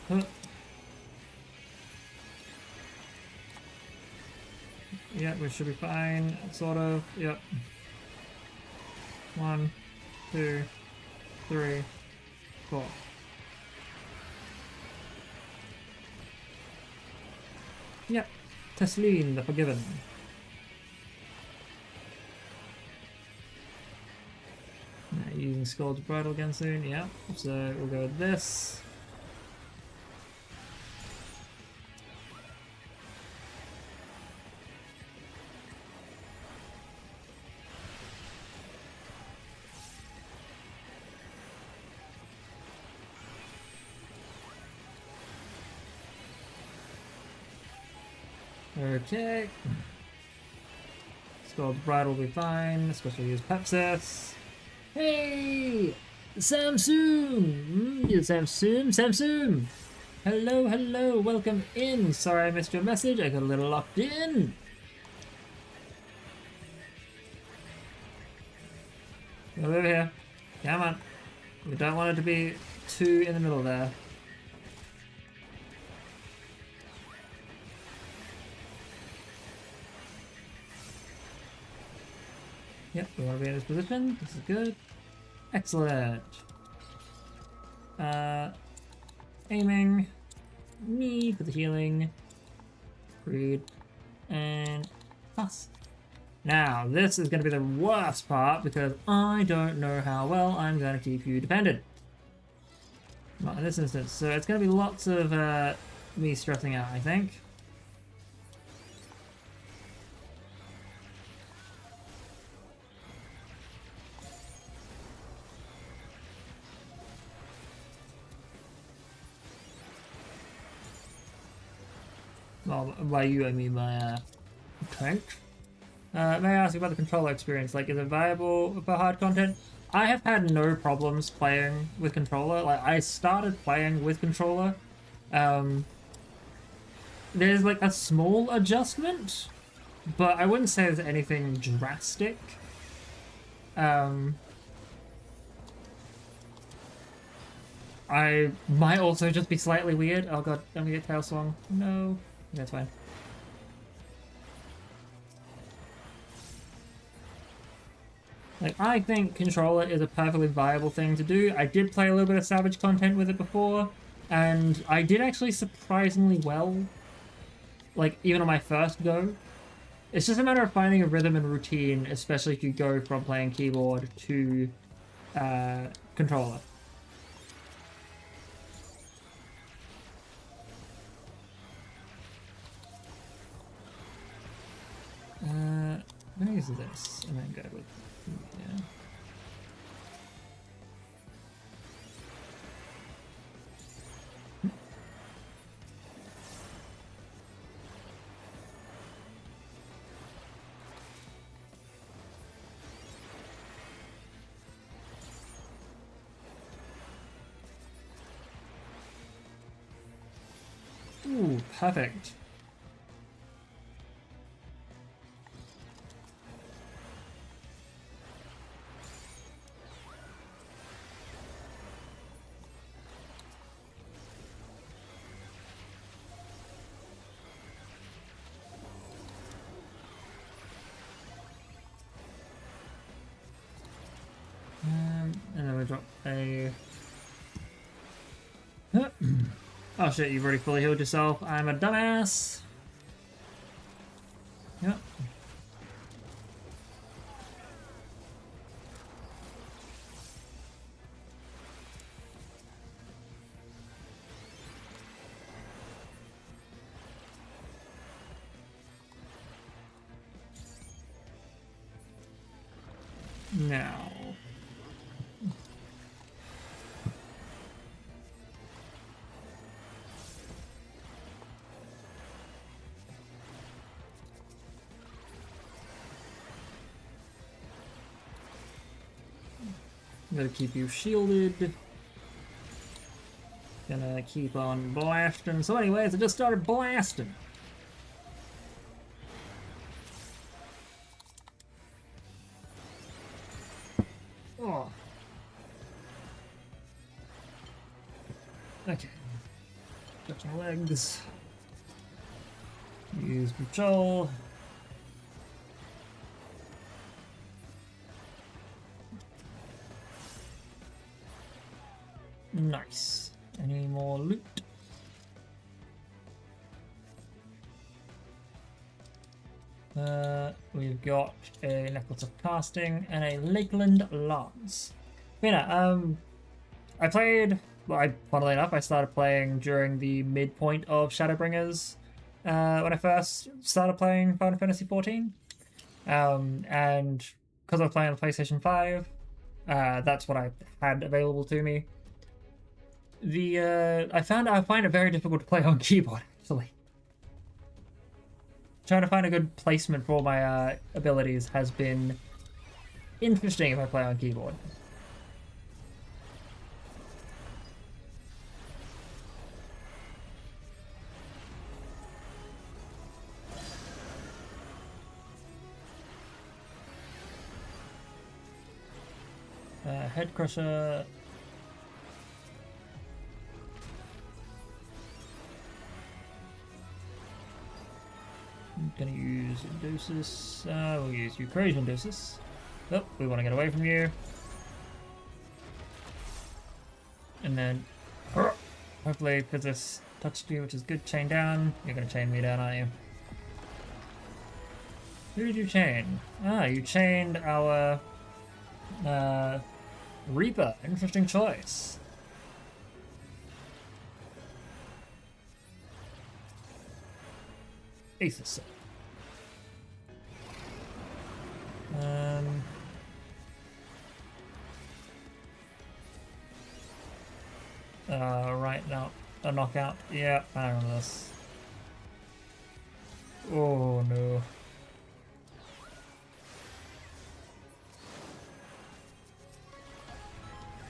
Huh. Yeah, we should be fine, sort of. Yep. 1, 2, 3, 4. Yep. Tasleen the Forgiven. Now, using Skull's Bridle again soon, yeah. So we'll go with this. Okay. Skull's Bridle will be fine, especially use Pepsis. Hey! Samsoon! Samsoon? Samsoon! Hello, hello, welcome in. Sorry I missed your message, I got a little locked in. Go over here. Come on. We don't want it to be too in the middle there. Yep, we want to be in this position. This is good. Excellent. Aiming. Me for the healing. Greed. And pass. Now, this is going to be the worst part because I don't know how well I'm going to keep you dependent. Not in this instance. So it's going to be lots of me stressing out, I think. Well, by you I mean my tank. May I ask you about the controller experience? Like, is it viable for hard content? I have had no problems playing with controller. Like, I started playing with controller. There's like a small adjustment, but I wouldn't say there's anything drastic. I might also just be slightly weird. Oh god, let me get tail swung. No. That's fine. Like, I think controller is a perfectly viable thing to do. I did play a little bit of Savage content with it before, and I did actually surprisingly well. Like, even on my first go. It's just a matter of finding a rhythm and routine, especially if you go from playing keyboard to controller. I'm gonna use this and then go with yeah. Ooh, perfect. a... Oh shit, you've already fully healed yourself. I'm a dumbass. Yep. Now. I'm gonna keep you shielded. Gonna keep on blasting. So anyways, I just started blasting. Oh. Okay. Touching legs. Use patrol. Nice. Any more loot? We've got a Necklace of Casting and a Lakeland Lance. I played, well, funnily enough, I started playing during the midpoint of Shadowbringers when I first started playing Final Fantasy XIV. And because I was playing on the PlayStation 5, that's what I had available to me. I find it very difficult to play on keyboard, actually. Trying to find a good placement for my abilities has been interesting if I play on keyboard. Head Crusher. I'm gonna use Dosis. We'll use Eucrasian Dosis. Oh, we want to get away from you. And then, hopefully, because this touched you, which is good, chain down. You're gonna chain me down, aren't you? Who did you chain? Ah, you chained our Reaper. Interesting choice. Aether. Right now, a knockout. Yeah, I remember this. Oh no.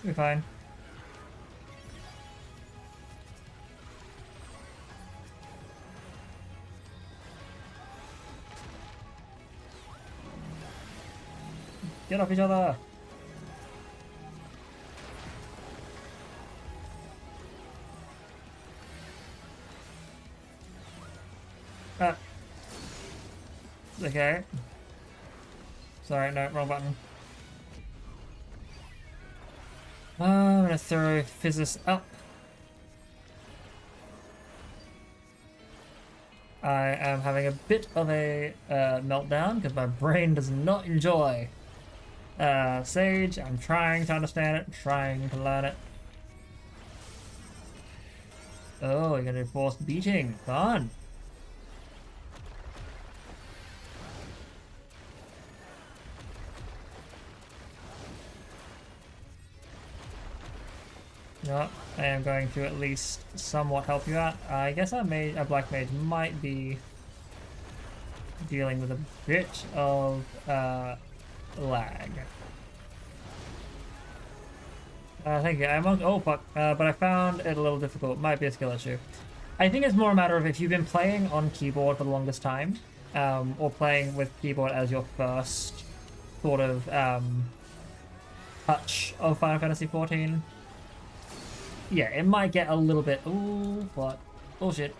We're fine. Get off each other! Okay. Sorry, no, wrong button. I'm gonna throw Physis up. I am having a bit of a meltdown because my brain does not enjoy Sage. I'm trying to understand it, trying to learn it. Oh, you're gonna do forced beating. Fun. No, I am going to at least somewhat help you out. I guess a black mage might be dealing with a bit of lag. Thank you. Oh fuck! But I found it a little difficult. Might be a skill issue. I think it's more a matter of if you've been playing on keyboard for the longest time, or playing with keyboard as your first sort of touch of Final Fantasy XIV. Yeah, it might get a little bit. Ooh, what? Oh shit.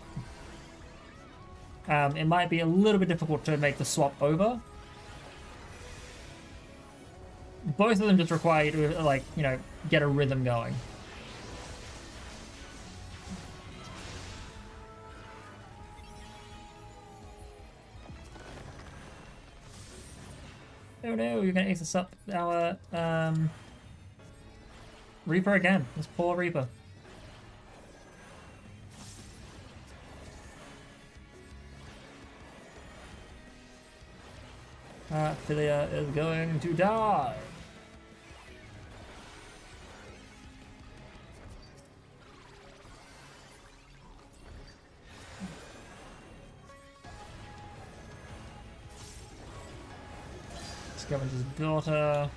It might be a little bit difficult to make the swap over. both of them just require you to, like, you know, get a rhythm going. Oh no, you're gonna ace us up our Reaper again. This poor Reaper. Philia is going to die. Scavenger's daughter.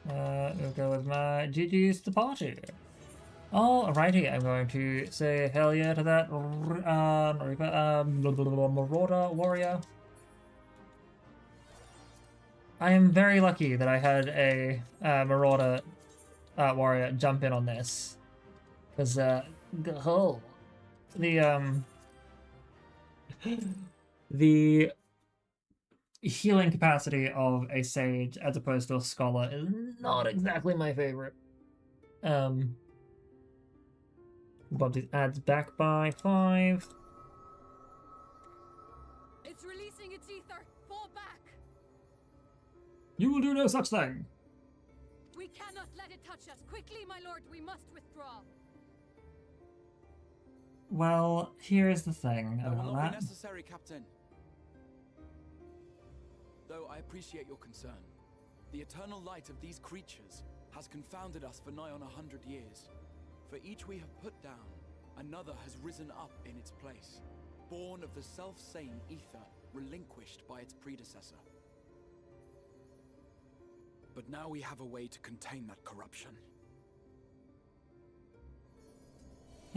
We'll go with my GG's to the party. Alrighty, I'm going to say hell yeah to that Marauder warrior. I am very lucky that I had a Marauder warrior jump in on this. Because, the healing capacity of a sage as opposed to a scholar is not exactly my favorite. Bump these ads back by 5. It's releasing its ether. Fall back. You will do no such thing. We cannot let it touch us. Quickly, my lord, we must withdraw. Well, here's the thing That will about not be that. necessary, Captain. Though I appreciate your concern. The eternal light of these creatures has confounded us for nigh on 100 years. For each we have put down, another has risen up in its place, born of the self-same ether relinquished by its predecessor. But now we have a way to contain that corruption.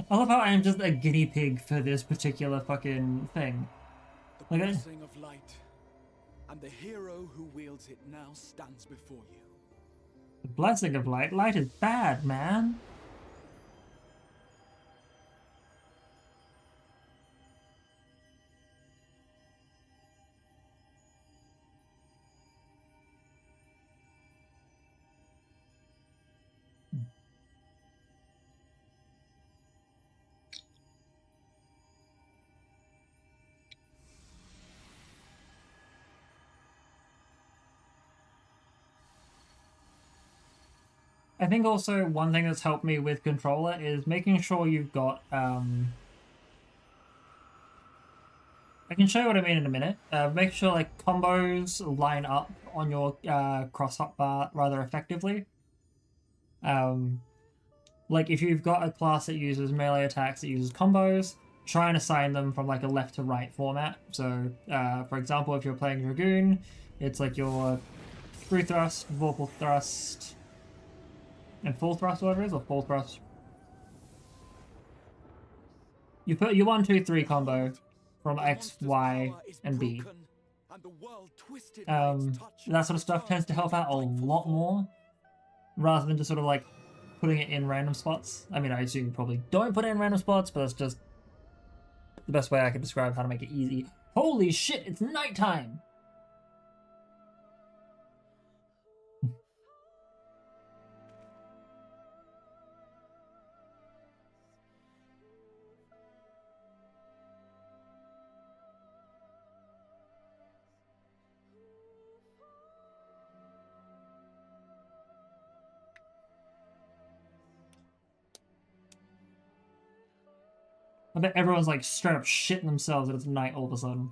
I love how I am just a guinea pig for this particular fucking thing. The blessing of light, and the hero who wields it now stands before you. The blessing of light. Light is bad, man. I think also one thing that's helped me with controller is making sure you've got I can show you what I mean in a minute. Make sure like combos line up on your cross hotbar rather effectively. Like if you've got a class that uses melee attacks that uses combos, try and assign them from like a left to right format. So for example, if you're playing Dragoon, it's like your screw thrust, vorpal thrust, and full thrust, whatever it is, or full thrust. You put your 1, 2, 3 combo from X, Y, and B. That sort of stuff tends to help out a lot more, rather than just sort of like putting it in random spots. I mean, I assume you probably don't put it in random spots, but that's just the best way I can describe how to make it easy. Holy shit, it's nighttime! I bet everyone's like straight up shitting themselves that it's night all of a sudden.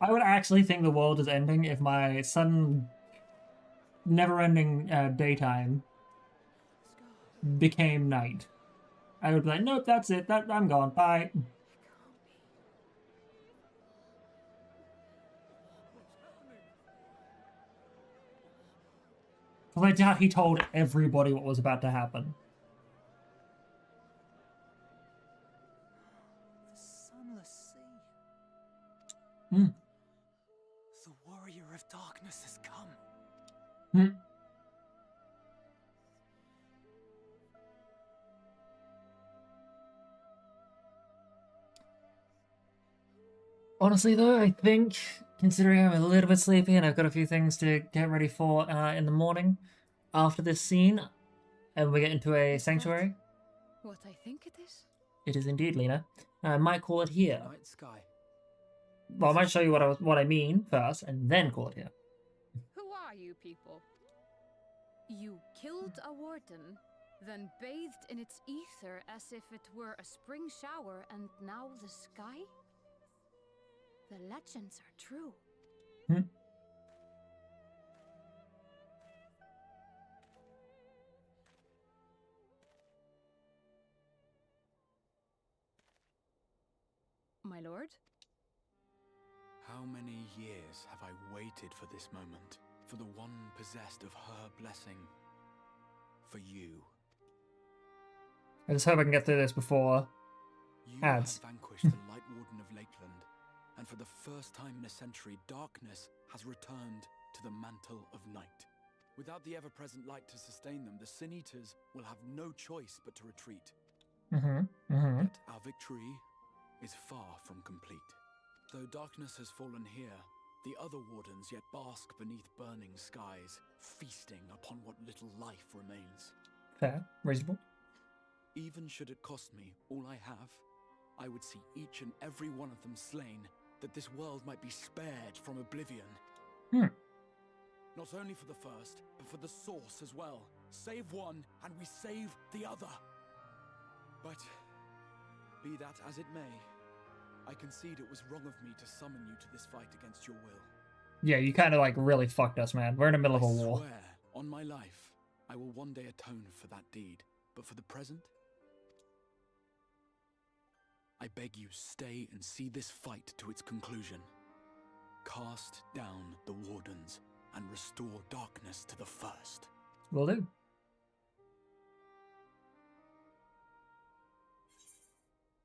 I would actually think the world is ending if my sudden never-ending daytime became night. I would be like, nope, that's it. I'm gone. Bye. Because I doubt he told everybody what was about to happen. The sunless sea. Hmm. The warrior of darkness has come. Hmm. Honestly though, I think, considering I'm a little bit sleepy and I've got a few things to get ready for in the morning, after this scene, and we get into a sanctuary. What I think it is? It is indeed, Lena. I might call it here. Night sky. Well, I might show you what I mean first, and then call it here. Who are you people? You killed a warden, then bathed in its ether as if it were a spring shower, and now the sky? The legends are true. My lord? How many years have I waited for this moment? For the one possessed of her blessing? For you. I just hope I can get through this before ads. You have vanquished the Light Warden of Lakeland, and for the first time in a century, darkness has returned to the mantle of night. Without the ever-present light to sustain them, the Sin Eaters will have no choice but to retreat. Yet our victory is far from complete. Though darkness has fallen here, the other wardens yet bask beneath burning skies, feasting upon what little life remains. Fair, reasonable. Even should it cost me all I have, I would see each and every one of them slain, that this world might be spared from oblivion. Not only for the first, but for the source as well. Save one, and we save the other. But, be that as it may, I concede it was wrong of me to summon you to this fight against your will. Yeah, you kind of like really fucked us, man. We're in the middle of a war. I swear, on my life, I will one day atone for that deed. But for the present, I beg you stay and see this fight to its conclusion. Cast down the wardens and restore darkness to the first. Will do.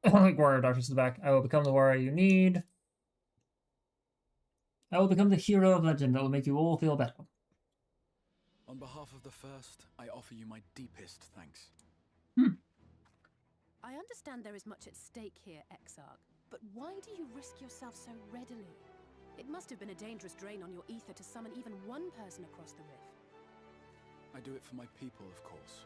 Like Warrior of Darkness in the back. I will become the warrior you need. I will become the hero of legend that will make you all feel better. On behalf of the first, I offer you my deepest thanks. I understand there is much at stake here, Exarch, but why do you risk yourself so readily? It must have been a dangerous drain on your ether to summon even one person across the rift. I do it for my people, of course.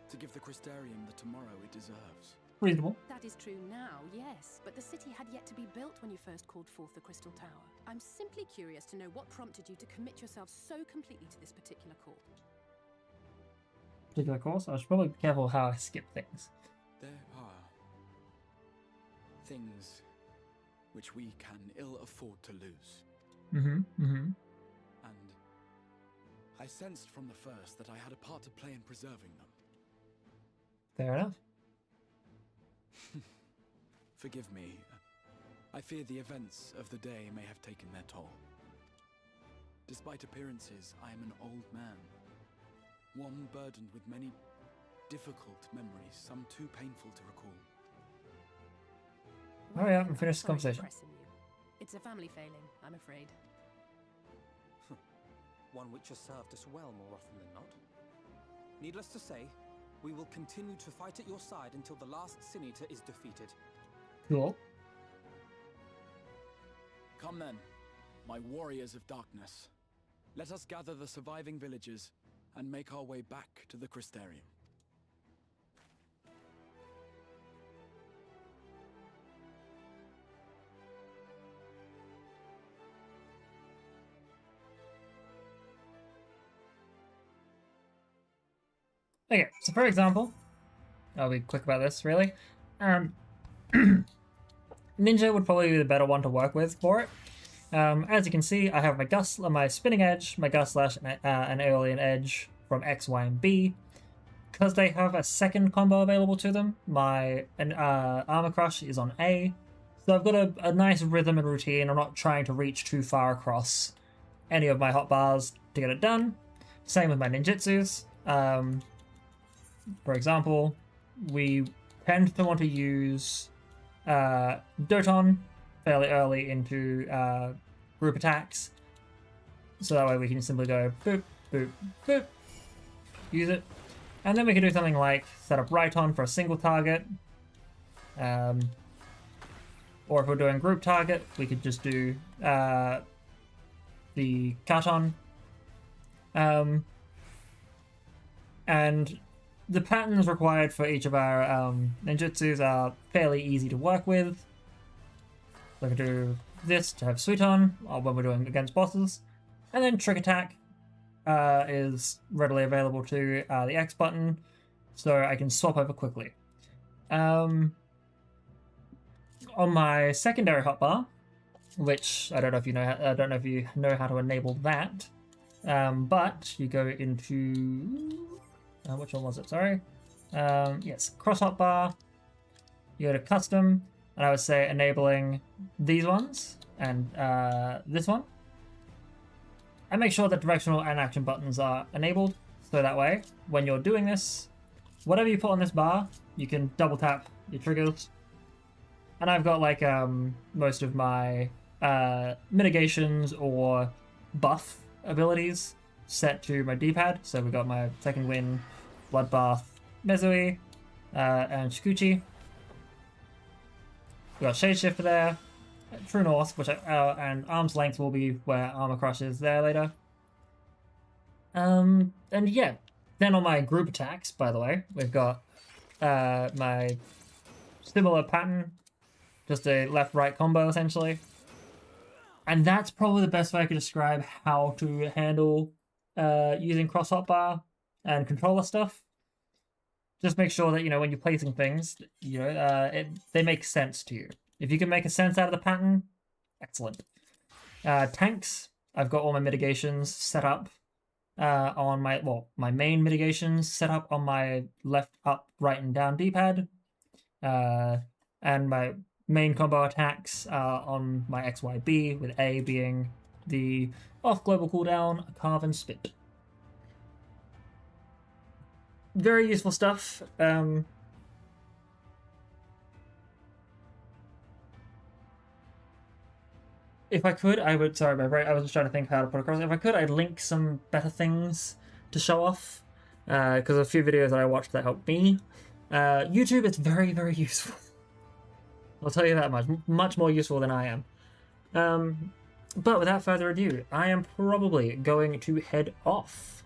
To give the Crystarium the tomorrow it deserves. Reasonable. That is true now, yes, but the city had yet to be built when you first called forth the Crystal Tower. I'm simply curious to know what prompted you to commit yourself so completely to this particular call. Particular course? I should probably be careful how I skip things. There are things which we can ill afford to lose. And I sensed from the first that I had a part to play in preserving them. Fair enough. Forgive me. I fear the events of the day may have taken their toll. Despite appearances, I am an old man. One burdened with many difficult memories, some too painful to recall. Oh yeah, we finished the conversation. It's a family failing, I'm afraid. One which has served us well more often than not. Needless to say, we will continue to fight at your side until the last Sin Eater is defeated. Cool. Come then, my warriors of darkness. Let us gather the surviving villagers and make our way back to the Crystarium. Okay, so for example, I'll be quick about this, really. Ninja would probably be the better one to work with for it. As you can see, I have my Spinning Edge, my Gust Slash, and an Aeolian Edge from X, Y, and B. Because they have a second combo available to them, my Armor Crush is on A. So I've got a nice rhythm and routine. I'm not trying to reach too far across any of my hotbars to get it done. Same with my ninjutsus. For example, we tend to want to use Doton fairly early into group attacks, so that way we can simply go boop, boop, boop, use it, and then we can do something like set up Rhyton for a single target, or or if we're doing group target, we could just do the Katon. And the patterns required for each of our ninjutsus are fairly easy to work with. So I can do this to have Suiton when we're doing against bosses. And then Trick Attack is readily available to the X button, so I can swap over quickly. On my secondary hotbar, which I don't know if you know, I don't know if you know how to enable that, but you go into which one was it? Sorry, yes, cross hotbar. You go to custom, and I would say enabling these ones and this one. And make sure that directional and action buttons are enabled, so that way, when you're doing this, whatever you put on this bar, you can double tap your triggers. And I've got like most of my mitigations or buff abilities set to my D-pad. So we've got my Second Wind, Bloodbath, Mezui, and Shikuchi. We've got Shadeshifter there. True North, which and Arm's Length will be where Armor Crush is there later. And yeah, then on my group attacks, by the way, we've got my similar pattern, just a left-right combo essentially. And that's probably the best way I could describe how to handle using cross hotbar and controller stuff. Just make sure that, you know, when you're placing things, you know, they make sense to you. If you can make a sense out of the pattern, excellent. Tanks, I've got all my mitigations set up on my, well, my main mitigations set up on my left, up, right, and down D-pad. And my main combo attacks are on my XYB, with A being the off global cooldown, Carve and Spit. Very useful stuff. If I could, I would, sorry, I was just trying to think how to put across. If I could, I'd link some better things to show off, because a few videos that I watched that helped me. YouTube, it's very, very useful. I'll tell you that much. Much more useful than I am. But without further ado, I am probably going to head off.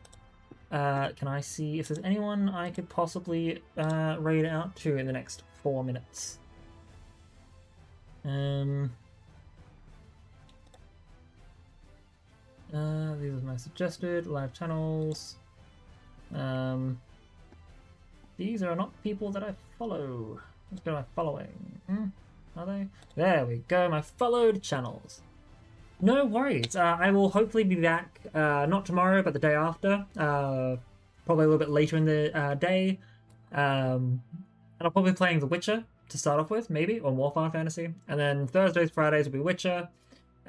Can I see if there's anyone I could possibly raid out to in the next 4 minutes? These are my suggested live channels. These are not people that I follow. Let's go to my following. Are they? There we go, my followed channels. No worries. I will hopefully be back, not tomorrow, but the day after. Probably a little bit later in the day. And I'll probably be playing The Witcher to start off with, maybe, or more Final Fantasy. And then Thursdays, Fridays will be Witcher.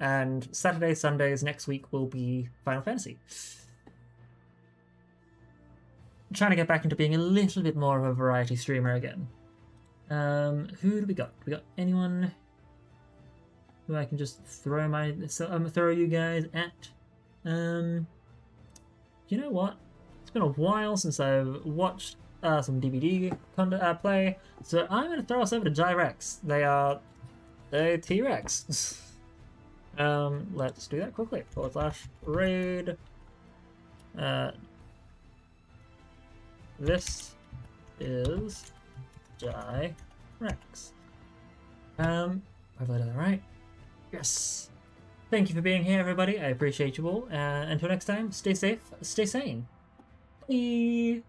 And Saturdays, Sundays next week will be Final Fantasy. I'm trying to get back into being a little bit more of a variety streamer again. Who do we got? We got anyone who I can just throw throw you guys at? You know what? It's been a while since I've watched some DBD play, so I'm going to throw us over to Gyrex. They are a T-Rex. Let's do that quickly. /raid. This is Gyrex. Hopefully I did that right. Yes. Thank you for being here, everybody. I appreciate you all. Until next time, stay safe, stay sane. Bye.